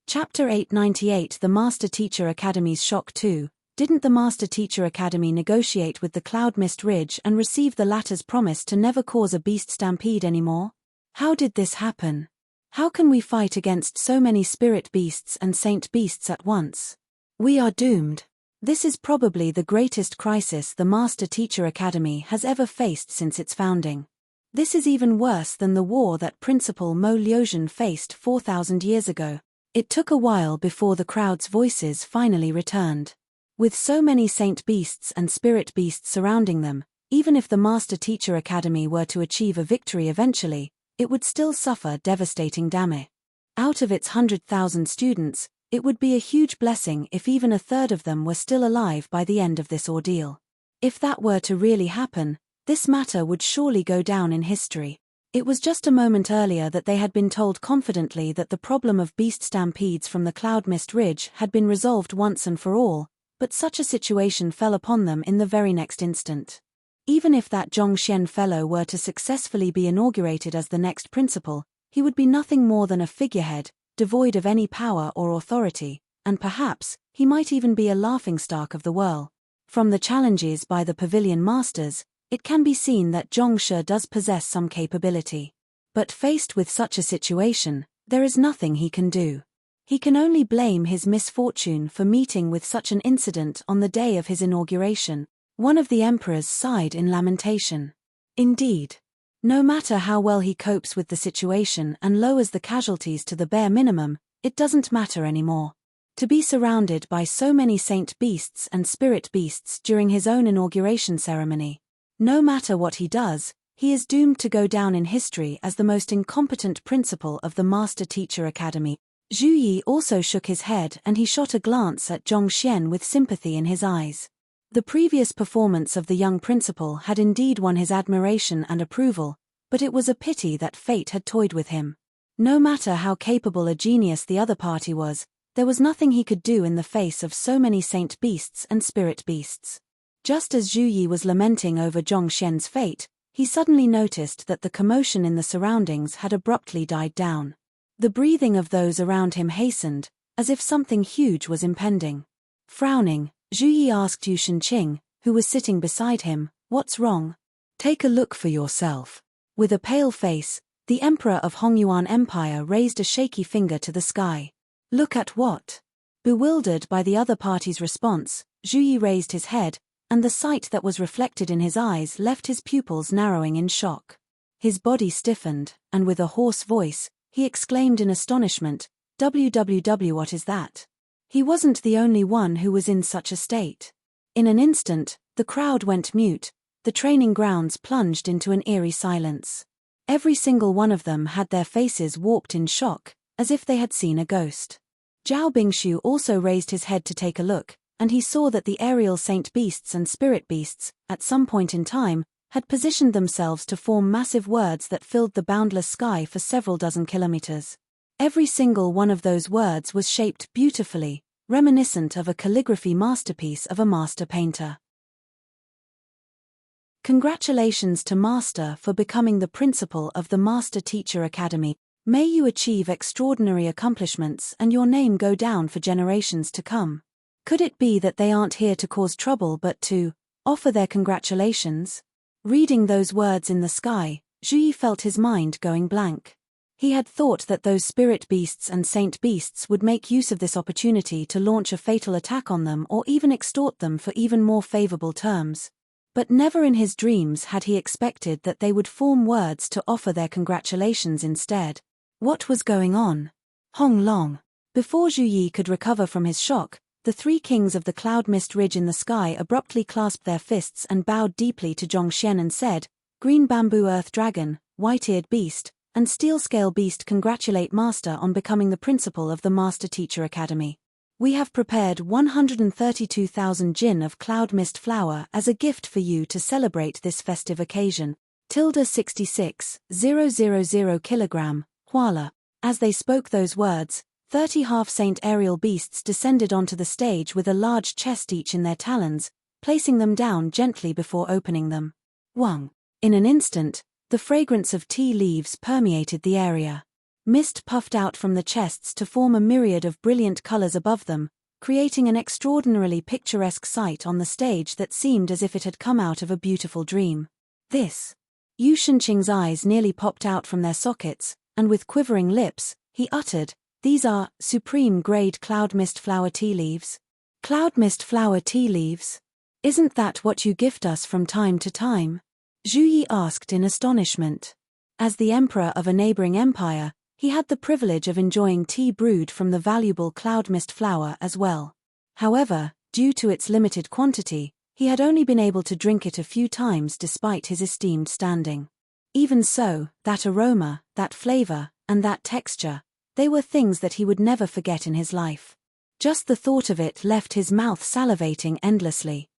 Chapter 898 The Master Teacher Academy's Shock 2. Didn't the Master Teacher Academy negotiate with the Cloud Mist Ridge and receive the latter's promise to never cause a beast stampede anymore? How did this happen? How can we fight against so many spirit beasts and saint beasts at once? We are doomed. This is probably the greatest crisis the Master Teacher Academy has ever faced since its founding. This is even worse than the war that Principal Mo Liuzhen faced 4,000 years ago. It took a while before the crowd's voices finally returned. With so many saint beasts and spirit beasts surrounding them, even if the Master Teacher Academy were to achieve a victory eventually, it would still suffer devastating damage. Out of its 100,000 students, it would be a huge blessing if even a third of them were still alive by the end of this ordeal. If that were to really happen, this matter would surely go down in history. It was just a moment earlier that they had been told confidently that the problem of beast stampedes from the Cloud Mist Ridge had been resolved once and for all, but such a situation fell upon them in the very next instant. Even if that Zhongxian fellow were to successfully be inaugurated as the next principal, he would be nothing more than a figurehead, devoid of any power or authority, and perhaps, he might even be a laughingstock of the whirl. From the challenges by the pavilion masters, it can be seen that Zhongshe does possess some capability. But faced with such a situation, there is nothing he can do. He can only blame his misfortune for meeting with such an incident on the day of his inauguration. One of the emperors sighed in lamentation. Indeed. No matter how well he copes with the situation and lowers the casualties to the bare minimum, it doesn't matter anymore. To be surrounded by so many saint beasts and spirit beasts during his own inauguration ceremony. No matter what he does, he is doomed to go down in history as the most incompetent principal of the Master Teacher Academy. Zhu Yi also shook his head and he shot a glance at Zhongxian with sympathy in his eyes. The previous performance of the young principal had indeed won his admiration and approval, but it was a pity that fate had toyed with him. No matter how capable a genius the other party was, there was nothing he could do in the face of so many saint beasts and spirit beasts. Just as Zhu Yi was lamenting over Zhongxian's fate, he suddenly noticed that the commotion in the surroundings had abruptly died down. The breathing of those around him hastened, as if something huge was impending. Frowning, Zhu Yi asked Yu Shenqing, who was sitting beside him, "What's wrong? Take a look for yourself." With a pale face, the emperor of Hongyuan Empire raised a shaky finger to the sky. "Look at what?" Bewildered by the other party's response, Zhu Yi raised his head, and the sight that was reflected in his eyes left his pupils narrowing in shock. His body stiffened, and with a hoarse voice, he exclaimed in astonishment, "WWW, what is that?" He wasn't the only one who was in such a state. In an instant, the crowd went mute, the training grounds plunged into an eerie silence. Every single one of them had their faces warped in shock, as if they had seen a ghost. Zhao Bingshu also raised his head to take a look, and he saw that the aerial saint beasts and spirit beasts, at some point in time, had positioned themselves to form massive words that filled the boundless sky for several dozen kilometers. Every single one of those words was shaped beautifully, reminiscent of a calligraphy masterpiece of a master painter. Congratulations to Master for becoming the principal of the Master Teacher Academy. May you achieve extraordinary accomplishments and your name go down for generations to come. Could it be that they aren't here to cause trouble but to offer their congratulations? Reading those words in the sky, Zhu Yi felt his mind going blank. He had thought that those spirit beasts and saint beasts would make use of this opportunity to launch a fatal attack on them or even extort them for even more favorable terms. But never in his dreams had he expected that they would form words to offer their congratulations instead. What was going on? Hong Long. Before Zhu Yi could recover from his shock, the three kings of the cloud mist ridge in the sky abruptly clasped their fists and bowed deeply to Zhongxian and said, "Green bamboo earth dragon, white-eared beast, and steel-scale beast, congratulate Master on becoming the principal of the Master Teacher Academy. We have prepared 132,000 jin of cloud mist flower as a gift for you to celebrate this festive occasion. 66,000 kilogram, Huala." As they spoke those words, 30 half-saint aerial beasts descended onto the stage with a large chest each in their talons, placing them down gently before opening them. Wang. In an instant, the fragrance of tea leaves permeated the area. Mist puffed out from the chests to form a myriad of brilliant colors above them, creating an extraordinarily picturesque sight on the stage that seemed as if it had come out of a beautiful dream. This. Yu Shenqing's eyes nearly popped out from their sockets, and with quivering lips, he uttered, "These are supreme-grade cloud mist flower tea leaves." Cloud mist flower tea leaves? Isn't that what you gift us from time to time? Zhu Yi asked in astonishment. As the emperor of a neighboring empire, he had the privilege of enjoying tea brewed from the valuable cloud mist flower as well. However, due to its limited quantity, he had only been able to drink it a few times despite his esteemed standing. Even so, that aroma, that flavor, and that texture, they were things that he would never forget in his life. Just the thought of it left his mouth salivating endlessly.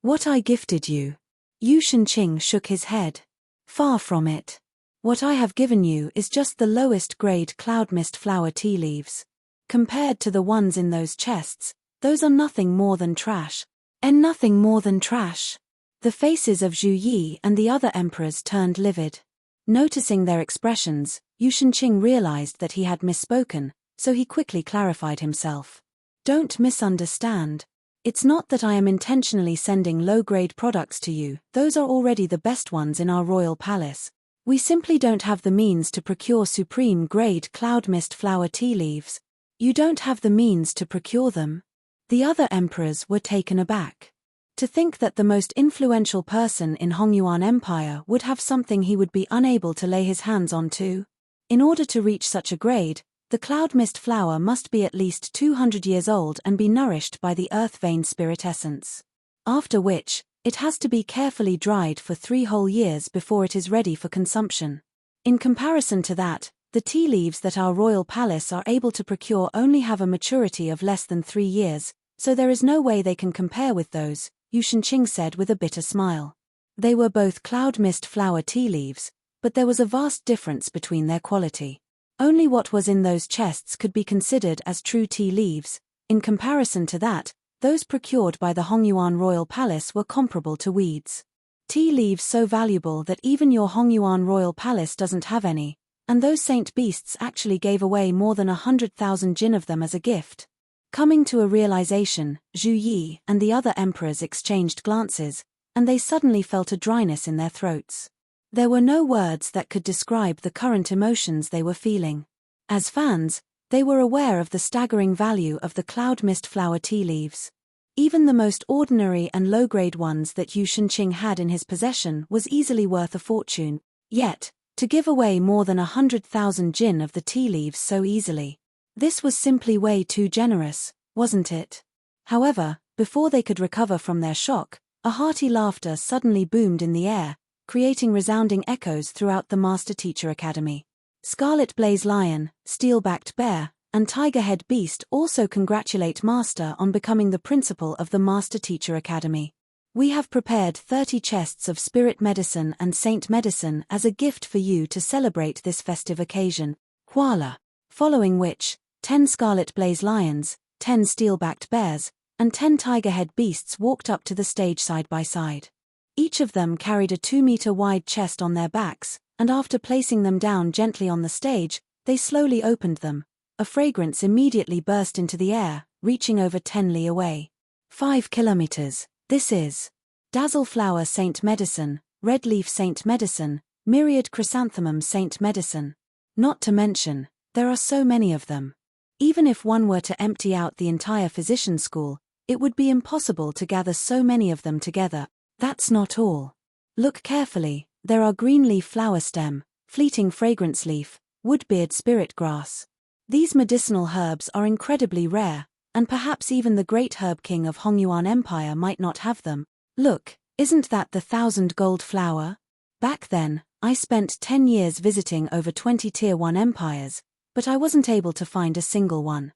What I gifted you? Yu Shenqing shook his head. Far from it. What I have given you is just the lowest grade cloud mist flower tea leaves. Compared to the ones in those chests, those are nothing more than trash. And nothing more than trash. The faces of Zhu Yi and the other emperors turned livid. Noticing their expressions, Yu Shenqing realized that he had misspoken, so he quickly clarified himself. Don't misunderstand. It's not that I am intentionally sending low-grade products to you, those are already the best ones in our royal palace. We simply don't have the means to procure supreme-grade cloud mist flower tea leaves. You don't have the means to procure them? The other emperors were taken aback. To think that the most influential person in Hongyuan Empire would have something he would be unable to lay his hands on too. In order to reach such a grade, the cloud mist flower must be at least 200 years old and be nourished by the earth vein spirit essence. After which, it has to be carefully dried for 3 whole years before it is ready for consumption. In comparison to that, the tea leaves that our royal palace are able to procure only have a maturity of less than 3 years, so there is no way they can compare with those, Yu Shenqing said with a bitter smile. They were both cloud mist flower tea leaves, but there was a vast difference between their quality. Only what was in those chests could be considered as true tea leaves. In comparison to that, those procured by the Hongyuan royal palace were comparable to weeds. Tea leaves so valuable that even your Hongyuan royal palace doesn't have any, and those saint beasts actually gave away more than 100,000 jin of them as a gift. Coming to a realization, Zhu Yi and the other emperors exchanged glances, and they suddenly felt a dryness in their throats. There were no words that could describe the current emotions they were feeling. As fans, they were aware of the staggering value of the cloud mist flower tea leaves. Even the most ordinary and low-grade ones that Yu Shenqing had in his possession was easily worth a fortune. Yet, to give away more than 100,000 jin of the tea leaves so easily. This was simply way too generous, wasn't it? However, before they could recover from their shock, a hearty laughter suddenly boomed in the air, creating resounding echoes throughout the Master Teacher Academy. Scarlet Blaze Lion, Steel-Backed Bear, and Tiger-Head Beast also congratulate Master on becoming the principal of the Master Teacher Academy. We have prepared 30 chests of Spirit Medicine and Saint Medicine as a gift for you to celebrate this festive occasion. Voila! Following which, 10 Scarlet Blaze Lions, 10 Steel-Backed Bears, and 10 Tiger-Head Beasts walked up to the stage side by side. Each of them carried a 2-meter-wide chest on their backs, and after placing them down gently on the stage, they slowly opened them. A fragrance immediately burst into the air, reaching over 10 li away. 5 kilometers. This is Dazzle Flower Saint Medicine, Red Leaf Saint Medicine, Myriad Chrysanthemum Saint Medicine. Not to mention, there are so many of them. Even if one were to empty out the entire physician school, it would be impossible to gather so many of them together. That's not all. Look carefully, there are green leaf flower stem, fleeting fragrance leaf, woodbeard spirit grass. These medicinal herbs are incredibly rare, and perhaps even the great herb king of Hongyuan Empire might not have them. Look, isn't that the 1,000 gold flower? Back then, I spent 10 years visiting over 20 Tier 1 empires, but I wasn't able to find a single one.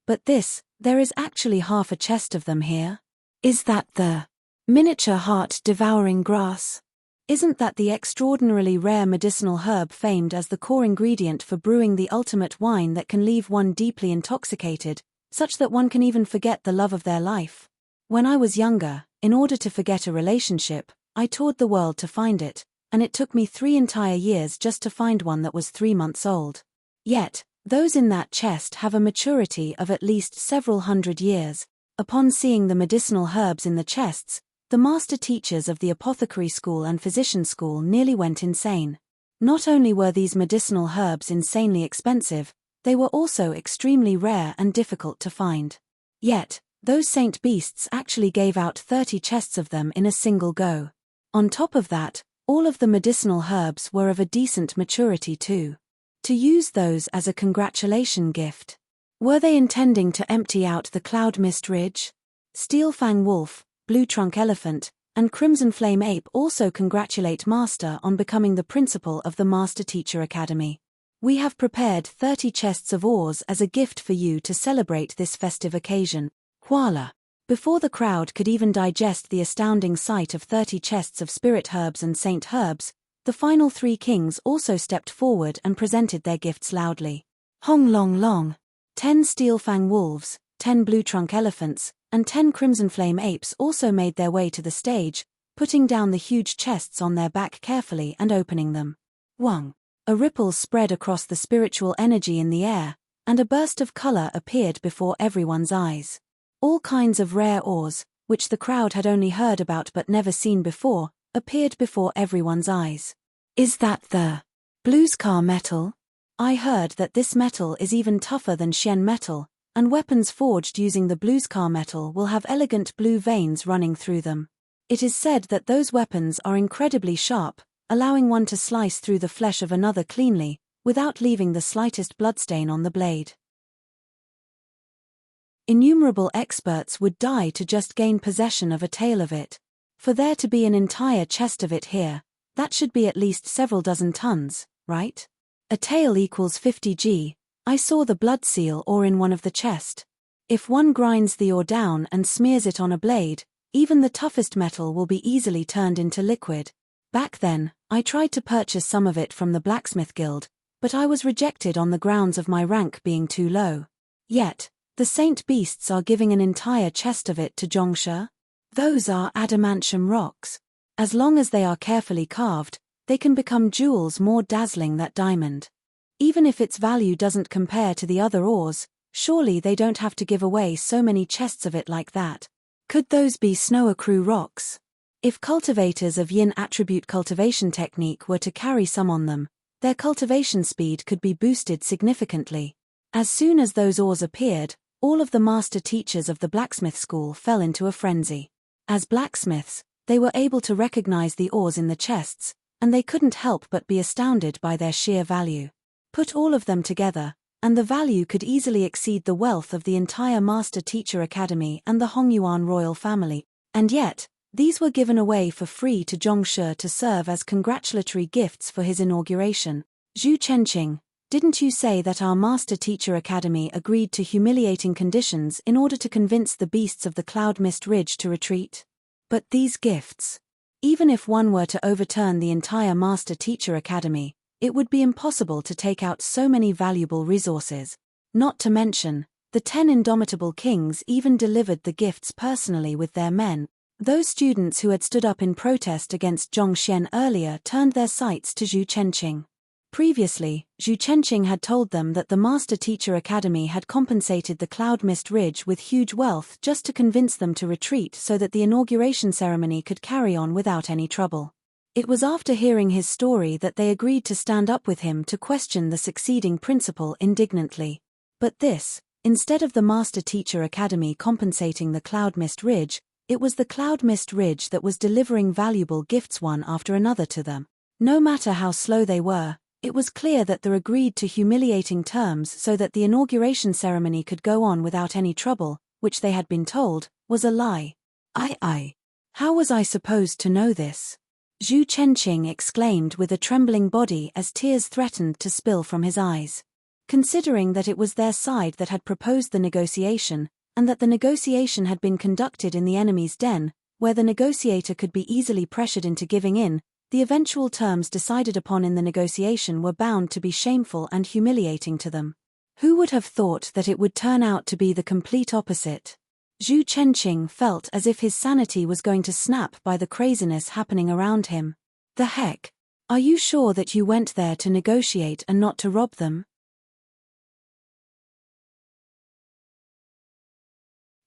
But there is actually half a chest of them here. Is that the miniature heart-devouring grass? Isn't that the extraordinarily rare medicinal herb famed as the core ingredient for brewing the ultimate wine that can leave one deeply intoxicated, such that one can even forget the love of their life? When I was younger, In order to forget a relationship, I toured the world to find it, and it took me 3 entire years just to find one that was 3 months old. Yet, those in that chest have a maturity of at least several hundred years. Upon seeing the medicinal herbs in the chests, the master teachers of the apothecary school and physician school nearly went insane. Not only were these medicinal herbs insanely expensive, they were also extremely rare and difficult to find. Yet, those saint beasts actually gave out 30 chests of them in a single go. On top of that, all of the medicinal herbs were of a decent maturity too. To use those as a congratulation gift. Were they intending to empty out the Cloud Mist Ridge? Steel Fang Wolf, Blue Trunk Elephant, and Crimson Flame Ape also congratulate Master on becoming the principal of the Master Teacher Academy. We have prepared 30 chests of ores as a gift for you to celebrate this festive occasion. Voila! Before the crowd could even digest the astounding sight of 30 chests of spirit herbs and saint herbs, the final 3 kings also stepped forward and presented their gifts loudly. Hong long long! 10 Steel Fang Wolves, 10 Blue Trunk Elephants, and 10 Crimson Flame Apes also made their way to the stage, putting down the huge chests on their back carefully and opening them. Wang! A ripple spread across the spiritual energy in the air, and a burst of color appeared before everyone's eyes. All kinds of rare ores, which the crowd had only heard about but never seen before, appeared before everyone's eyes. Is that the Bluescar metal? I heard that this metal is even tougher than Shen metal, and weapons forged using the Bluescar metal will have elegant blue veins running through them. It is said that those weapons are incredibly sharp, allowing one to slice through the flesh of another cleanly, without leaving the slightest bloodstain on the blade. Innumerable experts would die to just gain possession of a tale of it. For there to be an entire chest of it here, that should be at least several dozen tons, right? A tale equals 50 g. I saw the blood seal ore in one of the chest. If one grinds the ore down and smears it on a blade, even the toughest metal will be easily turned into liquid. Back then, I tried to purchase some of it from the blacksmith guild, but I was rejected on the grounds of my rank being too low. Yet, the saint beasts are giving an entire chest of it to Zhongshe? Those are adamantium rocks. As long as they are carefully carved, they can become jewels more dazzling than diamond. Even if its value doesn't compare to the other ores, surely they don't have to give away so many chests of it like that. Could those be snow accrue rocks? If cultivators of yin attribute cultivation technique were to carry some on them, their cultivation speed could be boosted significantly. As soon as those ores appeared, all of the master teachers of the blacksmith school fell into a frenzy. As blacksmiths, they were able to recognize the ores in the chests, and they couldn't help but be astounded by their sheer value. Put all of them together, and the value could easily exceed the wealth of the entire Master Teacher Academy and the Hongyuan royal family. And yet, these were given away for free to Zhongshe to serve as congratulatory gifts for his inauguration. Zhu Chenqing, didn't you say that our Master Teacher Academy agreed to humiliating conditions in order to convince the beasts of the Cloud Mist Ridge to retreat? But these gifts. Even if one were to overturn the entire Master Teacher Academy, it would be impossible to take out so many valuable resources. Not to mention, the 10 indomitable kings even delivered the gifts personally with their men. Those students who had stood up in protest against Zhongshen earlier turned their sights to Zhu Chenqing. Previously, Zhu Chenqing had told them that the Master Teacher Academy had compensated the Cloud Mist Ridge with huge wealth just to convince them to retreat so that the inauguration ceremony could carry on without any trouble. It was after hearing his story that they agreed to stand up with him to question the succeeding principal indignantly. But this, instead of the Master Teacher Academy compensating the Cloud Mist Ridge, it was the Cloud Mist Ridge that was delivering valuable gifts one after another to them. No matter how slow they were, it was clear that they agreed to humiliating terms so that the inauguration ceremony could go on without any trouble, which they had been told, was a lie. How was I supposed to know this? Zhu Chenqing exclaimed with a trembling body as tears threatened to spill from his eyes. Considering that it was their side that had proposed the negotiation, and that the negotiation had been conducted in the enemy's den, where the negotiator could be easily pressured into giving in, the eventual terms decided upon in the negotiation were bound to be shameful and humiliating to them. Who would have thought that it would turn out to be the complete opposite? Zhu Chenqing felt as if his sanity was going to snap by the craziness happening around him. The heck? Are you sure that you went there to negotiate and not to rob them?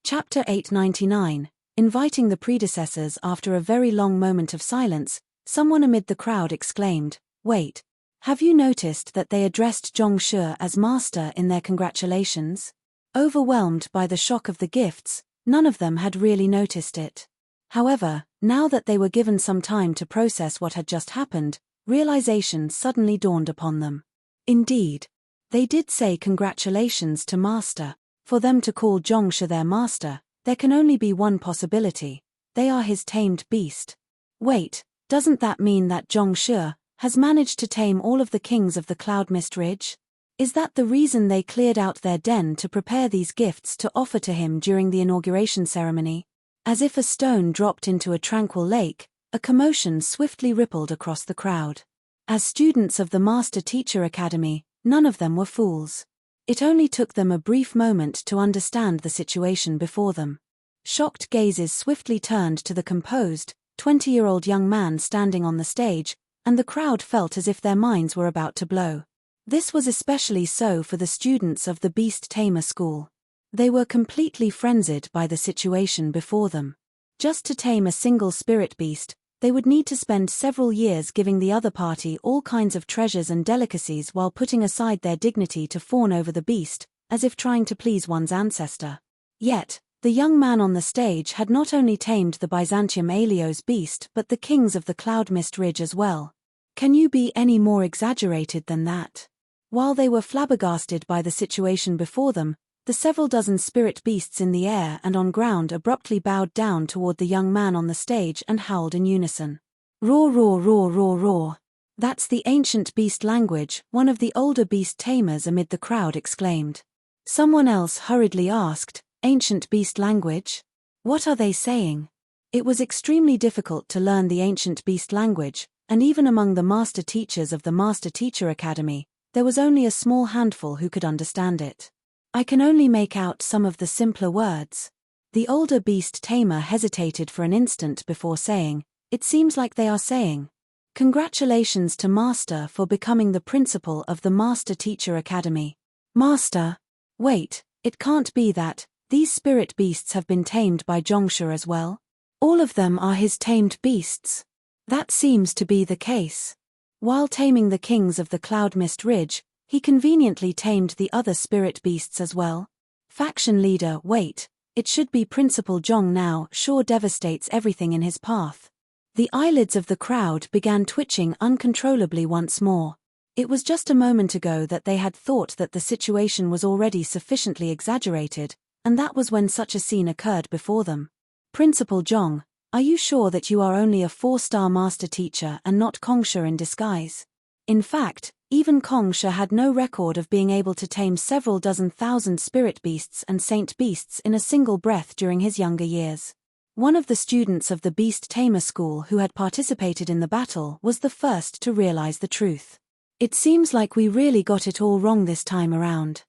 Chapter 899. Inviting the predecessors. After a very long moment of silence, someone amid the crowd exclaimed, "Wait. Have you noticed that they addressed Zhong Shi as master in their congratulations?" Overwhelmed by the shock of the gifts, none of them had really noticed it. However, now that they were given some time to process what had just happened, realization suddenly dawned upon them. Indeed, they did say congratulations to master. For them to call Zhong Shi their master, there can only be one possibility: they are his tamed beast. Wait, doesn't that mean that Zhong Shi has managed to tame all of the kings of the Cloud Mist Ridge? Is that the reason they cleared out their den to prepare these gifts to offer to him during the inauguration ceremony? As if a stone dropped into a tranquil lake, a commotion swiftly rippled across the crowd. As students of the Master Teacher Academy, none of them were fools. It only took them a brief moment to understand the situation before them. Shocked gazes swiftly turned to the composed, 20-year-old young man standing on the stage, and the crowd felt as if their minds were about to blow. This was especially so for the students of the Beast Tamer School. They were completely frenzied by the situation before them. Just to tame a single spirit beast, they would need to spend several years giving the other party all kinds of treasures and delicacies while putting aside their dignity to fawn over the beast, as if trying to please one's ancestor. Yet, the young man on the stage had not only tamed the Byzantium Aelios beast but the kings of the Cloud Mist Ridge as well. Can you be any more exaggerated than that? While they were flabbergasted by the situation before them, the several dozen spirit beasts in the air and on ground abruptly bowed down toward the young man on the stage and howled in unison. Roar, roar, roar, roar, roar. That's the ancient beast language, one of the older beast tamers amid the crowd exclaimed. Someone else hurriedly asked, "Ancient beast language? What are they saying?" It was extremely difficult to learn the ancient beast language, and even among the master teachers of the Master Teacher Academy, there was only a small handful who could understand it. I can only make out some of the simpler words. The older beast tamer hesitated for an instant before saying, "It seems like they are saying, 'Congratulations to Master for becoming the principal of the Master Teacher Academy.'" Master? Wait, it can't be that. These spirit beasts have been tamed by Zhong Shi as well? All of them are his tamed beasts. That seems to be the case. While taming the kings of the Cloud Mist Ridge, he conveniently tamed the other spirit beasts as well. Faction leader, wait, it should be Principal Zhong now, sure devastates everything in his path. The eyelids of the crowd began twitching uncontrollably once more. It was just a moment ago that they had thought that the situation was already sufficiently exaggerated, and that was when such a scene occurred before them. Principal Zhong, are you sure that you are only a 4-star master teacher and not Kongsha in disguise? In fact, even Kongsha had no record of being able to tame several dozen thousand spirit beasts and saint beasts in a single breath during his younger years. One of the students of the Beast Tamer School who had participated in the battle was the first to realize the truth. It seems like we really got it all wrong this time around.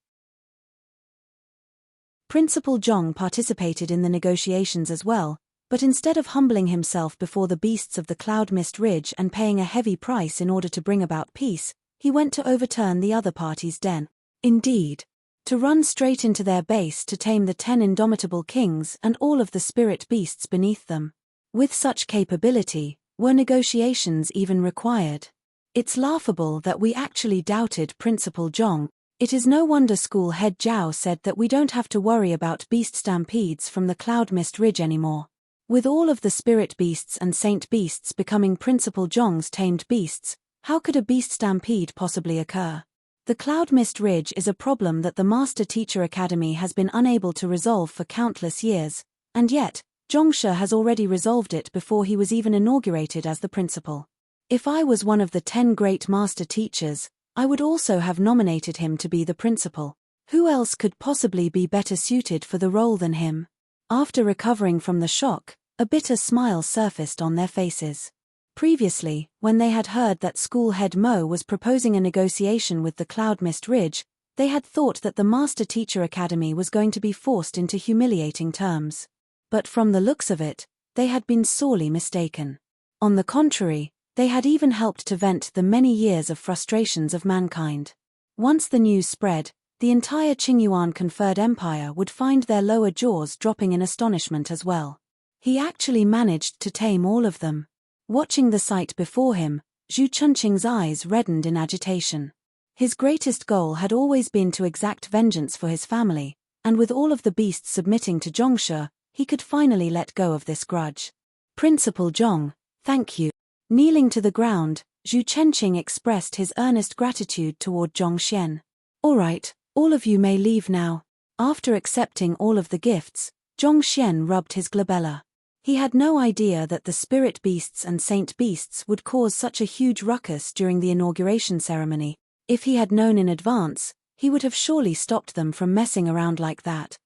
Principal Zhong participated in the negotiations as well, but instead of humbling himself before the beasts of the Cloud Mist Ridge and paying a heavy price in order to bring about peace, he went to overturn the other party's den. Indeed, to run straight into their base to tame the 10 indomitable kings and all of the spirit beasts beneath them. With such capability, were negotiations even required? It's laughable that we actually doubted Principal Zhong. It is no wonder school head Zhao said that we don't have to worry about beast stampedes from the Cloud Mist Ridge anymore. With all of the spirit beasts and saint beasts becoming Principal Zhong's tamed beasts, how could a beast stampede possibly occur? The Cloud Mist Ridge is a problem that the Master Teacher Academy has been unable to resolve for countless years, and yet, Zhong Shi has already resolved it before he was even inaugurated as the principal. If I was one of the 10 great master teachers, I would also have nominated him to be the principal. Who else could possibly be better suited for the role than him? After recovering from the shock, a bitter smile surfaced on their faces. Previously, when they had heard that school head Mo was proposing a negotiation with the Cloud Mist Ridge, They had thought that the Master Teacher Academy was going to be forced into humiliating terms. But from the looks of it, they had been sorely mistaken. On the contrary, they had even helped to vent the many years of frustrations of mankind. Once the news spread, the entire Qingyuan conferred empire would find their lower jaws dropping in astonishment as well. He actually managed to tame all of them. Watching the sight before him, Zhu Chunqing's eyes reddened in agitation. His greatest goal had always been to exact vengeance for his family, and with all of the beasts submitting to Zhongshe, he could finally let go of this grudge. Principal Zhong, thank you. Kneeling to the ground, Zhu Chunqing expressed his earnest gratitude toward Zhongxian. All right, all of you may leave now. After accepting all of the gifts, Zhongxian rubbed his glabella. He had no idea that the spirit beasts and saint beasts would cause such a huge ruckus during the inauguration ceremony. If he had known in advance, he would have surely stopped them from messing around like that.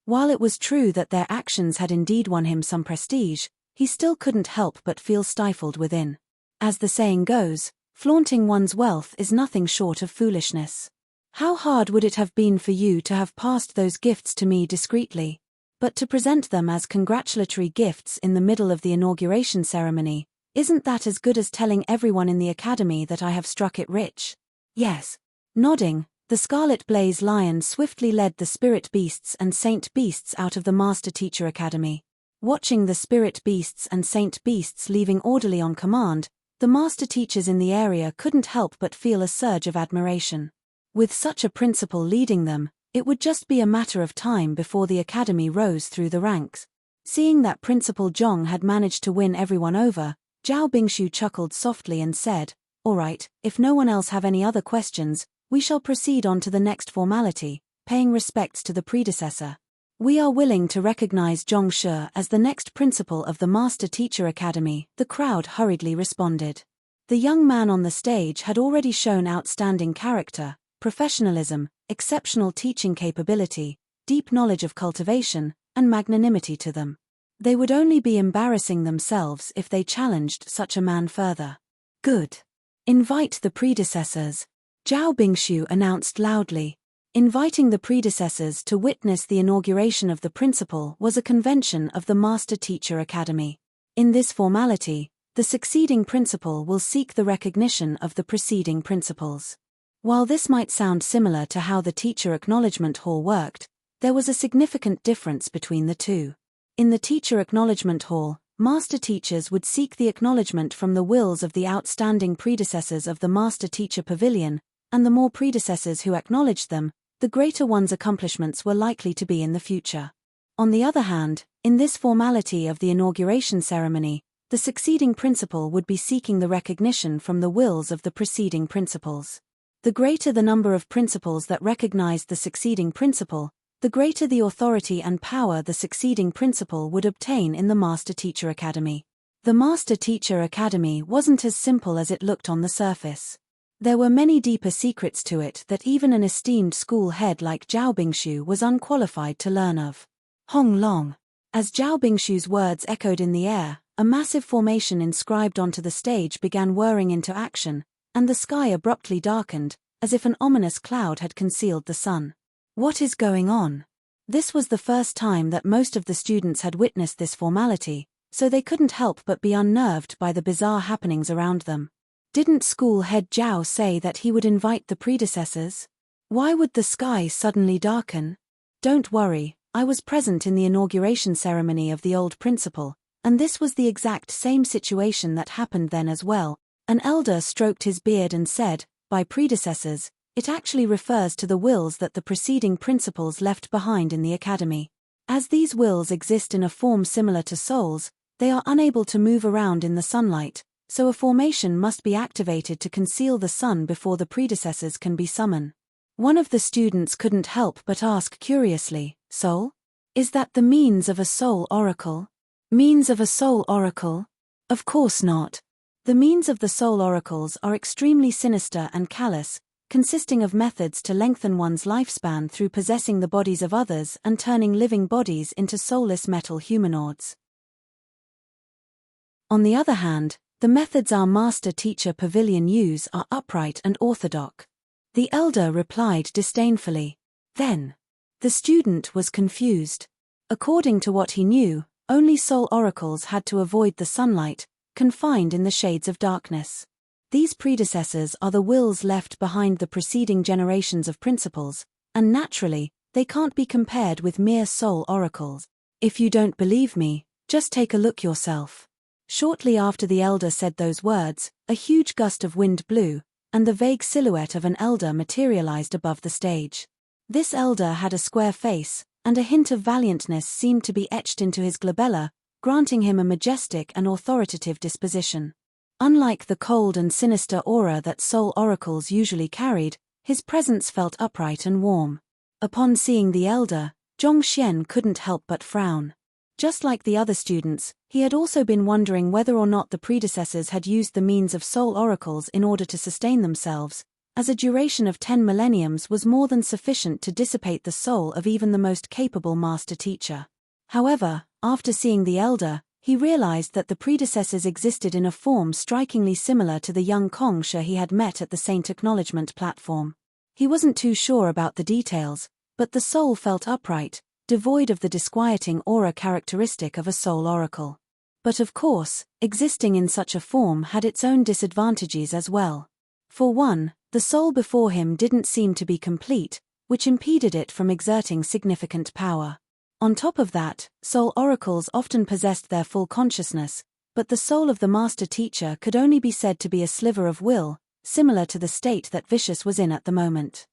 While it was true that their actions had indeed won him some prestige, he still couldn't help but feel stifled within. As the saying goes, flaunting one's wealth is nothing short of foolishness. How hard would it have been for you to have passed those gifts to me discreetly? But to present them as congratulatory gifts in the middle of the inauguration ceremony, isn't that as good as telling everyone in the academy that I have struck it rich? Yes. Nodding, the Scarlet Blaze Lion swiftly led the spirit beasts and saint beasts out of the Master Teacher Academy. Watching the spirit beasts and saint beasts leaving orderly on command, the master teachers in the area couldn't help but feel a surge of admiration. With such a principal leading them, it would just be a matter of time before the academy rose through the ranks. Seeing that Principal Zhong had managed to win everyone over, Zhao Bingshu chuckled softly and said, "All right, if no one else have any other questions, we shall proceed on to the next formality, paying respects to the predecessor. We are willing to recognize Zhongshe as the next principal of the Master Teacher Academy," the crowd hurriedly responded. The young man on the stage had already shown outstanding character, professionalism, exceptional teaching capability, deep knowledge of cultivation, and magnanimity to them. They would only be embarrassing themselves if they challenged such a man further. Good. Invite the predecessors, Zhao Bingshu announced loudly. Inviting the predecessors to witness the inauguration of the principal was a convention of the Master Teacher Academy. In this formality, the succeeding principal will seek the recognition of the preceding principals. While this might sound similar to how the Teacher Acknowledgement Hall worked, there was a significant difference between the two. In the Teacher Acknowledgement Hall, Master Teachers would seek the acknowledgement from the wills of the outstanding predecessors of the Master Teacher Pavilion, and the more predecessors who acknowledged them, the greater one's accomplishments were likely to be in the future. On the other hand, in this formality of the inauguration ceremony, the succeeding principal would be seeking the recognition from the wills of the preceding principals. The greater the number of principals that recognized the succeeding principal, the greater the authority and power the succeeding principal would obtain in the Master Teacher Academy. The Master Teacher Academy wasn't as simple as it looked on the surface. There were many deeper secrets to it that even an esteemed school head like Zhao Bingshu was unqualified to learn of. Hong Long. As Zhao Bingshu's words echoed in the air, a massive formation inscribed onto the stage began whirring into action, and the sky abruptly darkened, as if an ominous cloud had concealed the sun. What is going on? This was the first time that most of the students had witnessed this formality, so they couldn't help but be unnerved by the bizarre happenings around them. Didn't school head Zhao say that he would invite the predecessors? Why would the sky suddenly darken? Don't worry, I was present in the inauguration ceremony of the old principal, and this was the exact same situation that happened then as well. An elder stroked his beard and said, by predecessors, it actually refers to the wills that the preceding principals left behind in the academy. As these wills exist in a form similar to souls, they are unable to move around in the sunlight, so a formation must be activated to conceal the sun before the predecessors can be summoned. One of the students couldn't help but ask curiously, "Soul? Is that the means of a soul oracle?" Means of a soul oracle? Of course not. The means of the soul oracles are extremely sinister and callous, consisting of methods to lengthen one's lifespan through possessing the bodies of others and turning living bodies into soulless metal humanoids. On the other hand, the methods our Master Teacher Pavilion use are upright and orthodox. The elder replied disdainfully. Then, the student was confused. According to what he knew, only soul oracles had to avoid the sunlight, confined in the shades of darkness. These predecessors are the wills left behind the preceding generations of principles, and naturally, they can't be compared with mere soul oracles. If you don't believe me, just take a look yourself. Shortly after the elder said those words, a huge gust of wind blew, and the vague silhouette of an elder materialized above the stage. This elder had a square face, and a hint of valiantness seemed to be etched into his glabella, granting him a majestic and authoritative disposition. Unlike the cold and sinister aura that soul oracles usually carried, his presence felt upright and warm. Upon seeing the elder, Zhongxian couldn't help but frown. Just like the other students, he had also been wondering whether or not the predecessors had used the means of soul oracles in order to sustain themselves, as a duration of 10 millenniums was more than sufficient to dissipate the soul of even the most capable master teacher. However, after seeing the elder, he realized that the predecessors existed in a form strikingly similar to the young Kongsha he had met at the Saint Acknowledgement platform. He wasn't too sure about the details, but the soul felt upright, devoid of the disquieting aura characteristic of a soul oracle. But of course, existing in such a form had its own disadvantages as well. For one, the soul before him didn't seem to be complete, which impeded it from exerting significant power. On top of that, soul oracles often possessed their full consciousness, but the soul of the master teacher could only be said to be a sliver of will, similar to the state that Vicious was in at the moment.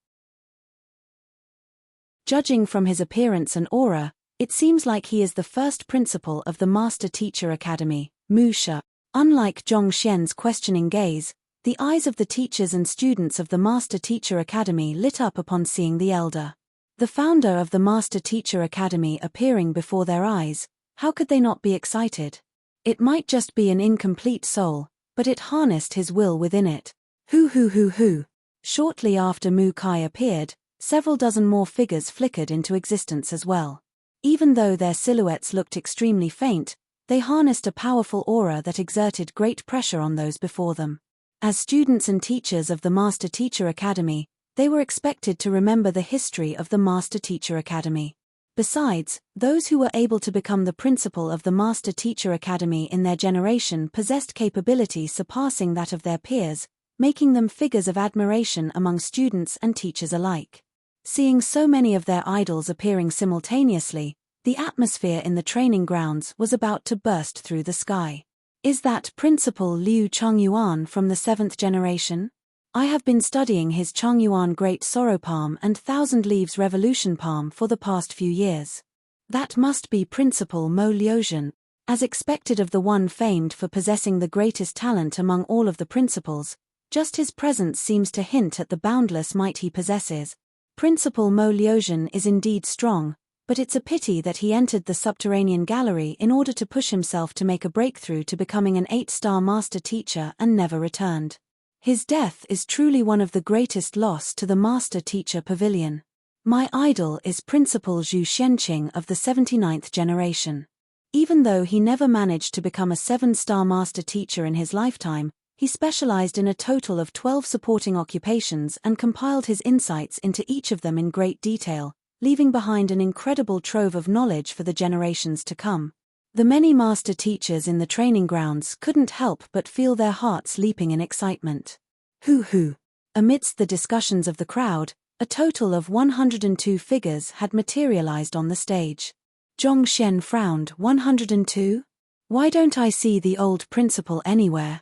Judging from his appearance and aura, it seems like he is the first principal of the Master Teacher Academy, Musha. Unlike Zhongxian's questioning gaze, the eyes of the teachers and students of the Master Teacher Academy lit up upon seeing the elder. The founder of the Master Teacher Academy appearing before their eyes, how could they not be excited? It might just be an incomplete soul, but it harnessed his will within it. Hoo. Shortly after Mu Kai appeared, several dozen more figures flickered into existence as well. Even though their silhouettes looked extremely faint, they harnessed a powerful aura that exerted great pressure on those before them. As students and teachers of the Master Teacher Academy, they were expected to remember the history of the Master Teacher Academy. Besides, those who were able to become the principal of the Master Teacher Academy in their generation possessed capability surpassing that of their peers, making them figures of admiration among students and teachers alike. Seeing so many of their idols appearing simultaneously, the atmosphere in the training grounds was about to burst through the sky. Is that Principal Liu Chongyuan from the 7th generation? I have been studying his Chongyuan Great Sorrow Palm and Thousand Leaves Revolution Palm for the past few years. That must be Principal Mo Liuzhen. As expected of the one famed for possessing the greatest talent among all of the principals, just his presence seems to hint at the boundless might he possesses. Principal Mo Liuzhen is indeed strong, but it's a pity that he entered the subterranean gallery in order to push himself to make a breakthrough to becoming an 8-star master teacher and never returned. His death is truly one of the greatest loss to the Master Teacher Pavilion. My idol is Principal Zhu Xianqing of the 79th generation. Even though he never managed to become a 7-star master teacher in his lifetime, he specialized in a total of 12 supporting occupations and compiled his insights into each of them in great detail, leaving behind an incredible trove of knowledge for the generations to come. The many master teachers in the training grounds couldn't help but feel their hearts leaping in excitement. Hoo. Amidst the discussions of the crowd, a total of 102 figures had materialized on the stage. Zhongxian frowned. 102? Why don't I see the old principal anywhere?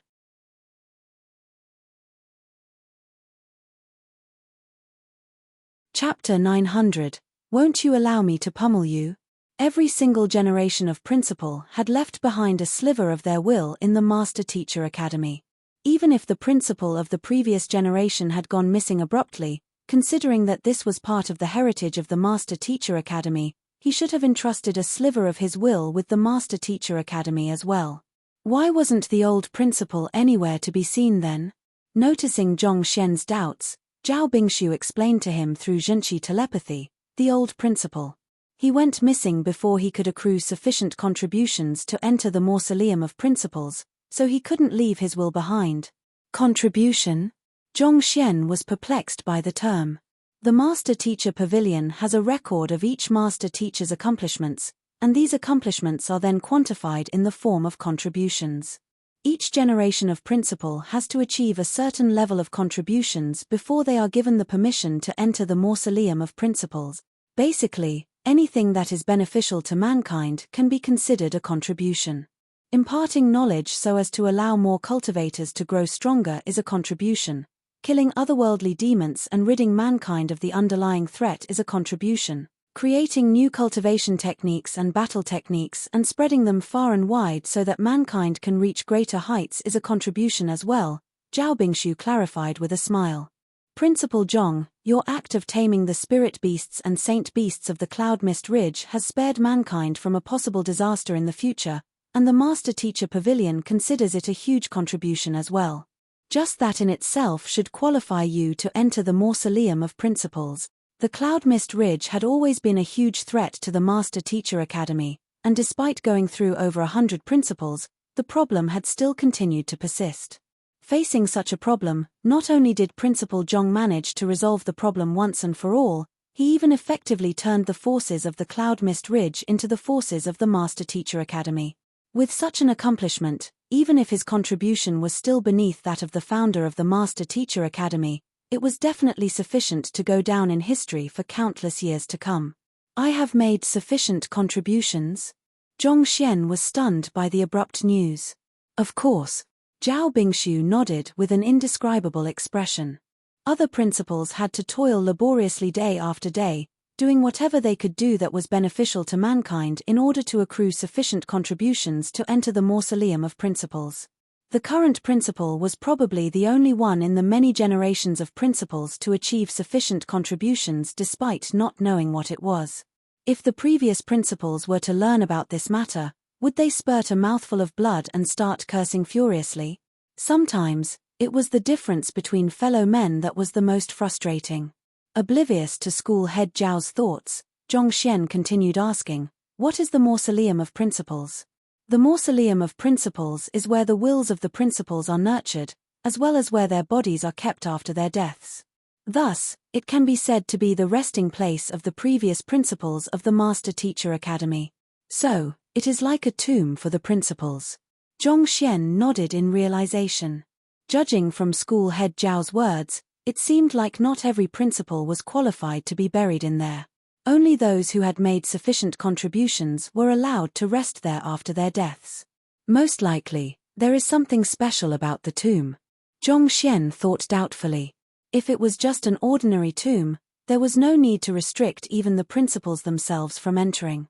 Chapter 900. Won't you allow me to pummel you? Every single generation of principal had left behind a sliver of their will in the Master Teacher Academy. Even if the principal of the previous generation had gone missing abruptly, considering that this was part of the heritage of the Master Teacher Academy, he should have entrusted a sliver of his will with the Master Teacher Academy as well. Why wasn't the old principal anywhere to be seen then? Noticing Zhongxian's doubts, Zhao Bingshu explained to him through Zhenqi telepathy, the old principal. He went missing before he could accrue sufficient contributions to enter the mausoleum of principals, so he couldn't leave his will behind. Contribution? Zhongxian was perplexed by the term. The Master Teacher Pavilion has a record of each Master Teacher's accomplishments, and these accomplishments are then quantified in the form of contributions. Each generation of principal has to achieve a certain level of contributions before they are given the permission to enter the mausoleum of principals. Basically, anything that is beneficial to mankind can be considered a contribution. Imparting knowledge so as to allow more cultivators to grow stronger is a contribution. Killing otherworldly demons and ridding mankind of the underlying threat is a contribution. Creating new cultivation techniques and battle techniques and spreading them far and wide so that mankind can reach greater heights is a contribution as well, Zhao Bingshu clarified with a smile. Principal Zhong, your act of taming the spirit beasts and saint beasts of the Cloud Mist Ridge has spared mankind from a possible disaster in the future, and the Master Teacher Pavilion considers it a huge contribution as well. Just that in itself should qualify you to enter the Mausoleum of Principals. The Cloud Mist Ridge had always been a huge threat to the Master Teacher Academy, and despite going through over 100 principals, the problem had still continued to persist. Facing such a problem, not only did Principal Zhong manage to resolve the problem once and for all, he even effectively turned the forces of the Cloud Mist Ridge into the forces of the Master Teacher Academy. With such an accomplishment, even if his contribution was still beneath that of the founder of the Master Teacher Academy, it was definitely sufficient to go down in history for countless years to come. I have made sufficient contributions? Zhongxian was stunned by the abrupt news. Of course. Zhao Bingshu nodded with an indescribable expression. Other principals had to toil laboriously day after day, doing whatever they could do that was beneficial to mankind in order to accrue sufficient contributions to enter the Mausoleum of Principals. The current principal was probably the only one in the many generations of principals to achieve sufficient contributions despite not knowing what it was. If the previous principals were to learn about this matter, would they spurt a mouthful of blood and start cursing furiously? Sometimes, it was the difference between fellow men that was the most frustrating. Oblivious to school head Zhao's thoughts, Zhongxian continued asking, "What is the Mausoleum of Principals?" The Mausoleum of Principals is where the wills of the principals are nurtured, as well as where their bodies are kept after their deaths. Thus, it can be said to be the resting place of the previous principals of the Master Teacher Academy. So, it is like a tomb for the principals. Zhongxian nodded in realization. Judging from school head Zhao's words, it seemed like not every principal was qualified to be buried in there. Only those who had made sufficient contributions were allowed to rest there after their deaths. Most likely, there is something special about the tomb. Zhongxian thought doubtfully. If it was just an ordinary tomb, there was no need to restrict even the principals themselves from entering.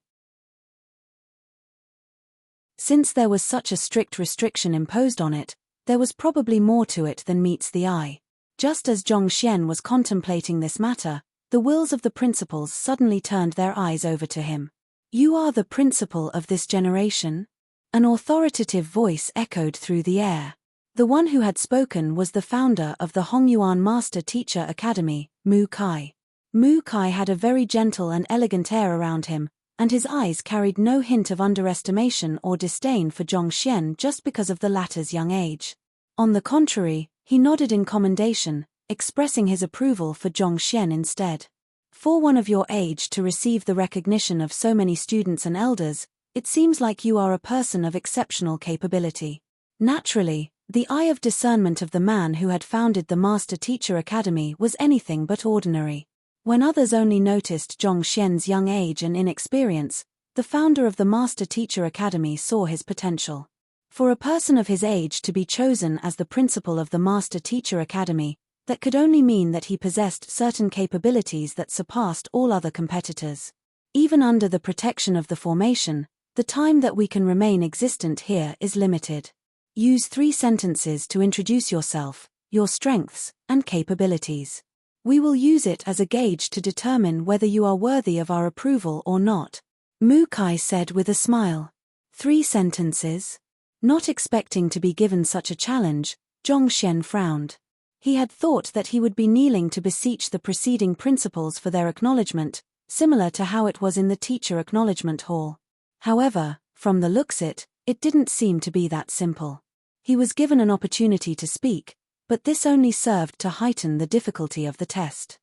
Since there was such a strict restriction imposed on it, there was probably more to it than meets the eye. Just as Zhongxian was contemplating this matter, the wills of the principals suddenly turned their eyes over to him. "You are the principal of this generation?" An authoritative voice echoed through the air. The one who had spoken was the founder of the Hongyuan Master Teacher Academy, Mu Kai. Mu Kai had a very gentle and elegant air around him, and his eyes carried no hint of underestimation or disdain for Zhongxian just because of the latter's young age. On the contrary, he nodded in commendation, expressing his approval for Zhongxian instead. "For one of your age to receive the recognition of so many students and elders, it seems like you are a person of exceptional capability." Naturally, the eye of discernment of the man who had founded the Master Teacher Academy was anything but ordinary. When others only noticed Zhongxian's young age and inexperience, the founder of the Master Teacher Academy saw his potential. For a person of his age to be chosen as the principal of the Master Teacher Academy, that could only mean that he possessed certain capabilities that surpassed all other competitors. Even under the protection of the formation, the time that we can remain existent here is limited. Use 3 sentences to introduce yourself, your strengths, and capabilities. We will use it as a gauge to determine whether you are worthy of our approval or not. Mu Kai said with a smile. 3 sentences? Not expecting to be given such a challenge, Zhongxian frowned. He had thought that he would be kneeling to beseech the preceding principals for their acknowledgement, similar to how it was in the teacher acknowledgement hall. However, from the looks it didn't seem to be that simple. He was given an opportunity to speak, but this only served to heighten the difficulty of the test.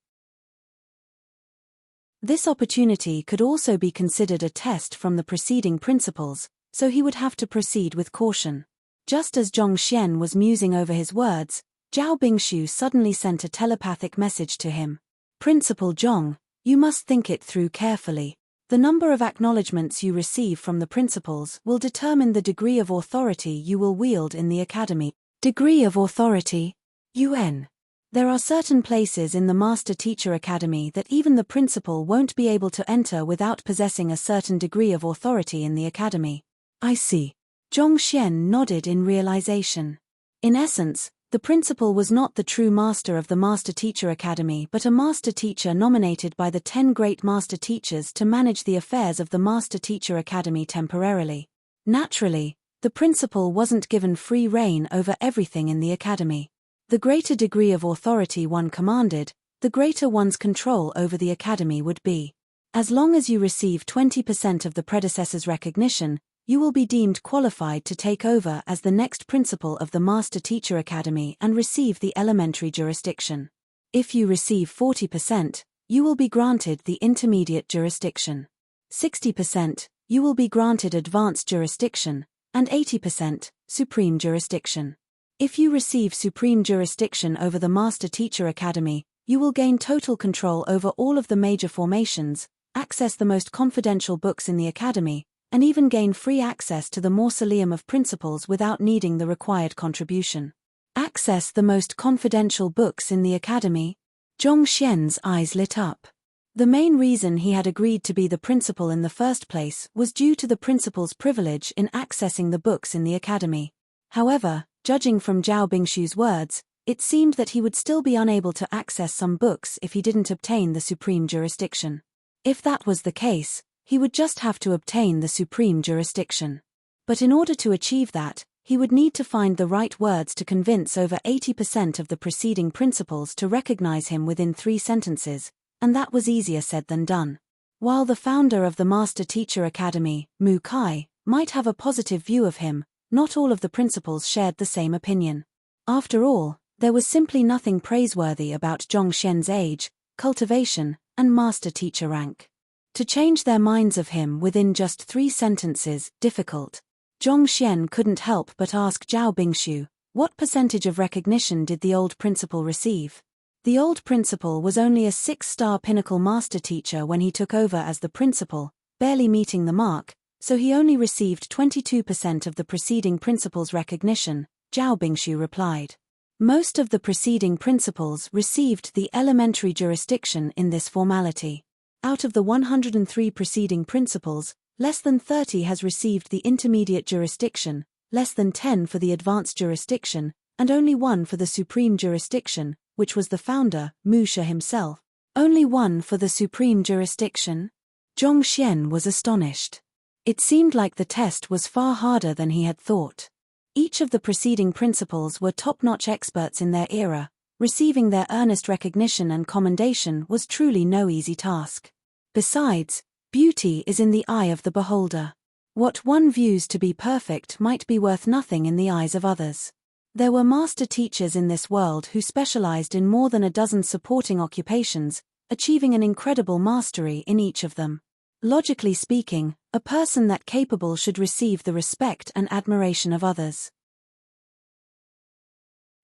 This opportunity could also be considered a test from the preceding principles, so he would have to proceed with caution. Just as Zhong Xian was musing over his words, Zhao Bingshu suddenly sent a telepathic message to him. Principal Zhong, you must think it through carefully. The number of acknowledgements you receive from the principals will determine the degree of authority you will wield in the academy. Degree of authority? UN. There are certain places in the Master Teacher Academy that even the principal won't be able to enter without possessing a certain degree of authority in the academy. I see. Zhong Xian nodded in realization. In essence, the principal was not the true master of the Master Teacher Academy but a master teacher nominated by the 10 great master teachers to manage the affairs of the Master Teacher Academy temporarily. Naturally, the principal wasn't given free rein over everything in the academy. The greater degree of authority one commanded, the greater one's control over the academy would be. As long as you receive 20% of the predecessor's recognition, you will be deemed qualified to take over as the next principal of the Master Teacher Academy and receive the elementary jurisdiction. If you receive 40%, you will be granted the intermediate jurisdiction. 60%, you will be granted advanced jurisdiction, and 80%, supreme jurisdiction. If you receive supreme jurisdiction over the Master Teacher Academy, you will gain total control over all of the major formations, access the most confidential books in the academy, and even gain free access to the mausoleum of principles without needing the required contribution. Access the most confidential books in the academy? Zhong Xian's eyes lit up. The main reason he had agreed to be the principal in the first place was due to the principal's privilege in accessing the books in the academy. However, judging from Zhao Bingshu's words, it seemed that he would still be unable to access some books if he didn't obtain the supreme jurisdiction. If that was the case, he would just have to obtain the supreme jurisdiction. But in order to achieve that, he would need to find the right words to convince over 80% of the preceding principals to recognize him within 3 sentences, and that was easier said than done. While the founder of the Master Teacher Academy, Mu Kai, might have a positive view of him, not all of the principals shared the same opinion. After all, there was simply nothing praiseworthy about Zhong Xian's age, cultivation, and master teacher rank. To change their minds of him within just 3 sentences, difficult. Zhong Xian couldn't help but ask Zhao Bingshu, what percentage of recognition did the old principal receive? The old principal was only a 6-star pinnacle master teacher when he took over as the principal, barely meeting the mark, so he only received 22% of the preceding principal's recognition, Zhao Bingshu replied. Most of the preceding principals received the elementary jurisdiction in this formality. Out of the 103 preceding principals, less than 30 has received the intermediate jurisdiction, less than 10 for the advanced jurisdiction, and only 1 for the supreme jurisdiction, which was the founder, Mu Shi himself. Only 1 for the supreme jurisdiction? Zhong Xian was astonished. It seemed like the test was far harder than he had thought. Each of the preceding principals were top-notch experts in their era. Receiving their earnest recognition and commendation was truly no easy task. Besides, beauty is in the eye of the beholder. What one views to be perfect might be worth nothing in the eyes of others. There were master teachers in this world who specialized in more than a dozen supporting occupations, achieving an incredible mastery in each of them. Logically speaking, a person that capable should receive the respect and admiration of others.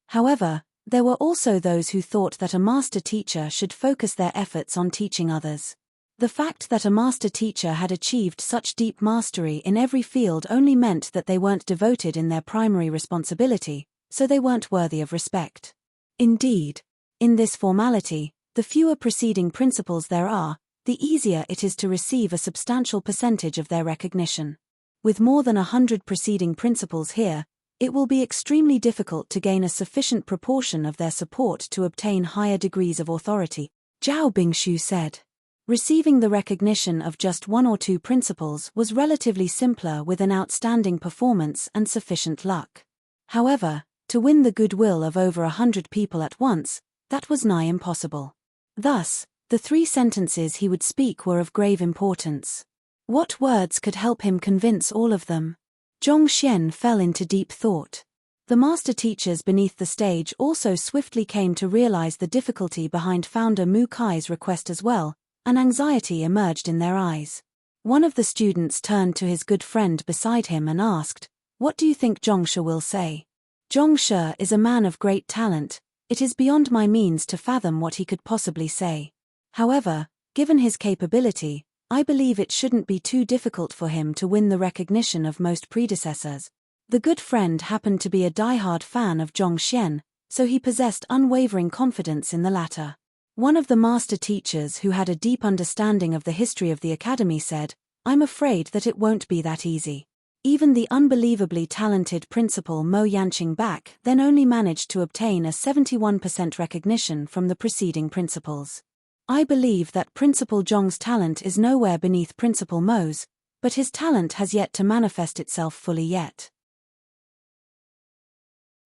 However, there were also those who thought that a master teacher should focus their efforts on teaching others. The fact that a master teacher had achieved such deep mastery in every field only meant that they weren't devoted in their primary responsibility, so they weren't worthy of respect. Indeed, in this formality, the fewer preceding principles there are, the easier it is to receive a substantial percentage of their recognition. With more than 100 preceding principles here, it will be extremely difficult to gain a sufficient proportion of their support to obtain higher degrees of authority, Zhao Bingshu said. Receiving the recognition of just 1 or 2 principles was relatively simpler with an outstanding performance and sufficient luck. However, to win the goodwill of over 100 people at once, that was nigh impossible. Thus, the 3 sentences he would speak were of grave importance. What words could help him convince all of them? Zhong Xian fell into deep thought. The master teachers beneath the stage also swiftly came to realize the difficulty behind founder Mu Kai's request as well, and anxiety emerged in their eyes. One of the students turned to his good friend beside him and asked, "What do you think Zhongshe will say?" Zhongshe is a man of great talent. It is beyond my means to fathom what he could possibly say. However, given his capability, I believe it shouldn't be too difficult for him to win the recognition of most predecessors. The good friend happened to be a diehard fan of Zhongshe, so he possessed unwavering confidence in the latter. One of the master teachers who had a deep understanding of the history of the academy said, "I'm afraid that it won't be that easy." Even the unbelievably talented Principal Mo Yanqing Bak then only managed to obtain a 71% recognition from the preceding principals. I believe that Principal Zhong's talent is nowhere beneath Principal Mo's, but his talent has yet to manifest itself fully yet.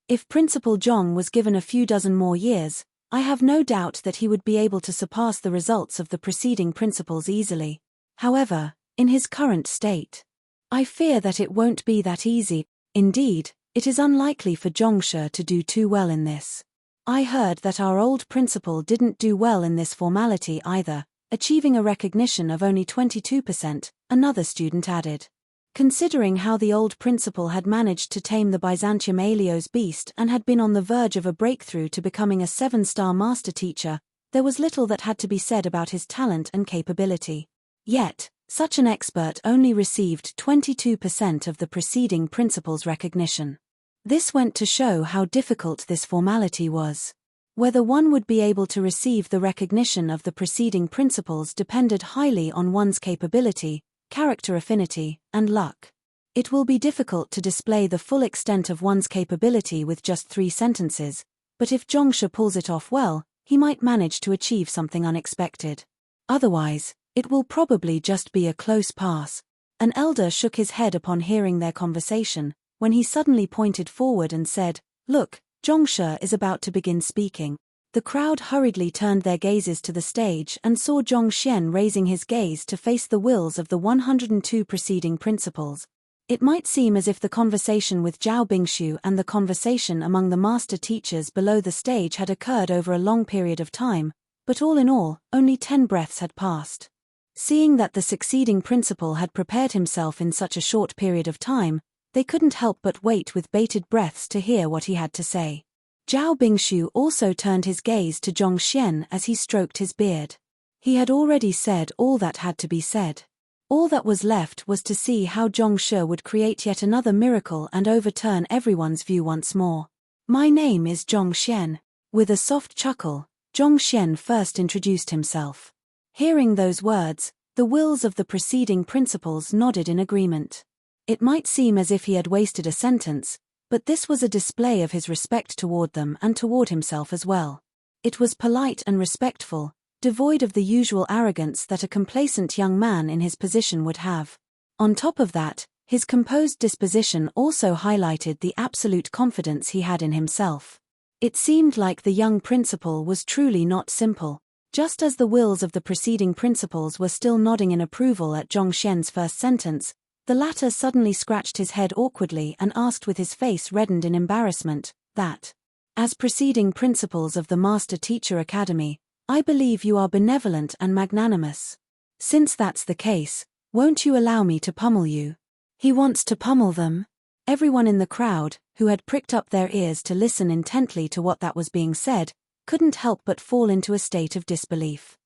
If Principal Zhong was given a few dozen more years, I have no doubt that he would be able to surpass the results of the preceding principals easily. However, in his current state, I fear that it won't be that easy. Indeed, it is unlikely for Zhongshe to do too well in this. I heard that our old principal didn't do well in this formality either, achieving a recognition of only 22%, another student added. Considering how the old principal had managed to tame the Byzantium Alios beast and had been on the verge of a breakthrough to becoming a 7-star master teacher, there was little that had to be said about his talent and capability. Yet, such an expert only received 22% of the preceding principal's recognition. This went to show how difficult this formality was. Whether one would be able to receive the recognition of the preceding principals depended highly on one's capability, character affinity, and luck. It will be difficult to display the full extent of one's capability with just 3 sentences, but if Zhongshe pulls it off well, he might manage to achieve something unexpected. Otherwise, it will probably just be a close pass. An elder shook his head upon hearing their conversation, when he suddenly pointed forward and said, "Look, Zhongshe is about to begin speaking." The crowd hurriedly turned their gazes to the stage and saw Zhongshe raising his gaze to face the wills of the 102 preceding principals. It might seem as if the conversation with Zhao Bingshu and the conversation among the master teachers below the stage had occurred over a long period of time, but all in all, only 10 breaths had passed. Seeing that the succeeding principal had prepared himself in such a short period of time, they couldn't help but wait with bated breaths to hear what he had to say. Zhao Bingshu also turned his gaze to Zhongshe as he stroked his beard. He had already said all that had to be said. All that was left was to see how Zhongshe would create yet another miracle and overturn everyone's view once more. "My name is Zhongshe." With a soft chuckle, Zhongshe first introduced himself. Hearing those words, the wills of the preceding principals nodded in agreement. It might seem as if he had wasted a sentence, but this was a display of his respect toward them and toward himself as well. It was polite and respectful, devoid of the usual arrogance that a complacent young man in his position would have. On top of that, his composed disposition also highlighted the absolute confidence he had in himself. It seemed like the young principal was truly not simple. Just as the wills of the preceding principals were still nodding in approval at Zhongshe's first sentence, the latter suddenly scratched his head awkwardly and asked with his face reddened in embarrassment, that, "As preceding principals of the Master Teacher Academy, I believe you are benevolent and magnanimous. Since that's the case, won't you allow me to pummel you?" He wants to pummel them? Everyone in the crowd, who had pricked up their ears to listen intently to what that was being said, couldn't help but fall into a state of disbelief.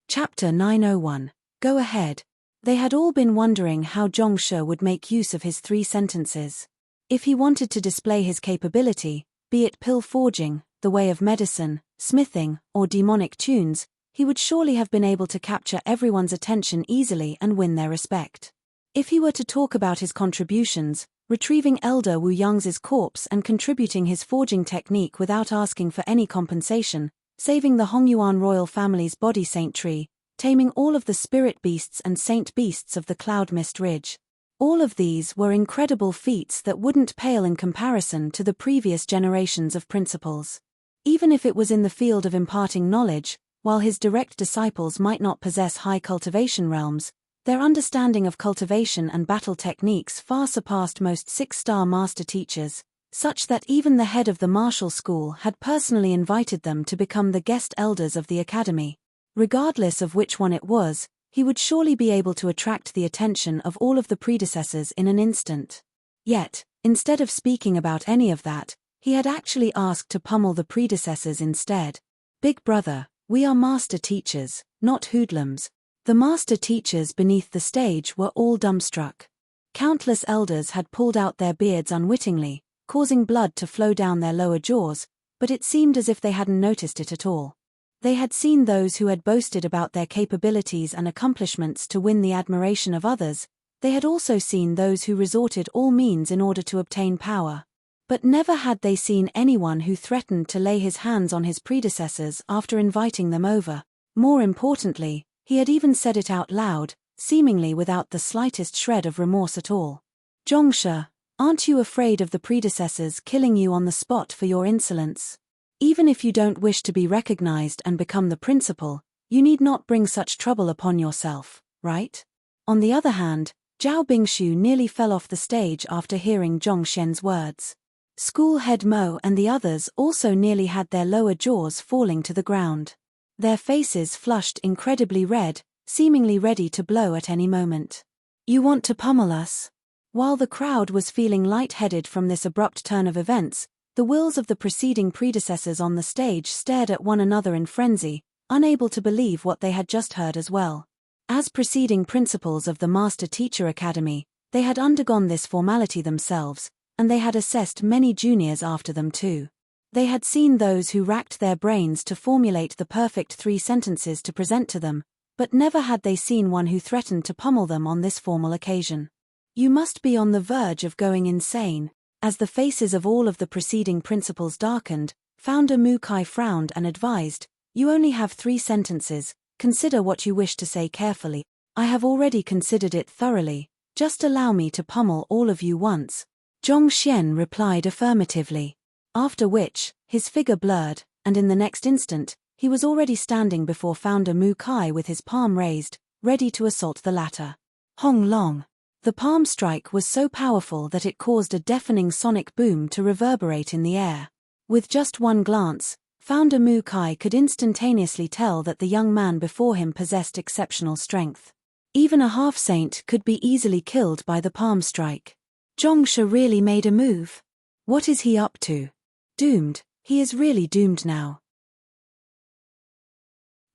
Chapter 901. Go ahead. They had all been wondering how Zhongshe would make use of his 3 sentences. If he wanted to display his capability, be it pill forging, the way of medicine, smithing, or demonic tunes, he would surely have been able to capture everyone's attention easily and win their respect. If he were to talk about his contributions, retrieving Elder Wu Yang's corpse and contributing his forging technique without asking for any compensation, saving the Hongyuan royal family's body saint tree, taming all of the spirit beasts and saint beasts of the Cloud Mist Ridge. All of these were incredible feats that wouldn't pale in comparison to the previous generations of principals. Even if it was in the field of imparting knowledge, while his direct disciples might not possess high cultivation realms, Their understanding of cultivation and battle techniques far surpassed most six-star master teachers, such that even the head of the martial school had personally invited them to become the guest elders of the academy. Regardless of which one it was, he would surely be able to attract the attention of all of the predecessors in an instant. Yet, instead of speaking about any of that, he had actually asked to pummel the predecessors instead. Big brother, we are master teachers, not hoodlums. The master teachers beneath the stage were all dumbstruck. Countless elders had pulled out their beards unwittingly, causing blood to flow down their lower jaws, but it seemed as if they hadn't noticed it at all. They had seen those who had boasted about their capabilities and accomplishments to win the admiration of others. They had also seen those who resorted all means in order to obtain power. But never had they seen anyone who threatened to lay his hands on his predecessors after inviting them over. More importantly, he had even said it out loud, seemingly without the slightest shred of remorse at all. Zhongshe, aren't you afraid of the predecessors killing you on the spot for your insolence? Even if you don't wish to be recognized and become the principal, you need not bring such trouble upon yourself, right? On the other hand, Zhao Bingshu nearly fell off the stage after hearing Zhong Xian's words. School head Mo and the others also nearly had their lower jaws falling to the ground. Their faces flushed incredibly red, seemingly ready to blow at any moment. You want to pummel us? While the crowd was feeling lightheaded from this abrupt turn of events, the wills of the preceding predecessors on the stage stared at one another in frenzy, unable to believe what they had just heard as well. As preceding principals of the Master Teacher Academy, they had undergone this formality themselves, and they had assessed many juniors after them too. They had seen those who racked their brains to formulate the perfect 3 sentences to present to them, but never had they seen one who threatened to pummel them on this formal occasion. You must be on the verge of going insane. As the faces of all of the preceding principals darkened, Founder Mu Kai frowned and advised, you only have 3 sentences, consider what you wish to say carefully. I have already considered it thoroughly, just allow me to pummel all of you once. Zhong Xian replied affirmatively. After which, his figure blurred, and in the next instant, he was already standing before Founder Mu Kai with his palm raised, ready to assault the latter. Hong Long. The palm strike was so powerful that it caused a deafening sonic boom to reverberate in the air. With just one glance, Founder Mu Kai could instantaneously tell that the young man before him possessed exceptional strength. Even a half-saint could be easily killed by the palm strike. Zhongshe really made a move. What is he up to? Doomed, he is really doomed now.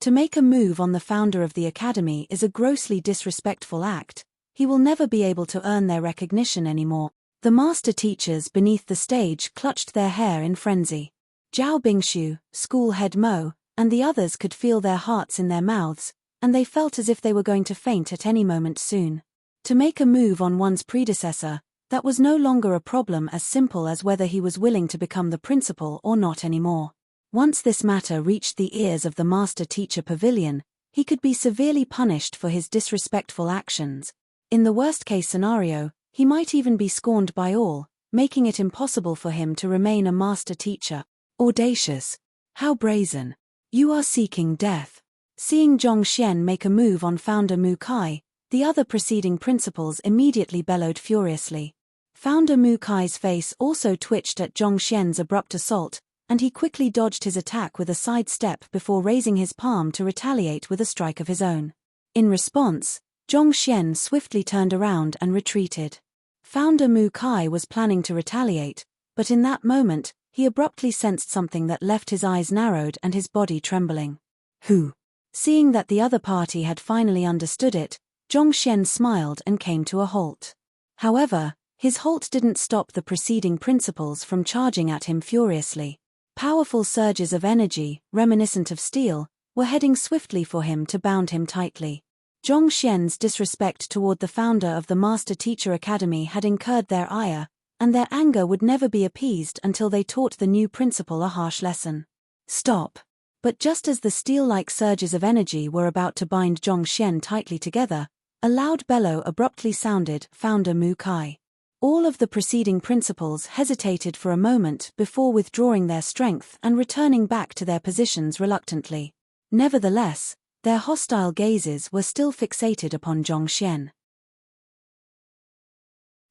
To make a move on the founder of the academy is a grossly disrespectful act. He will never be able to earn their recognition anymore. The master teachers beneath the stage clutched their hair in frenzy. Zhao Bingshu, school head Mo, and the others could feel their hearts in their mouths, and they felt as if they were going to faint at any moment soon. To make a move on one's predecessor, that was no longer a problem as simple as whether he was willing to become the principal or not anymore. Once this matter reached the ears of the master teacher pavilion, he could be severely punished for his disrespectful actions. In the worst-case scenario, he might even be scorned by all, making it impossible for him to remain a master teacher. Audacious. How brazen. You are seeking death. Seeing Zhong Xian make a move on Founder Mu Kai, the other preceding principals immediately bellowed furiously. Founder Mu Kai's face also twitched at Zhong Xian's abrupt assault, and he quickly dodged his attack with a side step before raising his palm to retaliate with a strike of his own. In response, Zhong Xian swiftly turned around and retreated. Founder Mu Kai was planning to retaliate, but in that moment, he abruptly sensed something that left his eyes narrowed and his body trembling. Who? Seeing that the other party had finally understood it, Zhong Xian smiled and came to a halt. However, his halt didn't stop the preceding principals from charging at him furiously. Powerful surges of energy, reminiscent of steel, were heading swiftly for him to bound him tightly. Zhong Xian's disrespect toward the founder of the Master Teacher Academy had incurred their ire, and their anger would never be appeased until they taught the new principal a harsh lesson. Stop! But just as the steel-like surges of energy were about to bind Zhong Xian tightly together, a loud bellow abruptly sounded, Founder Mu Kai. All of the preceding principals hesitated for a moment before withdrawing their strength and returning back to their positions reluctantly. Nevertheless, Their hostile gazes were still fixated upon Zhongxian.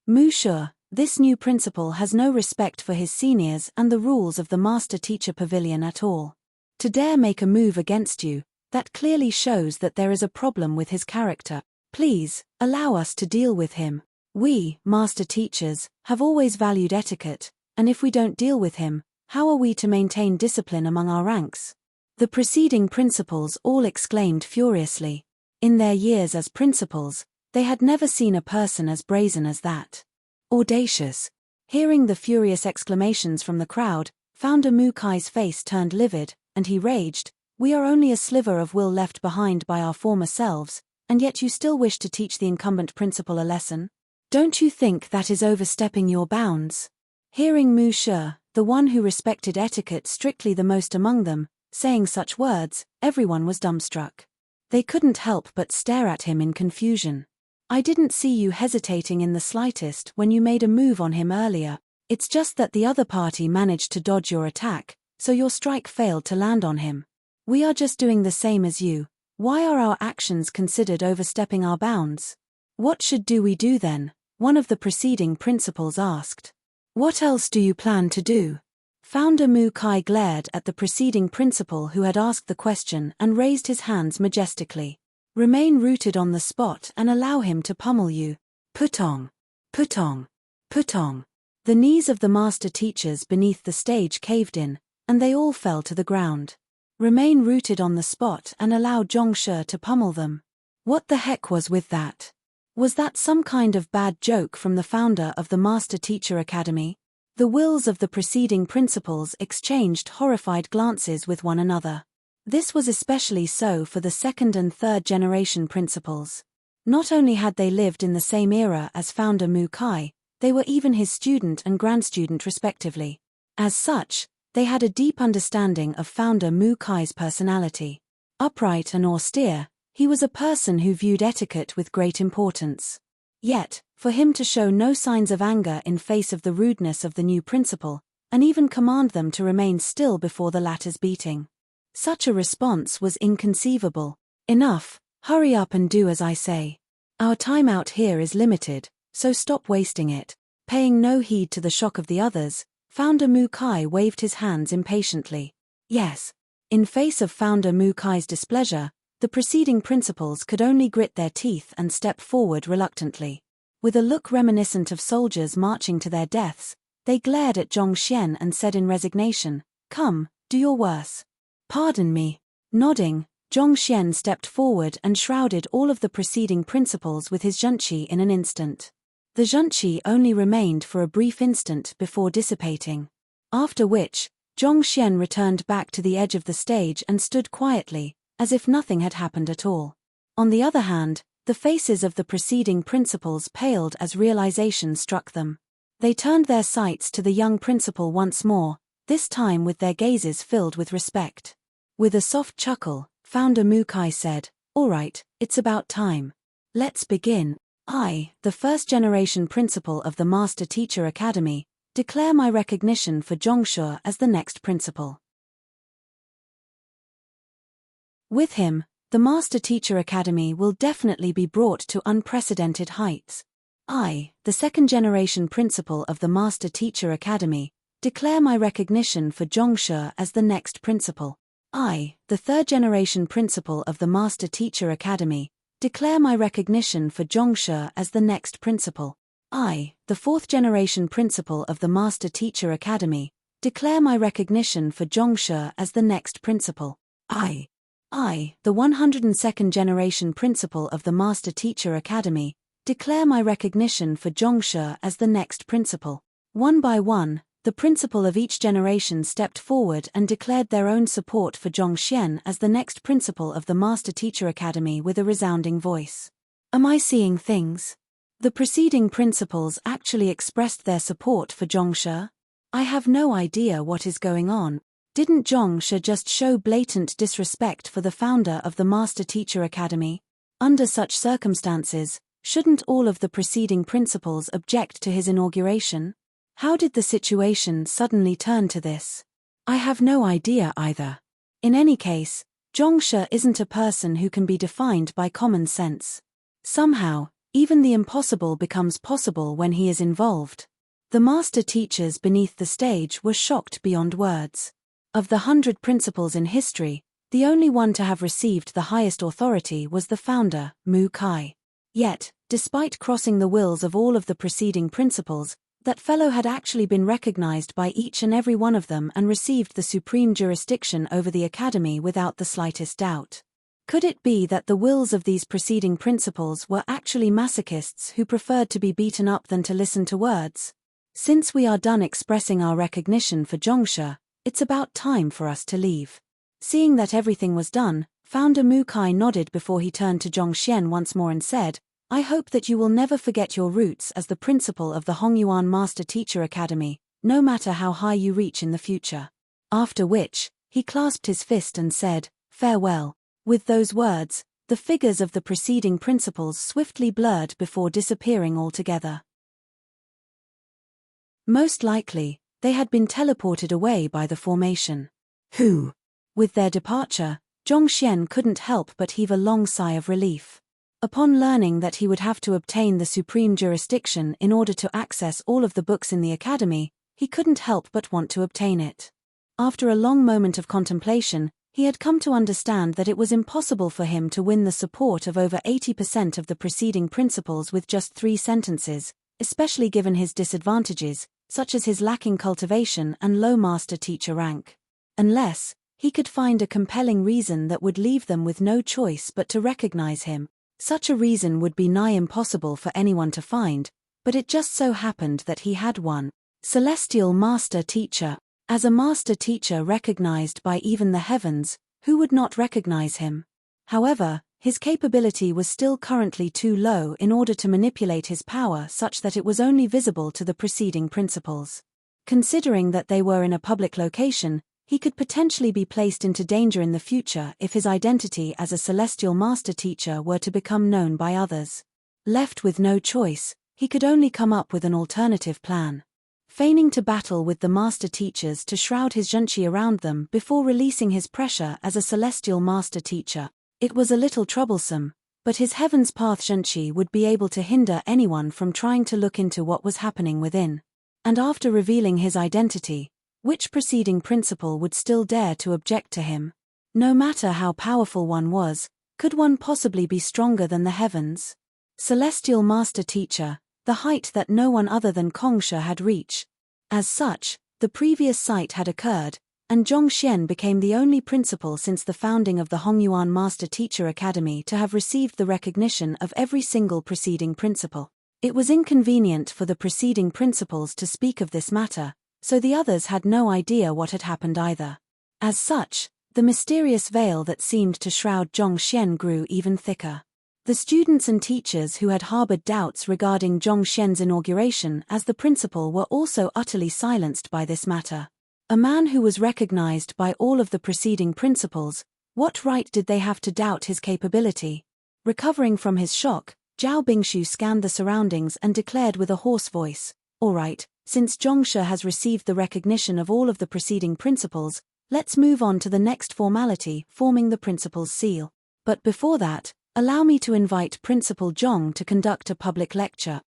Mu Shi, this new principal has no respect for his seniors and the rules of the master-teacher pavilion at all. To dare make a move against you, that clearly shows that there is a problem with his character. Please, allow us to deal with him. We, master teachers, have always valued etiquette, and if we don't deal with him, how are we to maintain discipline among our ranks? The preceding principals all exclaimed furiously. In their years as principals, they had never seen a person as brazen as that. Audacious. Hearing the furious exclamations from the crowd, Founder Mu Kai's face turned livid, and he raged, "We are only a sliver of will left behind by our former selves, and yet you still wish to teach the incumbent principal a lesson? Don't you think that is overstepping your bounds?" Hearing Mu Shi, the one who respected etiquette strictly the most among them, saying such words, everyone was dumbstruck. They couldn't help but stare at him in confusion. "I didn't see you hesitating in the slightest when you made a move on him earlier. It's just that the other party managed to dodge your attack, so your strike failed to land on him. We are just doing the same as you. Why are our actions considered overstepping our bounds?" "What should we do then?" one of the preceding principals asked. "What else do you plan to do?" Founder Mu Kai glared at the preceding principal who had asked the question and raised his hands majestically. "Remain rooted on the spot and allow him to pummel you. Putong! Putong! Putong!" The knees of the master teachers beneath the stage caved in, and they all fell to the ground. Remain rooted on the spot and allow Zhongshi to pummel them. What the heck was with that? Was that some kind of bad joke from the founder of the Master Teacher Academy? The wills of the preceding principals exchanged horrified glances with one another. This was especially so for the second and third generation principals. Not only had they lived in the same era as founder Mu Kai, they were even his student and grandstudent respectively. As such, they had a deep understanding of founder Mu Kai's personality. Upright and austere, he was a person who viewed etiquette with great importance. Yet, for him to show no signs of anger in face of the rudeness of the new principal, and even command them to remain still before the latter's beating. Such a response was inconceivable. "Enough, hurry up and do as I say. Our time out here is limited, so stop wasting it." Paying no heed to the shock of the others, founder Mu Kai waved his hands impatiently. "Yes." In face of founder Mu Kai's displeasure, the preceding principals could only grit their teeth and step forward reluctantly. With a look reminiscent of soldiers marching to their deaths, they glared at Zhongxian and said in resignation, "Come, do your worst." "Pardon me." Nodding, Zhongxian stepped forward and shrouded all of the preceding principals with his zhenqi in an instant. The zhenqi only remained for a brief instant before dissipating. After which, Zhongxian returned back to the edge of the stage and stood quietly, as if nothing had happened at all. On the other hand, the faces of the preceding principals paled as realization struck them. They turned their sights to the young principal once more, this time with their gazes filled with respect. With a soft chuckle, founder Mu Kai said, "All right, it's about time. Let's begin. I, the first-generation principal of the Master Teacher Academy, declare my recognition for Zhongshi as the next principal." With him, the Master Teacher Academy will definitely be brought to unprecedented heights. I, the second-generation principal of the Master Teacher Academy, declare my recognition for Zhongshi as the next principal. I, the third-generation principal of the Master Teacher Academy, declare my recognition for Zhongshi as the next principal. I, the fourth-generation principal of the Master Teacher Academy, declare my recognition for Zhongshi as the next principal. I, the 102nd generation principal of the Master Teacher Academy, declare my recognition for Zhongshi as the next principal. One by one, the principal of each generation stepped forward and declared their own support for Zhongxian as the next principal of the Master Teacher Academy with a resounding voice. Am I seeing things? The preceding principals actually expressed their support for Zhongshi? I have no idea what is going on. Didn't Zhongshi just show blatant disrespect for the founder of the Master Teacher Academy? Under such circumstances, shouldn't all of the preceding principals object to his inauguration? How did the situation suddenly turn to this? I have no idea either. In any case, Zhongshe isn't a person who can be defined by common sense. Somehow, even the impossible becomes possible when he is involved. The master teachers beneath the stage were shocked beyond words. Of the 100 principals in history, the only one to have received the highest authority was the founder, Mu Kai. Yet, despite crossing the wills of all of the preceding principals, that fellow had actually been recognized by each and every one of them and received the supreme jurisdiction over the academy without the slightest doubt. Could it be that the wills of these preceding principals were actually masochists who preferred to be beaten up than to listen to words? Since we are done expressing our recognition for Zhongshe, it's about time for us to leave. Seeing that everything was done, founder Mu Kai nodded before he turned to Zhongxian once more and said, "I hope that you will never forget your roots as the principal of the Hongyuan Master Teacher Academy, no matter how high you reach in the future." After which, he clasped his fist and said, "Farewell." With those words, the figures of the preceding principals swiftly blurred before disappearing altogether. Most likely, they had been teleported away by the formation. Who? With their departure, Zhongxian couldn't help but heave a long sigh of relief. Upon learning that he would have to obtain the supreme jurisdiction in order to access all of the books in the academy, he couldn't help but want to obtain it. After a long moment of contemplation, he had come to understand that it was impossible for him to win the support of over 80% of the preceding principals with just 3 sentences, especially given his disadvantages, such as his lacking cultivation and low master teacher rank. Unless he could find a compelling reason that would leave them with no choice but to recognize him. Such a reason would be nigh impossible for anyone to find, but it just so happened that he had one. Celestial Master Teacher. As a master teacher recognized by even the heavens, who would not recognize him? However, his capability was still currently too low in order to manipulate his power such that it was only visible to the preceding principals. Considering that they were in a public location, he could potentially be placed into danger in the future if his identity as a celestial master teacher were to become known by others. Left with no choice, he could only come up with an alternative plan. Feigning to battle with the master teachers to shroud his zhenqi around them before releasing his pressure as a celestial master teacher. It was a little troublesome, but his Heaven's Path zhenqi would be able to hinder anyone from trying to look into what was happening within. And after revealing his identity, which preceding principal would still dare to object to him? No matter how powerful one was, could one possibly be stronger than the heavens? Celestial Master Teacher, the height that no one other than Kongshe had reached. As such, the previous sight had occurred, and Zhongxian became the only principal since the founding of the Hongyuan Master Teacher Academy to have received the recognition of every single preceding principal. It was inconvenient for the preceding principals to speak of this matter, so the others had no idea what had happened either. As such, the mysterious veil that seemed to shroud Zhongxian grew even thicker. The students and teachers who had harbored doubts regarding Zhongxian's inauguration as the principal were also utterly silenced by this matter. A man who was recognized by all of the preceding principals, what right did they have to doubt his capability? Recovering from his shock, Zhao Bingshu scanned the surroundings and declared with a hoarse voice, "All right. Since Zhongshe has received the recognition of all of the preceding principals, let's move on to the next formality, forming the principal's seal. But before that, allow me to invite Principal Zhong to conduct a public lecture."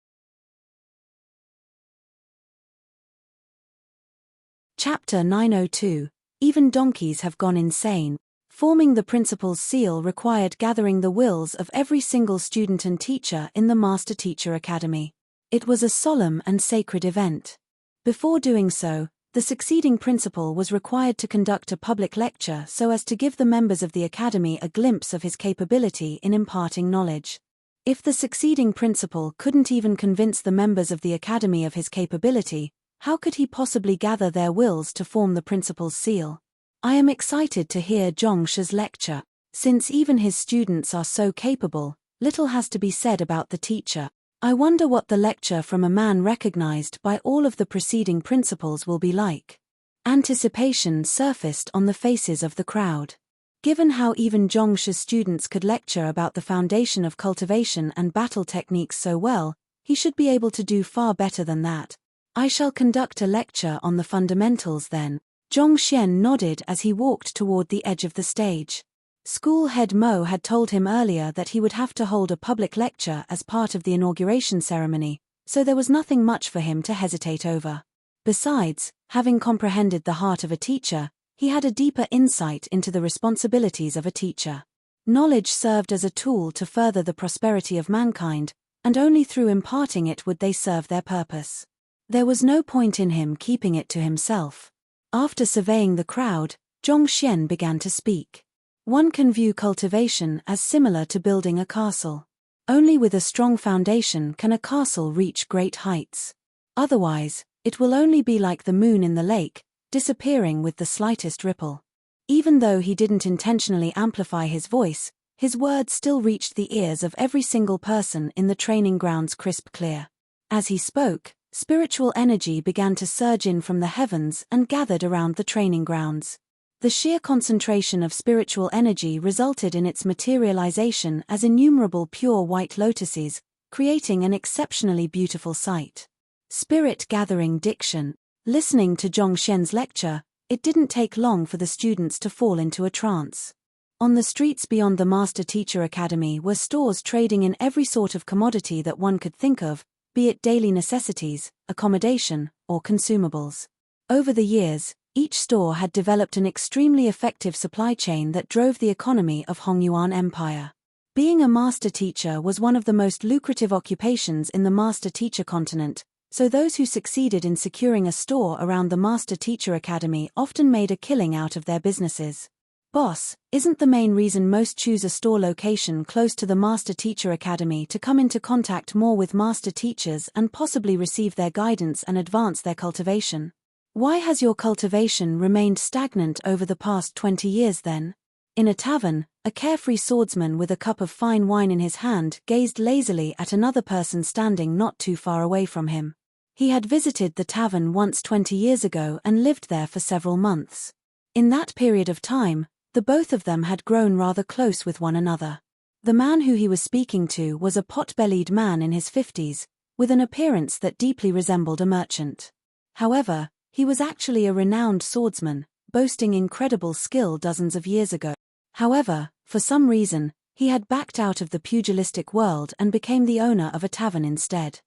Chapter 902. Even donkeys have gone insane. Forming the principal's seal required gathering the wills of every single student and teacher in the Master Teacher Academy. It was a solemn and sacred event. Before doing so, the succeeding principal was required to conduct a public lecture so as to give the members of the academy a glimpse of his capability in imparting knowledge. If the succeeding principal couldn't even convince the members of the academy of his capability, how could he possibly gather their wills to form the principal's seal? I am excited to hear Zhongshe's lecture. Since even his students are so capable, little has to be said about the teacher. I wonder what the lecture from a man recognized by all of the preceding principals will be like. Anticipation surfaced on the faces of the crowd. Given how even Zhongshe's students could lecture about the foundation of cultivation and battle techniques so well, he should be able to do far better than that. I shall conduct a lecture on the fundamentals then. Zhongxian nodded as he walked toward the edge of the stage. School head Mo had told him earlier that he would have to hold a public lecture as part of the inauguration ceremony, so there was nothing much for him to hesitate over. Besides, having comprehended the heart of a teacher, he had a deeper insight into the responsibilities of a teacher. Knowledge served as a tool to further the prosperity of mankind, and only through imparting it would they serve their purpose. There was no point in him keeping it to himself. After surveying the crowd, Zhongxian began to speak. One can view cultivation as similar to building a castle. Only with a strong foundation can a castle reach great heights. Otherwise, it will only be like the moon in the lake, disappearing with the slightest ripple. Even though he didn't intentionally amplify his voice, his words still reached the ears of every single person in the training grounds crisp clear. As he spoke, spiritual energy began to surge in from the heavens and gathered around the training grounds. The sheer concentration of spiritual energy resulted in its materialization as innumerable pure white lotuses, creating an exceptionally beautiful sight. Spirit gathering diction. Listening to Zhongxian's lecture, it didn't take long for the students to fall into a trance. On the streets beyond the Master Teacher Academy were stores trading in every sort of commodity that one could think of, be it daily necessities, accommodation, or consumables. Over the years, each store had developed an extremely effective supply chain that drove the economy of Hongyuan Empire. Being a master teacher was one of the most lucrative occupations in the Master Teacher continent, so those who succeeded in securing a store around the Master Teacher Academy often made a killing out of their businesses. Boss, isn't the main reason most choose a store location close to the Master Teacher Academy to come into contact more with master teachers and possibly receive their guidance and advance their cultivation? Why has your cultivation remained stagnant over the past 20 years then? In a tavern, a carefree swordsman with a cup of fine wine in his hand gazed lazily at another person standing not too far away from him. He had visited the tavern once 20 years ago and lived there for several months. In that period of time, the both of them had grown rather close with one another. The man who he was speaking to was a pot-bellied man in his 50s, with an appearance that deeply resembled a merchant. However, he was actually a renowned swordsman, boasting incredible skill dozens of years ago. However, for some reason, he had backed out of the pugilistic world and became the owner of a tavern instead.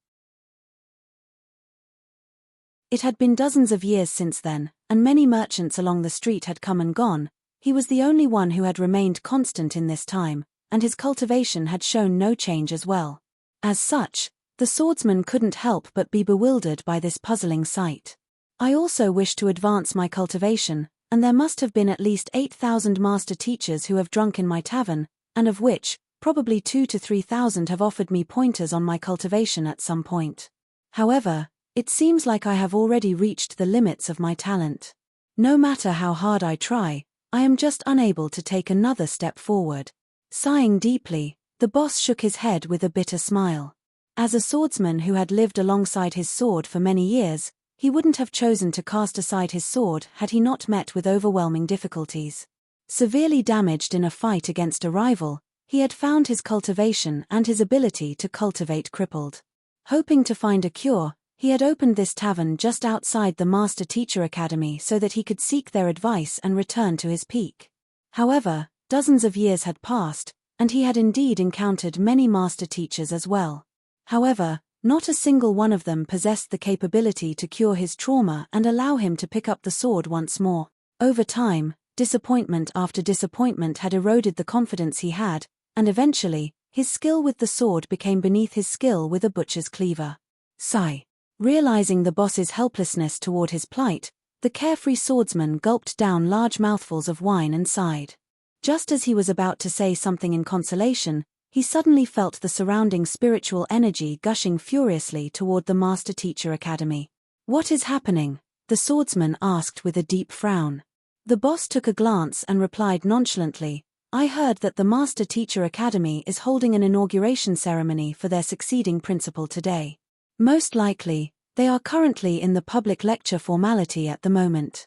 It had been dozens of years since then, and many merchants along the street had come and gone. He was the only one who had remained constant in this time, and his cultivation had shown no change as well. As such, the swordsman couldn't help but be bewildered by this puzzling sight. I also wish to advance my cultivation, and there must have been at least 8,000 master teachers who have drunk in my tavern, and of which, probably 2,000 to 3,000 have offered me pointers on my cultivation at some point. However, it seems like I have already reached the limits of my talent. No matter how hard I try, I am just unable to take another step forward. Sighing deeply, the boss shook his head with a bitter smile. As a swordsman who had lived alongside his sword for many years, he wouldn't have chosen to cast aside his sword had he not met with overwhelming difficulties. Severely damaged in a fight against a rival, he had found his cultivation and his ability to cultivate crippled. Hoping to find a cure, he had opened this tavern just outside the Master Teacher Academy so that he could seek their advice and return to his peak. However, dozens of years had passed, and he had indeed encountered many master teachers as well. However, not a single one of them possessed the capability to cure his trauma and allow him to pick up the sword once more. Over time, disappointment after disappointment had eroded the confidence he had, and eventually, his skill with the sword became beneath his skill with a butcher's cleaver. Sigh. Realizing the boss's helplessness toward his plight, the carefree swordsman gulped down large mouthfuls of wine and sighed. Just as he was about to say something in consolation, he suddenly felt the surrounding spiritual energy gushing furiously toward the Master Teacher Academy. "What is happening?" the swordsman asked with a deep frown. The boss took a glance and replied nonchalantly, "I heard that the Master Teacher Academy is holding an inauguration ceremony for their succeeding principal today. Most likely, they are currently in the public lecture formality at the moment."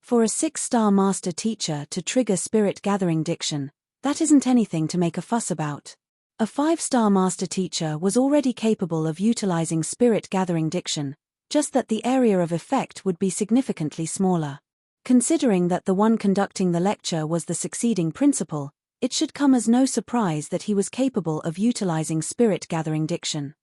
For a 6-star master teacher to trigger spirit gathering diction, that isn't anything to make a fuss about. A 5-star master teacher was already capable of utilizing spirit gathering diction, just that the area of effect would be significantly smaller. Considering that the one conducting the lecture was the succeeding principal, it should come as no surprise that he was capable of utilizing spirit-gathering diction.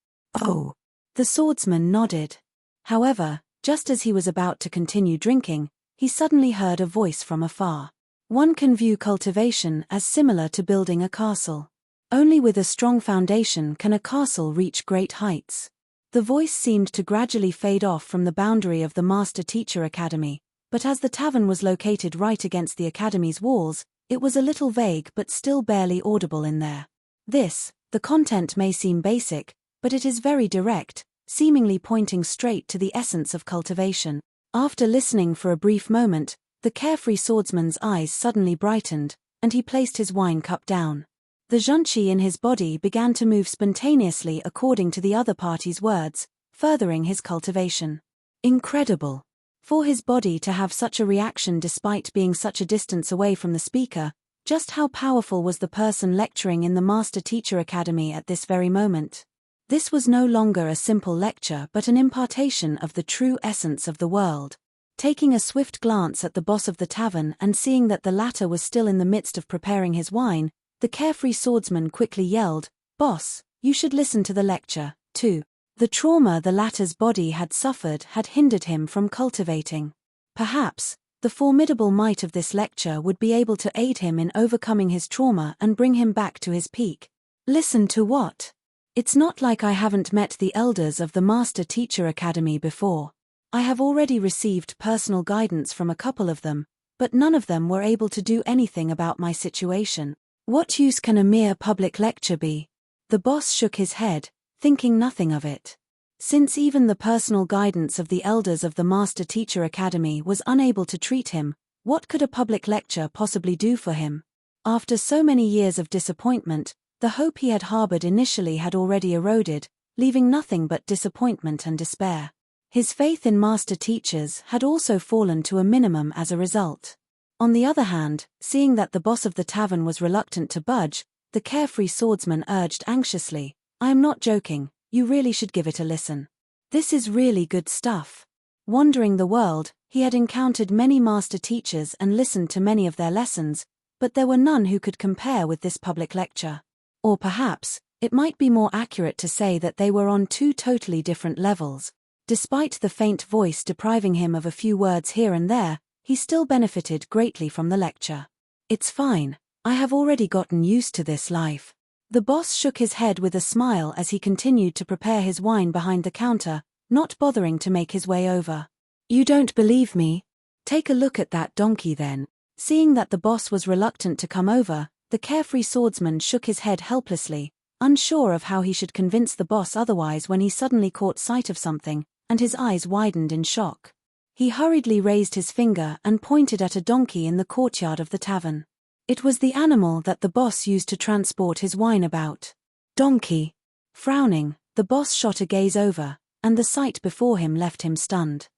Oh! The swordsman nodded. However, just as he was about to continue drinking, he suddenly heard a voice from afar. One can view cultivation as similar to building a castle. Only with a strong foundation can a castle reach great heights. The voice seemed to gradually fade off from the boundary of the Master-Teacher Academy, but as the tavern was located right against the academy's walls, it was a little vague but still barely audible in there. The content may seem basic, but it is very direct, seemingly pointing straight to the essence of cultivation. After listening for a brief moment, the carefree swordsman's eyes suddenly brightened, and he placed his wine cup down. The zhunqi in his body began to move spontaneously according to the other party's words, furthering his cultivation. Incredible! For his body to have such a reaction despite being such a distance away from the speaker, just how powerful was the person lecturing in the Master-Teacher Academy at this very moment? This was no longer a simple lecture but an impartation of the true essence of the world. Taking a swift glance at the boss of the tavern and seeing that the latter was still in the midst of preparing his wine, the carefree swordsman quickly yelled, "Boss, you should listen to the lecture, too." The trauma the latter's body had suffered had hindered him from cultivating. Perhaps, the formidable might of this lecture would be able to aid him in overcoming his trauma and bring him back to his peak. Listen to what? It's not like I haven't met the elders of the Master-Teacher Academy before. I have already received personal guidance from a couple of them, but none of them were able to do anything about my situation. What use can a mere public lecture be? The boss shook his head, thinking nothing of it. Since even the personal guidance of the elders of the Master-Teacher Academy was unable to treat him, what could a public lecture possibly do for him? After so many years of disappointment, the hope he had harbored initially had already eroded, leaving nothing but disappointment and despair. His faith in master teachers had also fallen to a minimum as a result. On the other hand, seeing that the boss of the tavern was reluctant to budge, the carefree swordsman urged anxiously, "I am not joking, you really should give it a listen. This is really good stuff." Wandering the world, he had encountered many master teachers and listened to many of their lessons, but there were none who could compare with this public lecture. Or perhaps, it might be more accurate to say that they were on two totally different levels. Despite the faint voice depriving him of a few words here and there, he still benefited greatly from the lecture. "It's fine, I have already gotten used to this life." The boss shook his head with a smile as he continued to prepare his wine behind the counter, not bothering to make his way over. "You don't believe me? Take a look at that donkey then." Seeing that the boss was reluctant to come over, the carefree swordsman shook his head helplessly, unsure of how he should convince the boss otherwise when he suddenly caught sight of something, and his eyes widened in shock. He hurriedly raised his finger and pointed at a donkey in the courtyard of the tavern. It was the animal that the boss used to transport his wine about. "Donkey!" Frowning, the boss shot a gaze over, and the sight before him left him stunned.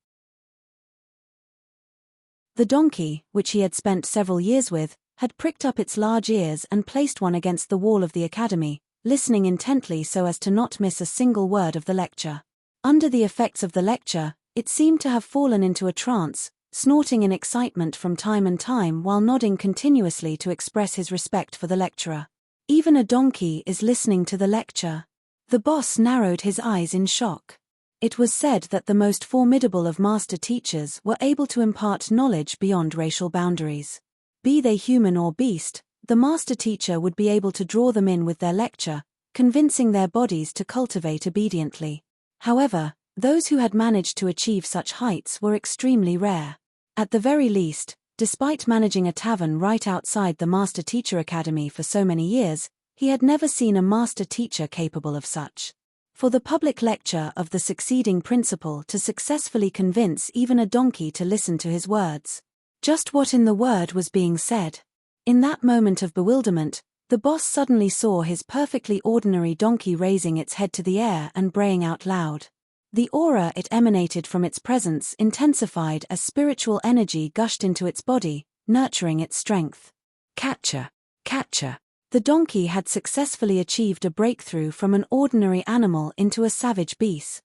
The donkey, which he had spent several years with, had pricked up its large ears and placed one against the wall of the academy, listening intently so as to not miss a single word of the lecture. Under the effects of the lecture, it seemed to have fallen into a trance, snorting in excitement from time and time while nodding continuously to express his respect for the lecturer. Even a donkey is listening to the lecture. The boss narrowed his eyes in shock. It was said that the most formidable of master teachers were able to impart knowledge beyond racial boundaries. Be they human or beast, the master teacher would be able to draw them in with their lecture, convincing their bodies to cultivate obediently. However, those who had managed to achieve such heights were extremely rare. At the very least, despite managing a tavern right outside the Master Teacher Academy for so many years, he had never seen a master teacher capable of such. For the public lecture of the succeeding principal to successfully convince even a donkey to listen to his words. Just what in the word was being said? In that moment of bewilderment, the boss suddenly saw his perfectly ordinary donkey raising its head to the air and braying out loud. The aura it emanated from its presence intensified as spiritual energy gushed into its body, nurturing its strength. Catcher! Catcher! The donkey had successfully achieved a breakthrough from an ordinary animal into a savage beast.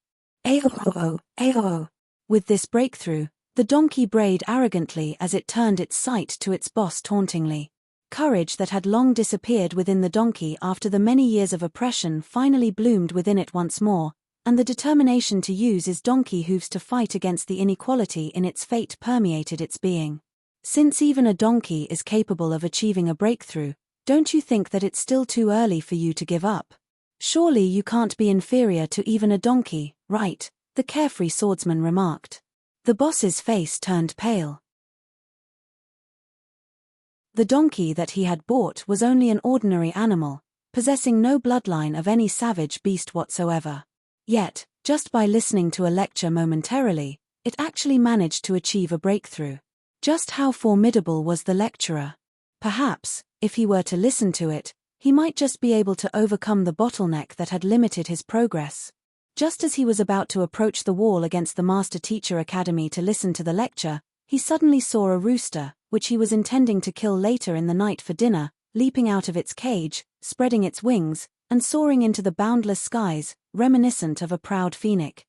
Ayo! Ayo! With this breakthrough, The donkey brayed arrogantly as it turned its sight to its boss tauntingly. Courage that had long disappeared within the donkey after the many years of oppression finally bloomed within it once more, and the determination to use its donkey hooves to fight against the inequality in its fate permeated its being. Since even a donkey is capable of achieving a breakthrough, don't you think that it's still too early for you to give up? Surely you can't be inferior to even a donkey, right? The carefree swordsman remarked. The boss's face turned pale. The donkey that he had bought was only an ordinary animal, possessing no bloodline of any savage beast whatsoever. Yet, just by listening to a lecture momentarily, it actually managed to achieve a breakthrough. Just how formidable was the lecturer? Perhaps, if he were to listen to it, he might just be able to overcome the bottleneck that had limited his progress. Just as he was about to approach the wall against the Master Teacher Academy to listen to the lecture, he suddenly saw a rooster, which he was intending to kill later in the night for dinner, leaping out of its cage, spreading its wings, and soaring into the boundless skies, reminiscent of a proud phoenix.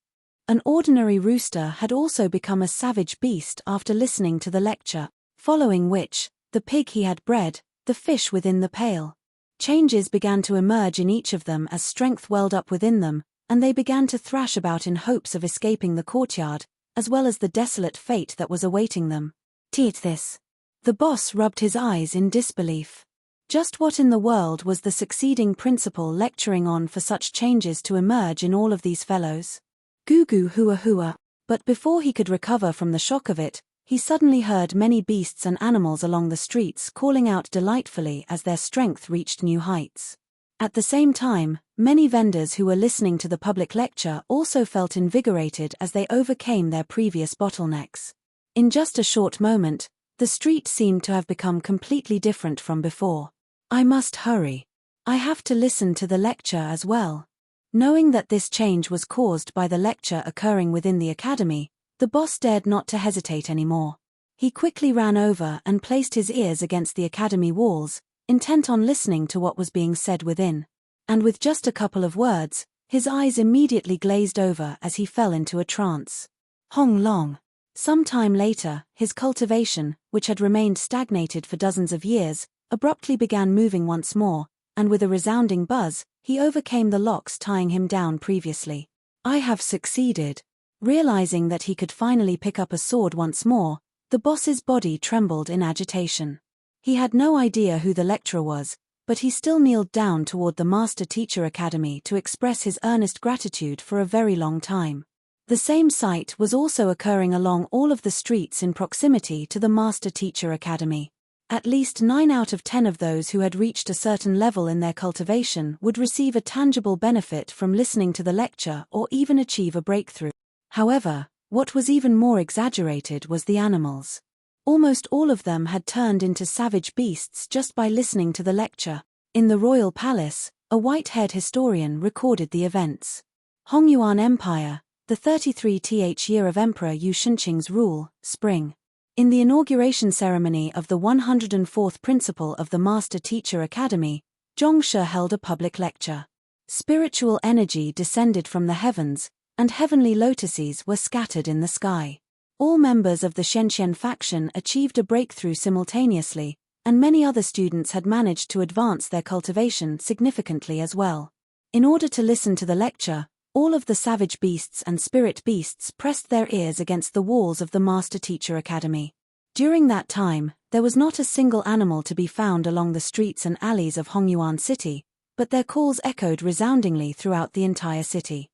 An ordinary rooster had also become a savage beast after listening to the lecture, following which, the pig he had bred, the fish within the pail. Changes began to emerge in each of them as strength welled up within them, and they began to thrash about in hopes of escaping the courtyard, as well as the desolate fate that was awaiting them. Teat this. The boss rubbed his eyes in disbelief. Just what in the world was the succeeding principal lecturing on for such changes to emerge in all of these fellows? Goo goo hua hua. But before he could recover from the shock of it, he suddenly heard many beasts and animals along the streets calling out delightfully as their strength reached new heights. At the same time, many vendors who were listening to the public lecture also felt invigorated as they overcame their previous bottlenecks. In just a short moment, the street seemed to have become completely different from before. I must hurry. I have to listen to the lecture as well. Knowing that this change was caused by the lecture occurring within the academy, the boss dared not to hesitate anymore. He quickly ran over and placed his ears against the academy walls, intent on listening to what was being said within. And with just a couple of words, his eyes immediately glazed over as he fell into a trance. Hong Long. Some time later, his cultivation, which had remained stagnated for dozens of years, abruptly began moving once more, and with a resounding buzz, he overcame the locks tying him down previously. I have succeeded. Realizing that he could finally pick up a sword once more, the boss's body trembled in agitation. He had no idea who the lecturer was, but he still kneeled down toward the Master Teacher Academy to express his earnest gratitude for a very long time. The same sight was also occurring along all of the streets in proximity to the Master Teacher Academy. At least 9 out of 10 of those who had reached a certain level in their cultivation would receive a tangible benefit from listening to the lecture or even achieve a breakthrough. However, what was even more exaggerated was the animals. Almost all of them had turned into savage beasts just by listening to the lecture. In the royal palace, a white-haired historian recorded the events. Hongyuan Empire, the 33th year of Emperor Yu Shenqing's rule, spring. In the inauguration ceremony of the 104th principal of the Master Teacher Academy, Zhongshe held a public lecture. Spiritual energy descended from the heavens, and heavenly lotuses were scattered in the sky. All members of the Shenqian faction achieved a breakthrough simultaneously, and many other students had managed to advance their cultivation significantly as well. In order to listen to the lecture, all of the savage beasts and spirit beasts pressed their ears against the walls of the Master Teacher Academy. During that time, there was not a single animal to be found along the streets and alleys of Hongyuan City, but their calls echoed resoundingly throughout the entire city.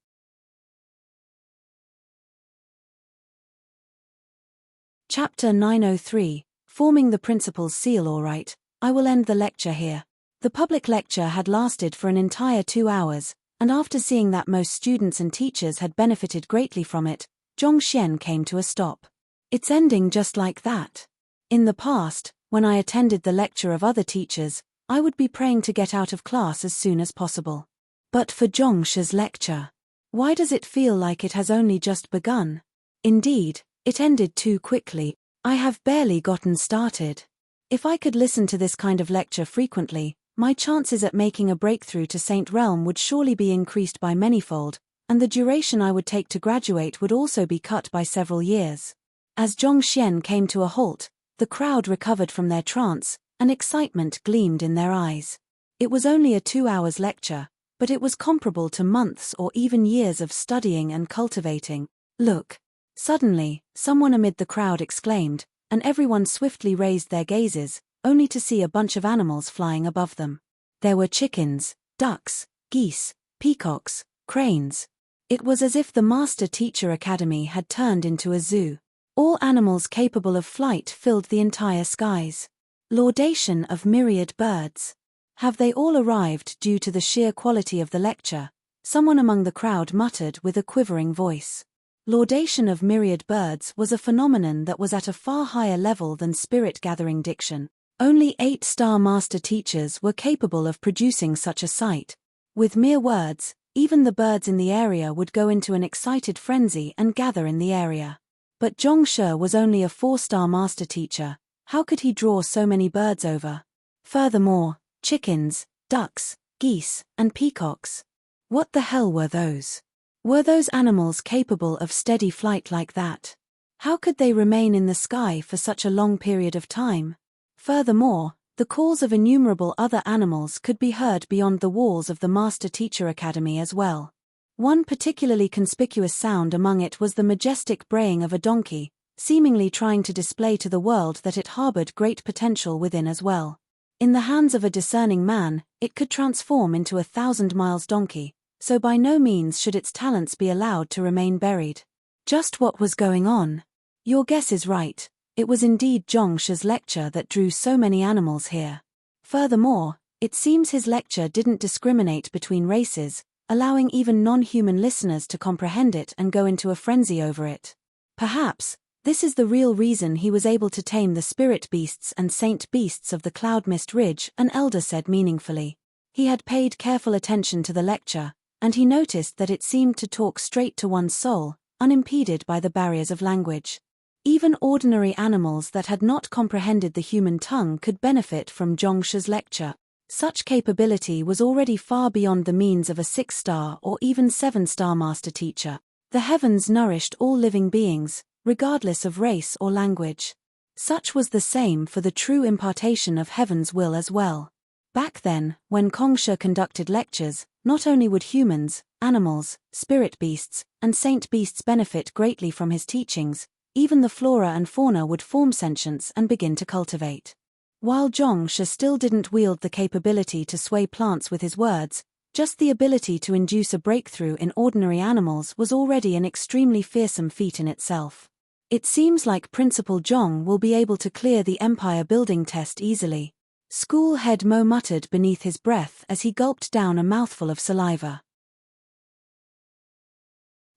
Chapter 903, Forming the Principal's Seal. Alright, I will end the lecture here. The public lecture had lasted for an entire 2 hours, and after seeing that most students and teachers had benefited greatly from it, Zhongxian came to a stop. It's ending just like that. In the past, when I attended the lecture of other teachers, I would be praying to get out of class as soon as possible. But for Zhongshi's lecture, why does it feel like it has only just begun? Indeed, it ended too quickly. I have barely gotten started. If I could listen to this kind of lecture frequently, my chances at making a breakthrough to Saint Realm would surely be increased by manyfold, and the duration I would take to graduate would also be cut by several years. As Zhongxian came to a halt, the crowd recovered from their trance, and excitement gleamed in their eyes. It was only a 2 hours lecture, but it was comparable to months or even years of studying and cultivating. Look! Suddenly, someone amid the crowd exclaimed, and everyone swiftly raised their gazes, only to see a bunch of animals flying above them. There were chickens, ducks, geese, peacocks, cranes. It was as if the Master Teacher Academy had turned into a zoo. All animals capable of flight filled the entire skies. Laudation of myriad birds. Have they all arrived due to the sheer quality of the lecture? Someone among the crowd muttered with a quivering voice. Laudation of myriad birds was a phenomenon that was at a far higher level than spirit-gathering diction. Only 8-star master teachers were capable of producing such a sight. With mere words, even the birds in the area would go into an excited frenzy and gather in the area. But Zhongshe was only a 4-star master teacher. How could he draw so many birds over? Furthermore, chickens, ducks, geese, and peacocks. What the hell were those? Were those animals capable of steady flight like that? How could they remain in the sky for such a long period of time? Furthermore, the calls of innumerable other animals could be heard beyond the walls of the Master Teacher Academy as well. One particularly conspicuous sound among it was the majestic braying of a donkey, seemingly trying to display to the world that it harbored great potential within as well. In the hands of a discerning man, it could transform into a 1,000-miles donkey, so by no means should its talents be allowed to remain buried. Just what was going on? Your guess is right. It was indeed Zhongshe's lecture that drew so many animals here. Furthermore, it seems his lecture didn't discriminate between races, allowing even non-human listeners to comprehend it and go into a frenzy over it. Perhaps, this is the real reason he was able to tame the spirit beasts and saint beasts of the Cloud Mist Ridge, an elder said meaningfully. He had paid careful attention to the lecture, and he noticed that it seemed to talk straight to one's soul, unimpeded by the barriers of language. Even ordinary animals that had not comprehended the human tongue could benefit from Zhongshe's lecture. Such capability was already far beyond the means of a 6-star or even 7-star master teacher. The heavens nourished all living beings, regardless of race or language. Such was the same for the true impartation of heaven's will as well. Back then, when Zhongshe conducted lectures, not only would humans, animals, spirit beasts, and saint beasts benefit greatly from his teachings, even the flora and fauna would form sentience and begin to cultivate. While Zhongshe still didn't wield the capability to sway plants with his words, just the ability to induce a breakthrough in ordinary animals was already an extremely fearsome feat in itself. It seems like Principal Zhong will be able to clear the empire building test easily. School head Mo muttered beneath his breath as he gulped down a mouthful of saliva.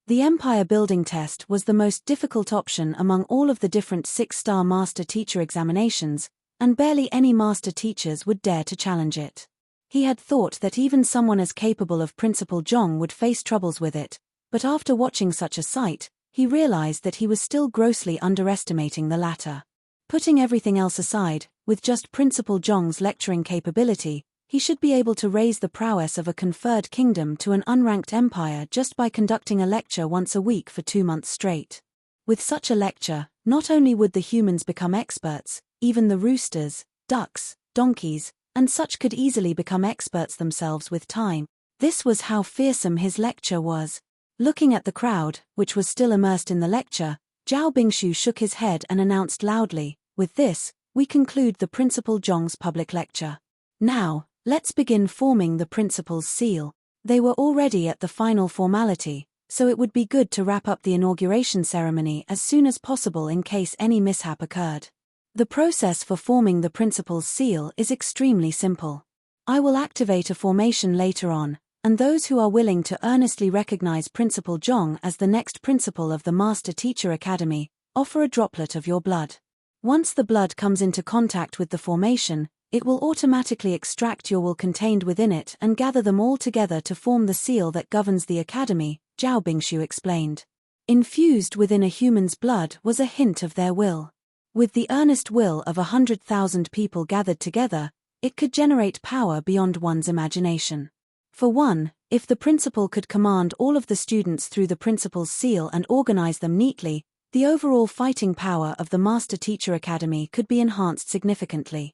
The empire building test was the most difficult option among all of the different 6-star master teacher examinations, and barely any master teachers would dare to challenge it. He had thought that even someone as capable of Principal Zhong would face troubles with it, but after watching such a sight, he realized that he was still grossly underestimating the latter. Putting everything else aside, with just Principal Zhong's lecturing capability, he should be able to raise the prowess of a conferred kingdom to an unranked empire just by conducting a lecture once a week for 2 months straight. With such a lecture, not only would the humans become experts, even the roosters, ducks, donkeys, and such could easily become experts themselves with time. This was how fearsome his lecture was. Looking at the crowd, which was still immersed in the lecture, Zhao Bingshu shook his head and announced loudly, "With this, we conclude the Principal Zhong's public lecture. Now, let's begin forming the principal's seal." They were already at the final formality, so it would be good to wrap up the inauguration ceremony as soon as possible in case any mishap occurred. The process for forming the principal's seal is extremely simple. I will activate a formation later on, and those who are willing to earnestly recognize Principal Zhong as the next principal of the Master Teacher Academy, offer a droplet of your blood. Once the blood comes into contact with the formation, it will automatically extract your will contained within it and gather them all together to form the seal that governs the academy, Zhao Bingshu explained. Infused within a human's blood was a hint of their will. With the earnest will of 100,000 people gathered together, it could generate power beyond one's imagination. For one, if the principal could command all of the students through the principal's seal and organize them neatly, the overall fighting power of the Master Teacher Academy could be enhanced significantly.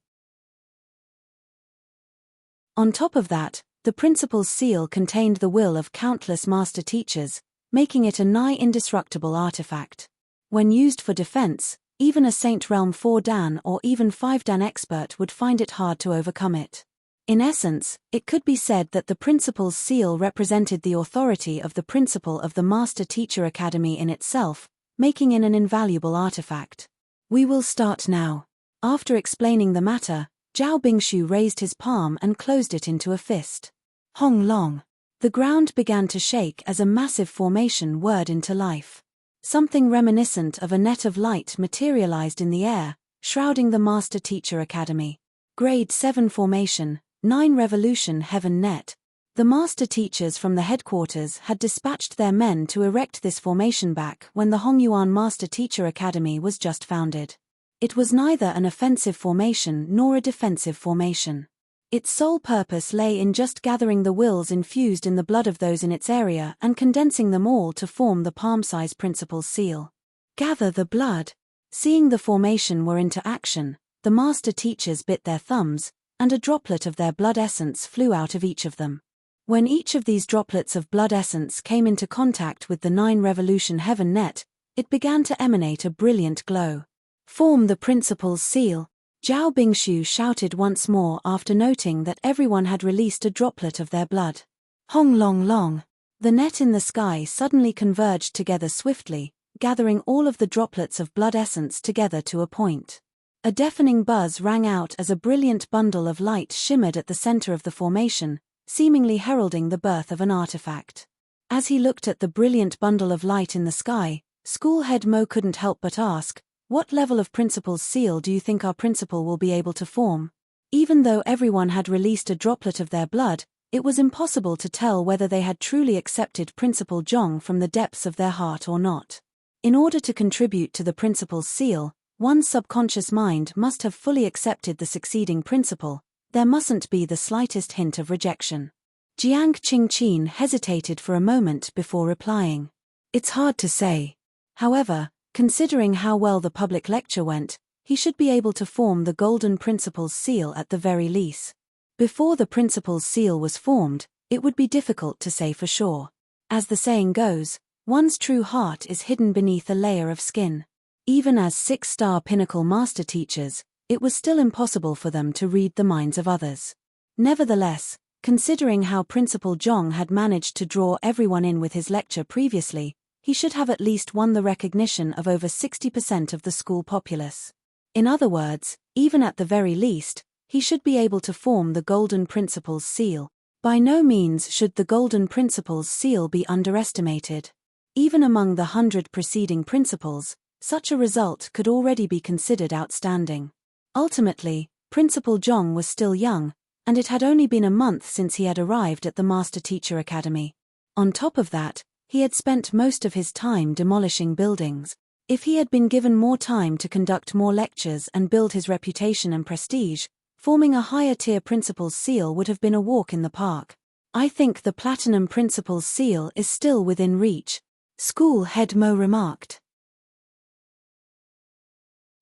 On top of that, the principal's seal contained the will of countless master teachers, making it a nigh indestructible artifact. When used for defense, even a Saint Realm 4 Dan or even 5 Dan expert would find it hard to overcome it. In essence, it could be said that the principal's seal represented the authority of the principal of the Master Teacher Academy in itself, making it an invaluable artifact. We will start now. After explaining the matter, Zhao Bingshu raised his palm and closed it into a fist. Hong long. The ground began to shake as a massive formation whirred into life. Something reminiscent of a net of light materialized in the air, shrouding the Master Teacher Academy. Grade 7 formation, 9 revolution heaven net. The master teachers from the headquarters had dispatched their men to erect this formation back when the Hongyuan Master Teacher Academy was just founded. It was neither an offensive formation nor a defensive formation. Its sole purpose lay in just gathering the wills infused in the blood of those in its area and condensing them all to form the palm-size principal's seal. Gather the blood. Seeing the formation were into action, the master teachers bit their thumbs, and a droplet of their blood essence flew out of each of them. When each of these droplets of blood essence came into contact with the 9 revolution heaven net, it began to emanate a brilliant glow. Form the principal's seal. Zhao Bingshu shouted once more after noting that everyone had released a droplet of their blood. Hong long long. The net in the sky suddenly converged together swiftly, gathering all of the droplets of blood essence together to a point. A deafening buzz rang out as a brilliant bundle of light shimmered at the center of the formation, seemingly heralding the birth of an artifact. As he looked at the brilliant bundle of light in the sky, school head Mo couldn't help but ask, "What level of principal's seal do you think our principal will be able to form?" Even though everyone had released a droplet of their blood, it was impossible to tell whether they had truly accepted Principal Zhong from the depths of their heart or not. In order to contribute to the principal's seal, one's subconscious mind must have fully accepted the succeeding principal. There mustn't be the slightest hint of rejection. Jiang Qingqin hesitated for a moment before replying. It's hard to say. However, considering how well the public lecture went, he should be able to form the golden principal's seal at the very least. Before the principal's seal was formed, it would be difficult to say for sure. As the saying goes, one's true heart is hidden beneath a layer of skin. Even as 6-star pinnacle master teachers, it was still impossible for them to read the minds of others. Nevertheless, considering how Principal Zhong had managed to draw everyone in with his lecture previously, he should have at least won the recognition of over 60% of the school populace. In other words, even at the very least, he should be able to form the Golden Principal's seal. By no means should the Golden Principal's seal be underestimated. Even among the 100 preceding principals, such a result could already be considered outstanding. Ultimately, Principal Zhong was still young, and it had only been a month since he had arrived at the Master Teacher Academy. On top of that, he had spent most of his time demolishing buildings. If he had been given more time to conduct more lectures and build his reputation and prestige, forming a higher-tier principal's seal would have been a walk in the park. I think the Platinum Principal's seal is still within reach, School Head Mo remarked.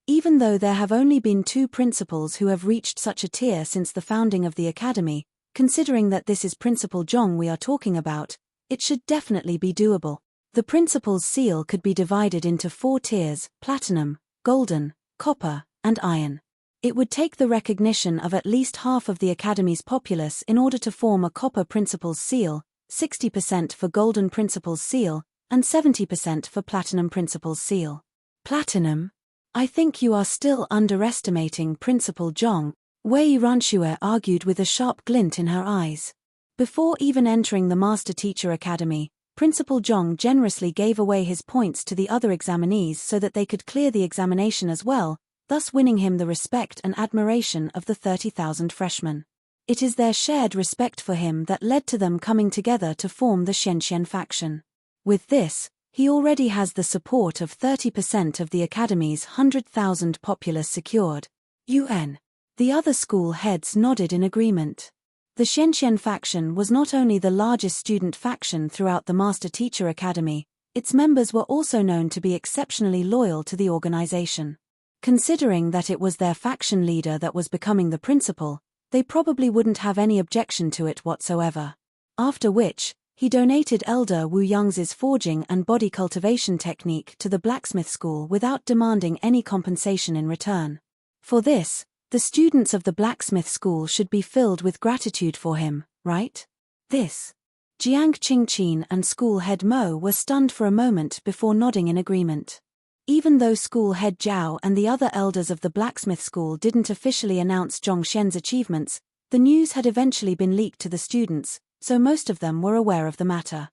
Even though there have only been 2 principals who have reached such a tier since the founding of the academy, considering that this is Principal Zhong we are talking about, it should definitely be doable. The principal's seal could be divided into 4 tiers: platinum, golden, copper, and iron. It would take the recognition of at least half of the academy's populace in order to form a copper principal's seal, 60% for golden principal's seal, and 70% for platinum principal's seal. Platinum? I think you are still underestimating Principal Zhong, Wei Ranxue argued with a sharp glint in her eyes. Before even entering the Master Teacher Academy, Principal Zhong generously gave away his points to the other examinees so that they could clear the examination as well, thus winning him the respect and admiration of the 30,000 freshmen. It is their shared respect for him that led to them coming together to form the Xianxian faction. With this, he already has the support of 30% of the Academy's 100,000 populace secured. UN. The other school heads nodded in agreement. The Xianxian faction was not only the largest student faction throughout the Master Teacher Academy, Its members were also known to be exceptionally loyal to the organization. Considering that it was their faction leader that was becoming the principal, they probably wouldn't have any objection to it whatsoever. After which, he donated Elder Wu Yang's forging and body cultivation technique to the blacksmith school without demanding any compensation in return. For this, the students of the blacksmith school should be filled with gratitude for him, right? This. Jiang Qingqin and school head Mo were stunned for a moment before nodding in agreement. Even though school head Zhao and the other elders of the blacksmith school didn't officially announce Zhong Xian's achievements, the news had eventually been leaked to the students, so most of them were aware of the matter.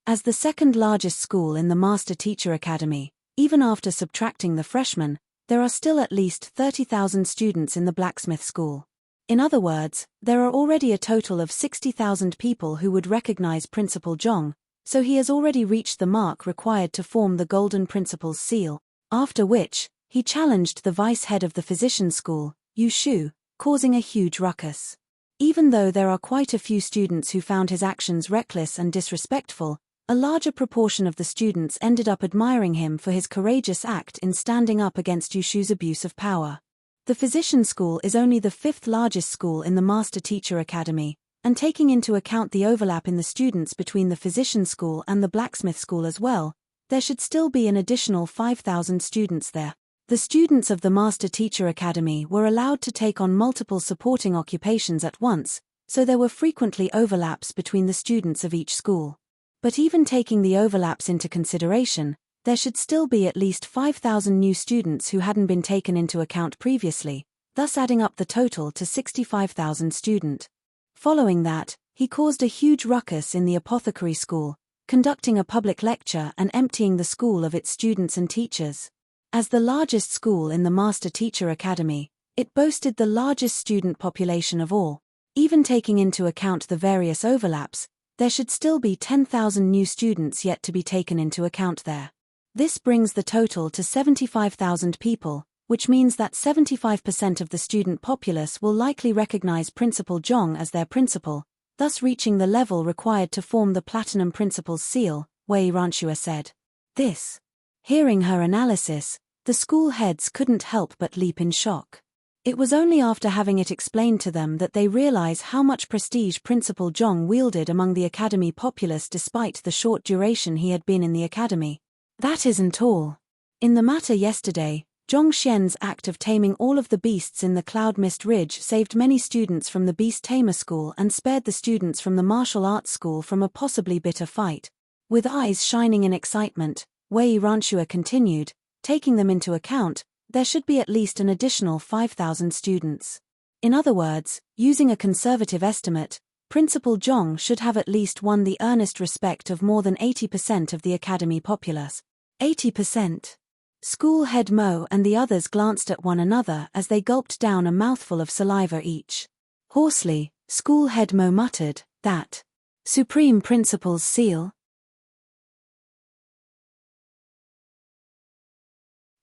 As the second largest school in the Master Teacher Academy, even after subtracting the freshmen, there are still at least 30,000 students in the blacksmith school. In other words, there are already a total of 60,000 people who would recognize Principal Zhong, so he has already reached the mark required to form the Golden Principal's seal, after which, he challenged the vice head of the physician school, Yu Shu, causing a huge ruckus. Even though there are quite a few students who found his actions reckless and disrespectful, a larger proportion of the students ended up admiring him for his courageous act in standing up against Yu Shu's abuse of power. The physician school is only the fifth largest school in the Master Teacher Academy, and taking into account the overlap in the students between the physician school and the blacksmith school as well, there should still be an additional 5,000 students there. The students of the Master Teacher Academy were allowed to take on multiple supporting occupations at once, so there were frequently overlaps between the students of each school. But even taking the overlaps into consideration, there should still be at least 5,000 new students who hadn't been taken into account previously, thus adding up the total to 65,000 students. Following that, he caused a huge ruckus in the apothecary school, conducting a public lecture and emptying the school of its students and teachers. As the largest school in the Master Teacher Academy, it boasted the largest student population of all. Even taking into account the various overlaps, there should still be 10,000 new students yet to be taken into account there. This brings the total to 75,000 people, which means that 75% of the student populace will likely recognize Principal Zhong as their principal, thus reaching the level required to form the Platinum Principal's seal, Wei Ranxue said. This. Hearing her analysis, the school heads couldn't help but leap in shock. It was only after having it explained to them that they realize how much prestige Principal Zhong wielded among the academy populace despite the short duration he had been in the academy. That isn't all. In the matter yesterday, Zhong Xian's act of taming all of the beasts in the Cloud Mist Ridge saved many students from the Beast Tamer School and spared the students from the Martial Arts School from a possibly bitter fight. With eyes shining in excitement, Wei Ranxue continued, taking them into account, there should be at least an additional 5,000 students. In other words, using a conservative estimate, Principal Zhong should have at least won the earnest respect of more than 80% of the academy populace. 80%. School head Mo and the others glanced at one another as they gulped down a mouthful of saliva each. Hoarsely, school head Mo muttered, "That Supreme Principal's seal?"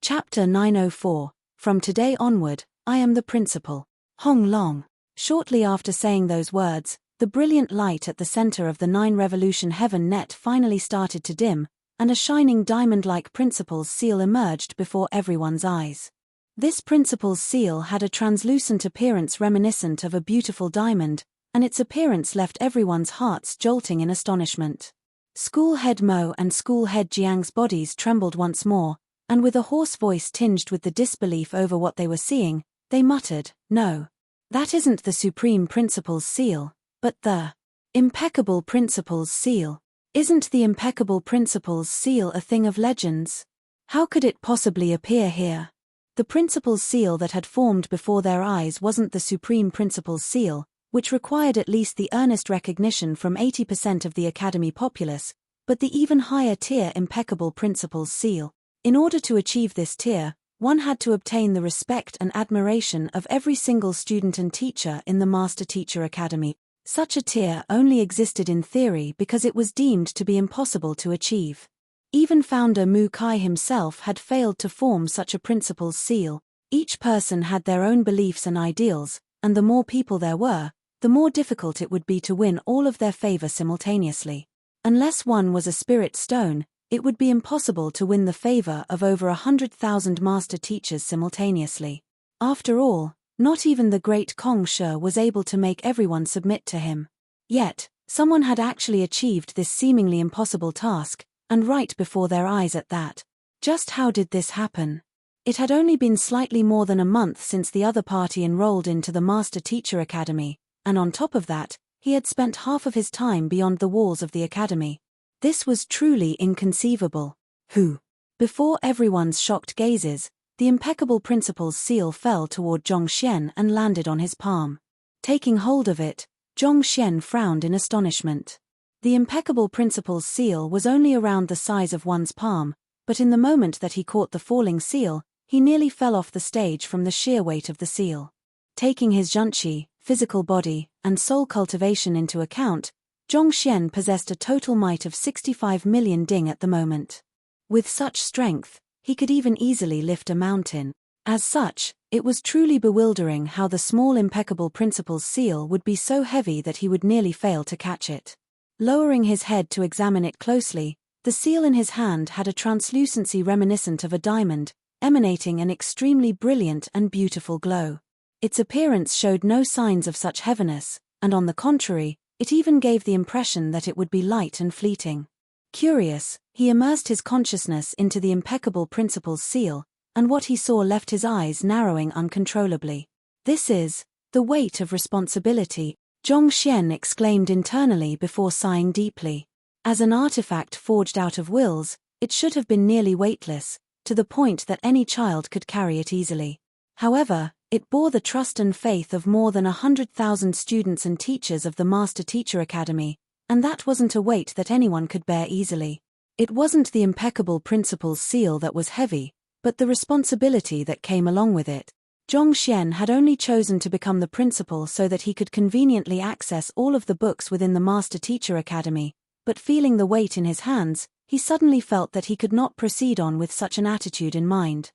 Chapter 904, From Today Onward, I Am the Principal. Hong Long. Shortly after saying those words, the brilliant light at the center of the 9 Revolution Heaven net finally started to dim, and a shining diamond-like Principal's seal emerged before everyone's eyes. This Principal's seal had a translucent appearance reminiscent of a beautiful diamond, and its appearance left everyone's hearts jolting in astonishment. School head Mo and school head Jiang's bodies trembled once more, and with a hoarse voice tinged with the disbelief over what they were seeing, they muttered, "No. That isn't the Supreme Principal's seal, but the Impeccable Principal's seal. Isn't the Impeccable Principal's seal a thing of legends? How could it possibly appear here?" The Principal's seal that had formed before their eyes wasn't the Supreme Principal's seal, which required at least the earnest recognition from 80% of the academy populace, but the even higher tier Impeccable Principal's seal. In order to achieve this tier, one had to obtain the respect and admiration of every single student and teacher in the Master Teacher Academy. Such a tier only existed in theory because it was deemed to be impossible to achieve. Even founder Mu Kai himself had failed to form such a principal's seal. Each person had their own beliefs and ideals, and the more people there were, the more difficult it would be to win all of their favor simultaneously. Unless one was a spirit stone, it would be impossible to win the favor of over 100,000 master teachers simultaneously. After all, not even the great Kong Shi was able to make everyone submit to him. Yet, someone had actually achieved this seemingly impossible task, and right before their eyes at that. Just how did this happen? It had only been slightly more than a month since the other party enrolled into the Master Teacher Academy, and on top of that, he had spent half of his time beyond the walls of the academy. This was truly inconceivable. Who? Before everyone's shocked gazes, the impeccable principal's seal fell toward Zhongxian and landed on his palm. Taking hold of it, Zhongxian frowned in astonishment. The impeccable principal's seal was only around the size of one's palm, but in the moment that he caught the falling seal, he nearly fell off the stage from the sheer weight of the seal. Taking his zhengqi, physical body, and soul cultivation into account, Zhongxian possessed a total might of 65 million ding at the moment. With such strength, he could even easily lift a mountain. As such, it was truly bewildering how the small impeccable principal's seal would be so heavy that he would nearly fail to catch it. Lowering his head to examine it closely, the seal in his hand had a translucency reminiscent of a diamond, emanating an extremely brilliant and beautiful glow. Its appearance showed no signs of such heaviness, and on the contrary, it even gave the impression that it would be light and fleeting. Curious, he immersed his consciousness into the impeccable principal's seal, and what he saw left his eyes narrowing uncontrollably. This is the weight of responsibility, Zhongxian exclaimed internally before sighing deeply. As an artifact forged out of wills, it should have been nearly weightless, to the point that any child could carry it easily. However, it bore the trust and faith of more than 100,000 students and teachers of the Master Teacher Academy, and that wasn't a weight that anyone could bear easily. It wasn't the impeccable principal's seal that was heavy, but the responsibility that came along with it. Zhongxian had only chosen to become the principal so that he could conveniently access all of the books within the Master Teacher Academy, but feeling the weight in his hands, he suddenly felt that he could not proceed on with such an attitude in mind.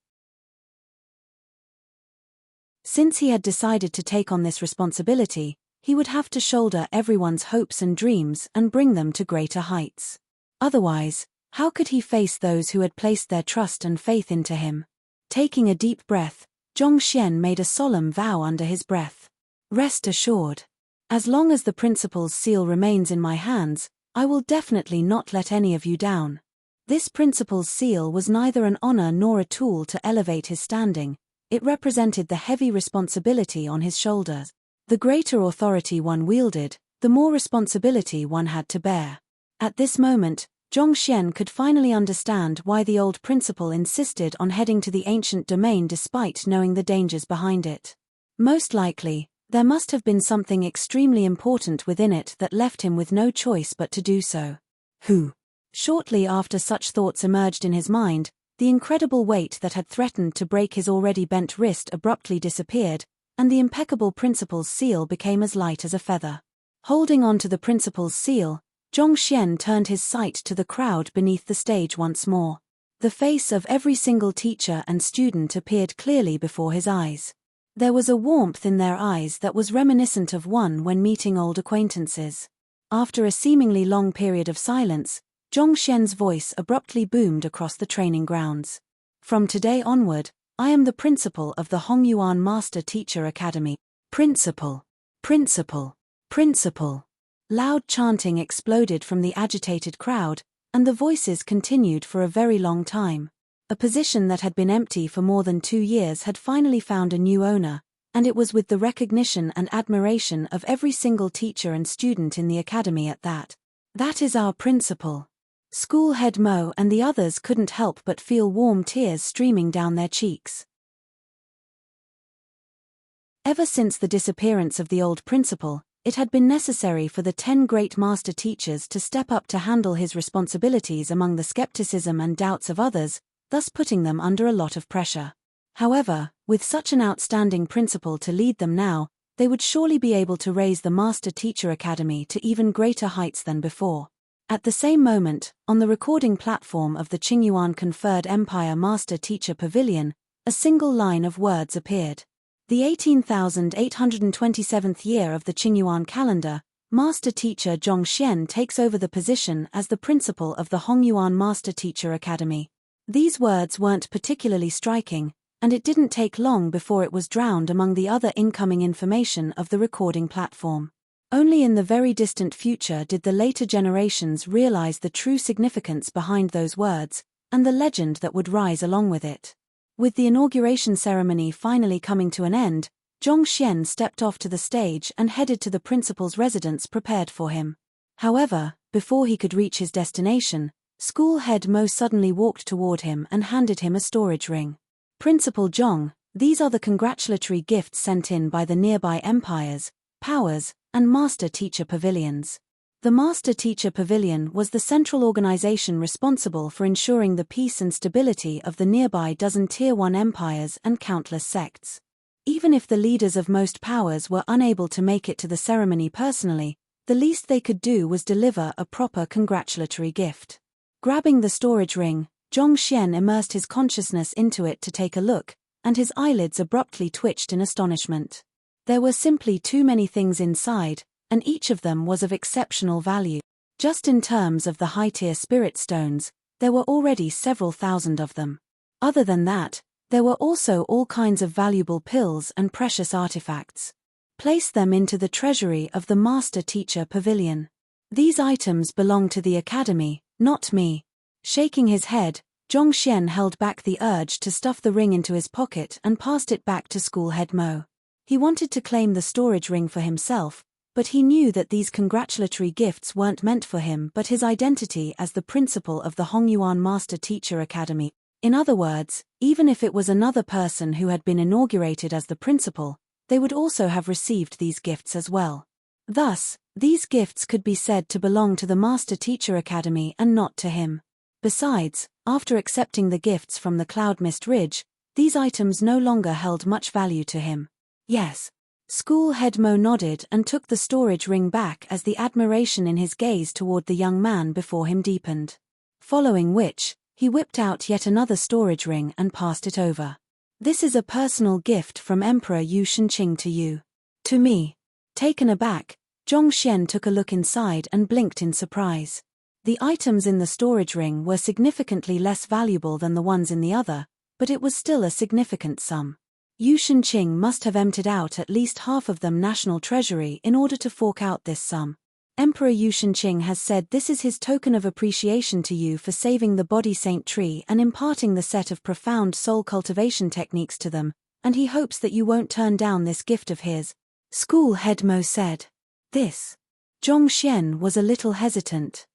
Since he had decided to take on this responsibility, he would have to shoulder everyone's hopes and dreams and bring them to greater heights. Otherwise, how could he face those who had placed their trust and faith into him? Taking a deep breath, Zhongxian made a solemn vow under his breath. Rest assured. As long as the principal's seal remains in my hands, I will definitely not let any of you down. This principal's seal was neither an honor nor a tool to elevate his standing, it represented the heavy responsibility on his shoulders. The greater authority one wielded, the more responsibility one had to bear. At this moment, Zhongxian could finally understand why the old principal insisted on heading to the ancient domain despite knowing the dangers behind it. Most likely, there must have been something extremely important within it that left him with no choice but to do so. Who? Shortly after such thoughts emerged in his mind, the incredible weight that had threatened to break his already bent wrist abruptly disappeared, and the impeccable principal's seal became as light as a feather. Holding on to the principal's seal, Zhongxian turned his sight to the crowd beneath the stage once more. The face of every single teacher and student appeared clearly before his eyes. There was a warmth in their eyes that was reminiscent of one when meeting old acquaintances. After a seemingly long period of silence, Zhongxian's voice abruptly boomed across the training grounds. From today onward, I am the principal of the Hongyuan Master Teacher Academy. Principal! Principal! Principal! Loud chanting exploded from the agitated crowd, and the voices continued for a very long time. A position that had been empty for more than 2 years had finally found a new owner, and it was with the recognition and admiration of every single teacher and student in the academy at that. That is our principal. School head Mo and the others couldn't help but feel warm tears streaming down their cheeks. Ever since the disappearance of the old principal, it had been necessary for the 10 great master teachers to step up to handle his responsibilities among the skepticism and doubts of others, thus putting them under a lot of pressure. However, with such an outstanding principal to lead them now, they would surely be able to raise the Master Teacher Academy to even greater heights than before. At the same moment, on the recording platform of the Qingyuan Conferred Empire Master Teacher Pavilion, a single line of words appeared. The 18,827th year of the Qingyuan calendar, Master Teacher Zhongxian takes over the position as the principal of the Hongyuan Master Teacher Academy. These words weren't particularly striking, and it didn't take long before it was drowned among the other incoming information of the recording platform. Only in the very distant future did the later generations realize the true significance behind those words, and the legend that would rise along with it. With the inauguration ceremony finally coming to an end, Zhongxian stepped off to the stage and headed to the principal's residence prepared for him. However, before he could reach his destination, school head Mo suddenly walked toward him and handed him a storage ring. Principal Zhong, these are the congratulatory gifts sent in by the nearby empires, powers, and Master Teacher Pavilions. The Master Teacher Pavilion was the central organization responsible for ensuring the peace and stability of the nearby dozen Tier 1 empires and countless sects. Even if the leaders of most powers were unable to make it to the ceremony personally, the least they could do was deliver a proper congratulatory gift. Grabbing the storage ring, Zhongxian immersed his consciousness into it to take a look, and his eyelids abruptly twitched in astonishment. There were simply too many things inside, and each of them was of exceptional value. Just in terms of the high-tier spirit stones, there were already several thousand of them. Other than that, there were also all kinds of valuable pills and precious artifacts. Place them into the treasury of the Master Teacher Pavilion. These items belong to the Academy, not me. Shaking his head, Zhongxian held back the urge to stuff the ring into his pocket and passed it back to school head Mo. He wanted to claim the storage ring for himself, but he knew that these congratulatory gifts weren't meant for him but his identity as the principal of the Hongyuan Master Teacher Academy. In other words, even if it was another person who had been inaugurated as the principal, they would also have received these gifts as well. Thus, these gifts could be said to belong to the Master Teacher Academy and not to him. Besides, after accepting the gifts from the Cloud Mist Ridge, these items no longer held much value to him. Yes. School head Mo nodded and took the storage ring back as the admiration in his gaze toward the young man before him deepened. Following which, he whipped out yet another storage ring and passed it over. This is a personal gift from Emperor Yu Shenqing to you. To me. Taken aback, Zhongxian took a look inside and blinked in surprise. The items in the storage ring were significantly less valuable than the ones in the other, but it was still a significant sum. Yu Shenqing must have emptied out at least half of them national treasury in order to fork out this sum. Emperor Yu Shenqing has said this is his token of appreciation to you for saving the body saint tree and imparting the set of profound soul cultivation techniques to them, and he hopes that you won't turn down this gift of his. School head Mo said. This. Zhongxian was a little hesitant.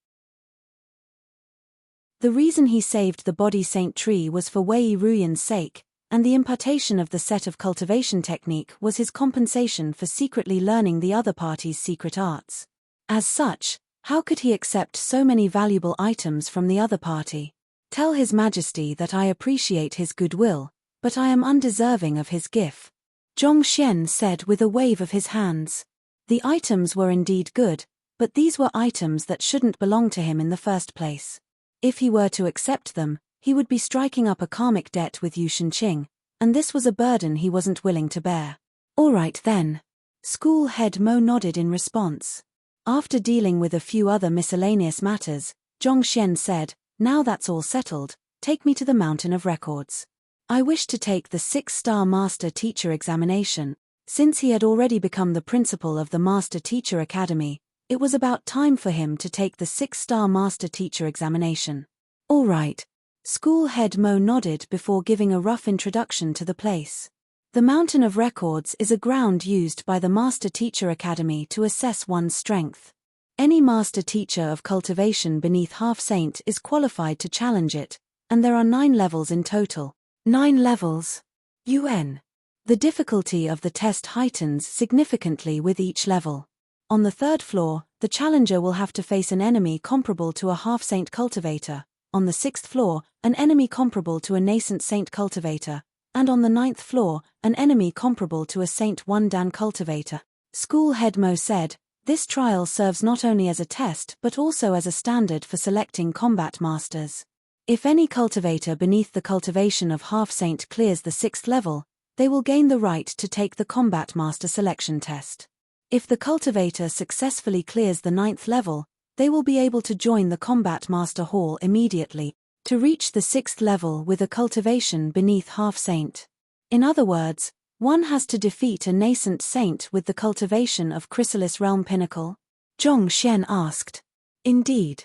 The reason he saved the body saint tree was for Wei Ruyan's sake, and the impartation of the set of cultivation technique was his compensation for secretly learning the other party's secret arts. As such, how could he accept so many valuable items from the other party? Tell His Majesty that I appreciate his goodwill, but I am undeserving of his gift. Zhongxian said with a wave of his hands. The items were indeed good, but these were items that shouldn't belong to him in the first place. If he were to accept them, he would be striking up a karmic debt with Yu Shenqing, and this was a burden he wasn't willing to bear. All right then. School head Mo nodded in response. After dealing with a few other miscellaneous matters, Zhongxian said, now that's all settled, take me to the Mountain of Records. I wish to take the 6-star Master Teacher examination. Since he had already become the principal of the Master Teacher Academy, it was about time for him to take the 6-star Master Teacher examination. All right. School head Mo nodded before giving a rough introduction to the place. The Mountain of Records is a ground used by the Master Teacher Academy to assess one's strength. Any Master Teacher of cultivation beneath Half-Saint is qualified to challenge it, and there are 9 levels in total. 9 levels. UN. The difficulty of the test heightens significantly with each level. On the 3rd floor, the challenger will have to face an enemy comparable to a Half-Saint cultivator, on the 6th floor, an enemy comparable to a nascent Saint cultivator, and on the 9th floor, an enemy comparable to a Saint 1 Dan cultivator. School head Mo said, this trial serves not only as a test but also as a standard for selecting combat masters. If any cultivator beneath the cultivation of Half-Saint clears the 6th level, they will gain the right to take the combat master selection test. If the cultivator successfully clears the 9th level, they will be able to join the Combat Master Hall immediately, to reach the 6th level with a cultivation beneath half-saint. In other words, one has to defeat a nascent saint with the cultivation of Chrysalis Realm Pinnacle? Zhong Xian asked. Indeed.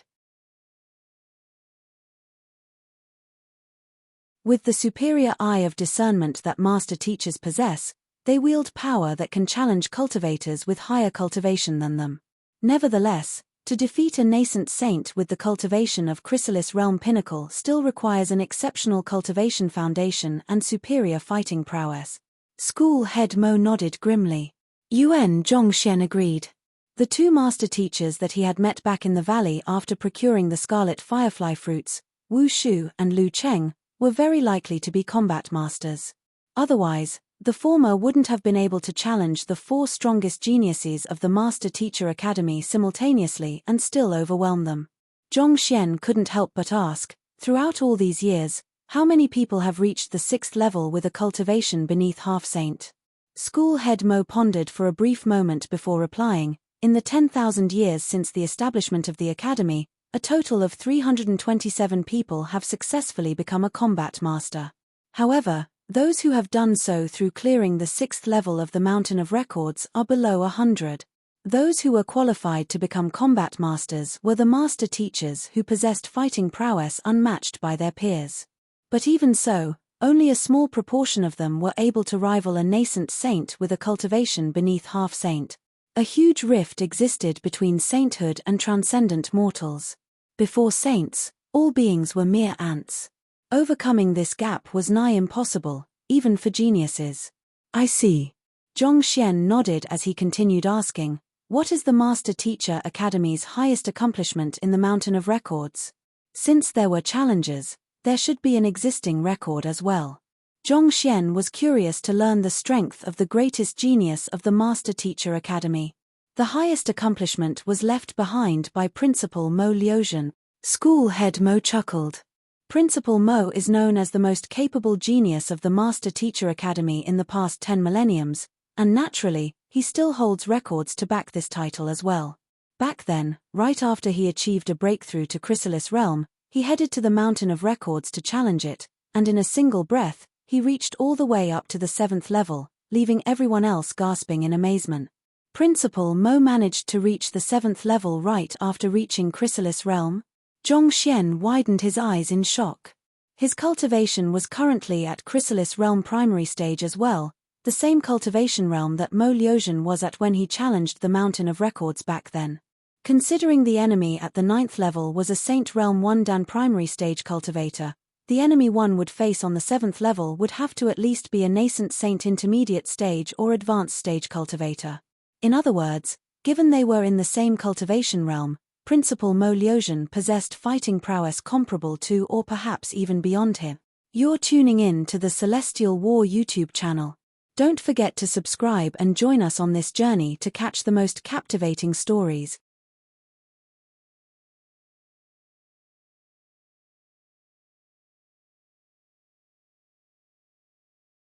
With the superior eye of discernment that master teachers possess, they wield power that can challenge cultivators with higher cultivation than them. Nevertheless, to defeat a nascent saint with the cultivation of Chrysalis Realm Pinnacle still requires an exceptional cultivation foundation and superior fighting prowess. School head Mo nodded grimly. Yuan Zhongxian agreed. The two master teachers that he had met back in the valley after procuring the scarlet firefly fruits, Wu Shu and Lu Cheng, were very likely to be combat masters. Otherwise, the former wouldn't have been able to challenge the 4 strongest geniuses of the Master Teacher Academy simultaneously and still overwhelm them. Zhong Xian couldn't help but ask, throughout all these years, how many people have reached the 6th level with a cultivation beneath half-saint? School head Mo pondered for a brief moment before replying, in the 10,000 years since the establishment of the academy, a total of 327 people have successfully become a combat master. However, those who have done so through clearing the 6th level of the Mountain of Records are below 100. Those who were qualified to become combat masters were the master teachers who possessed fighting prowess unmatched by their peers. But even so, only a small proportion of them were able to rival a nascent saint with a cultivation beneath half-saint. A huge rift existed between sainthood and transcendent mortals. Before saints, all beings were mere ants. Overcoming this gap was nigh impossible, even for geniuses. I see. Zhong Xian nodded as he continued asking, what is the Master Teacher Academy's highest accomplishment in the Mountain of Records? Since there were challengers, there should be an existing record as well. Zhong Xian was curious to learn the strength of the greatest genius of the Master Teacher Academy. The highest accomplishment was left behind by Principal Mo Liuzhen. School head Mo chuckled. Principal Mo is known as the most capable genius of the Master Teacher Academy in the past 10 millenniums, and naturally, he still holds records to back this title as well. Back then, right after he achieved a breakthrough to Chrysalis Realm, he headed to the Mountain of Records to challenge it, and in a single breath, he reached all the way up to the 7th level, leaving everyone else gasping in amazement. Principal Mo managed to reach the 7th level right after reaching Chrysalis Realm? Zhong Xian widened his eyes in shock. His cultivation was currently at Chrysalis Realm primary stage as well, the same cultivation realm that Mo Liuzhen was at when he challenged the Mountain of Records back then. Considering the enemy at the 9th level was a Saint Realm 1 Dan primary stage cultivator, the enemy one would face on the 7th level would have to at least be a nascent Saint intermediate stage or advanced stage cultivator. In other words, given they were in the same cultivation realm, Principal Mo Liuzhen possessed fighting prowess comparable to or perhaps even beyond him. You're tuning in to the Celestial War YouTube channel. Don't forget to subscribe and join us on this journey to catch the most captivating stories,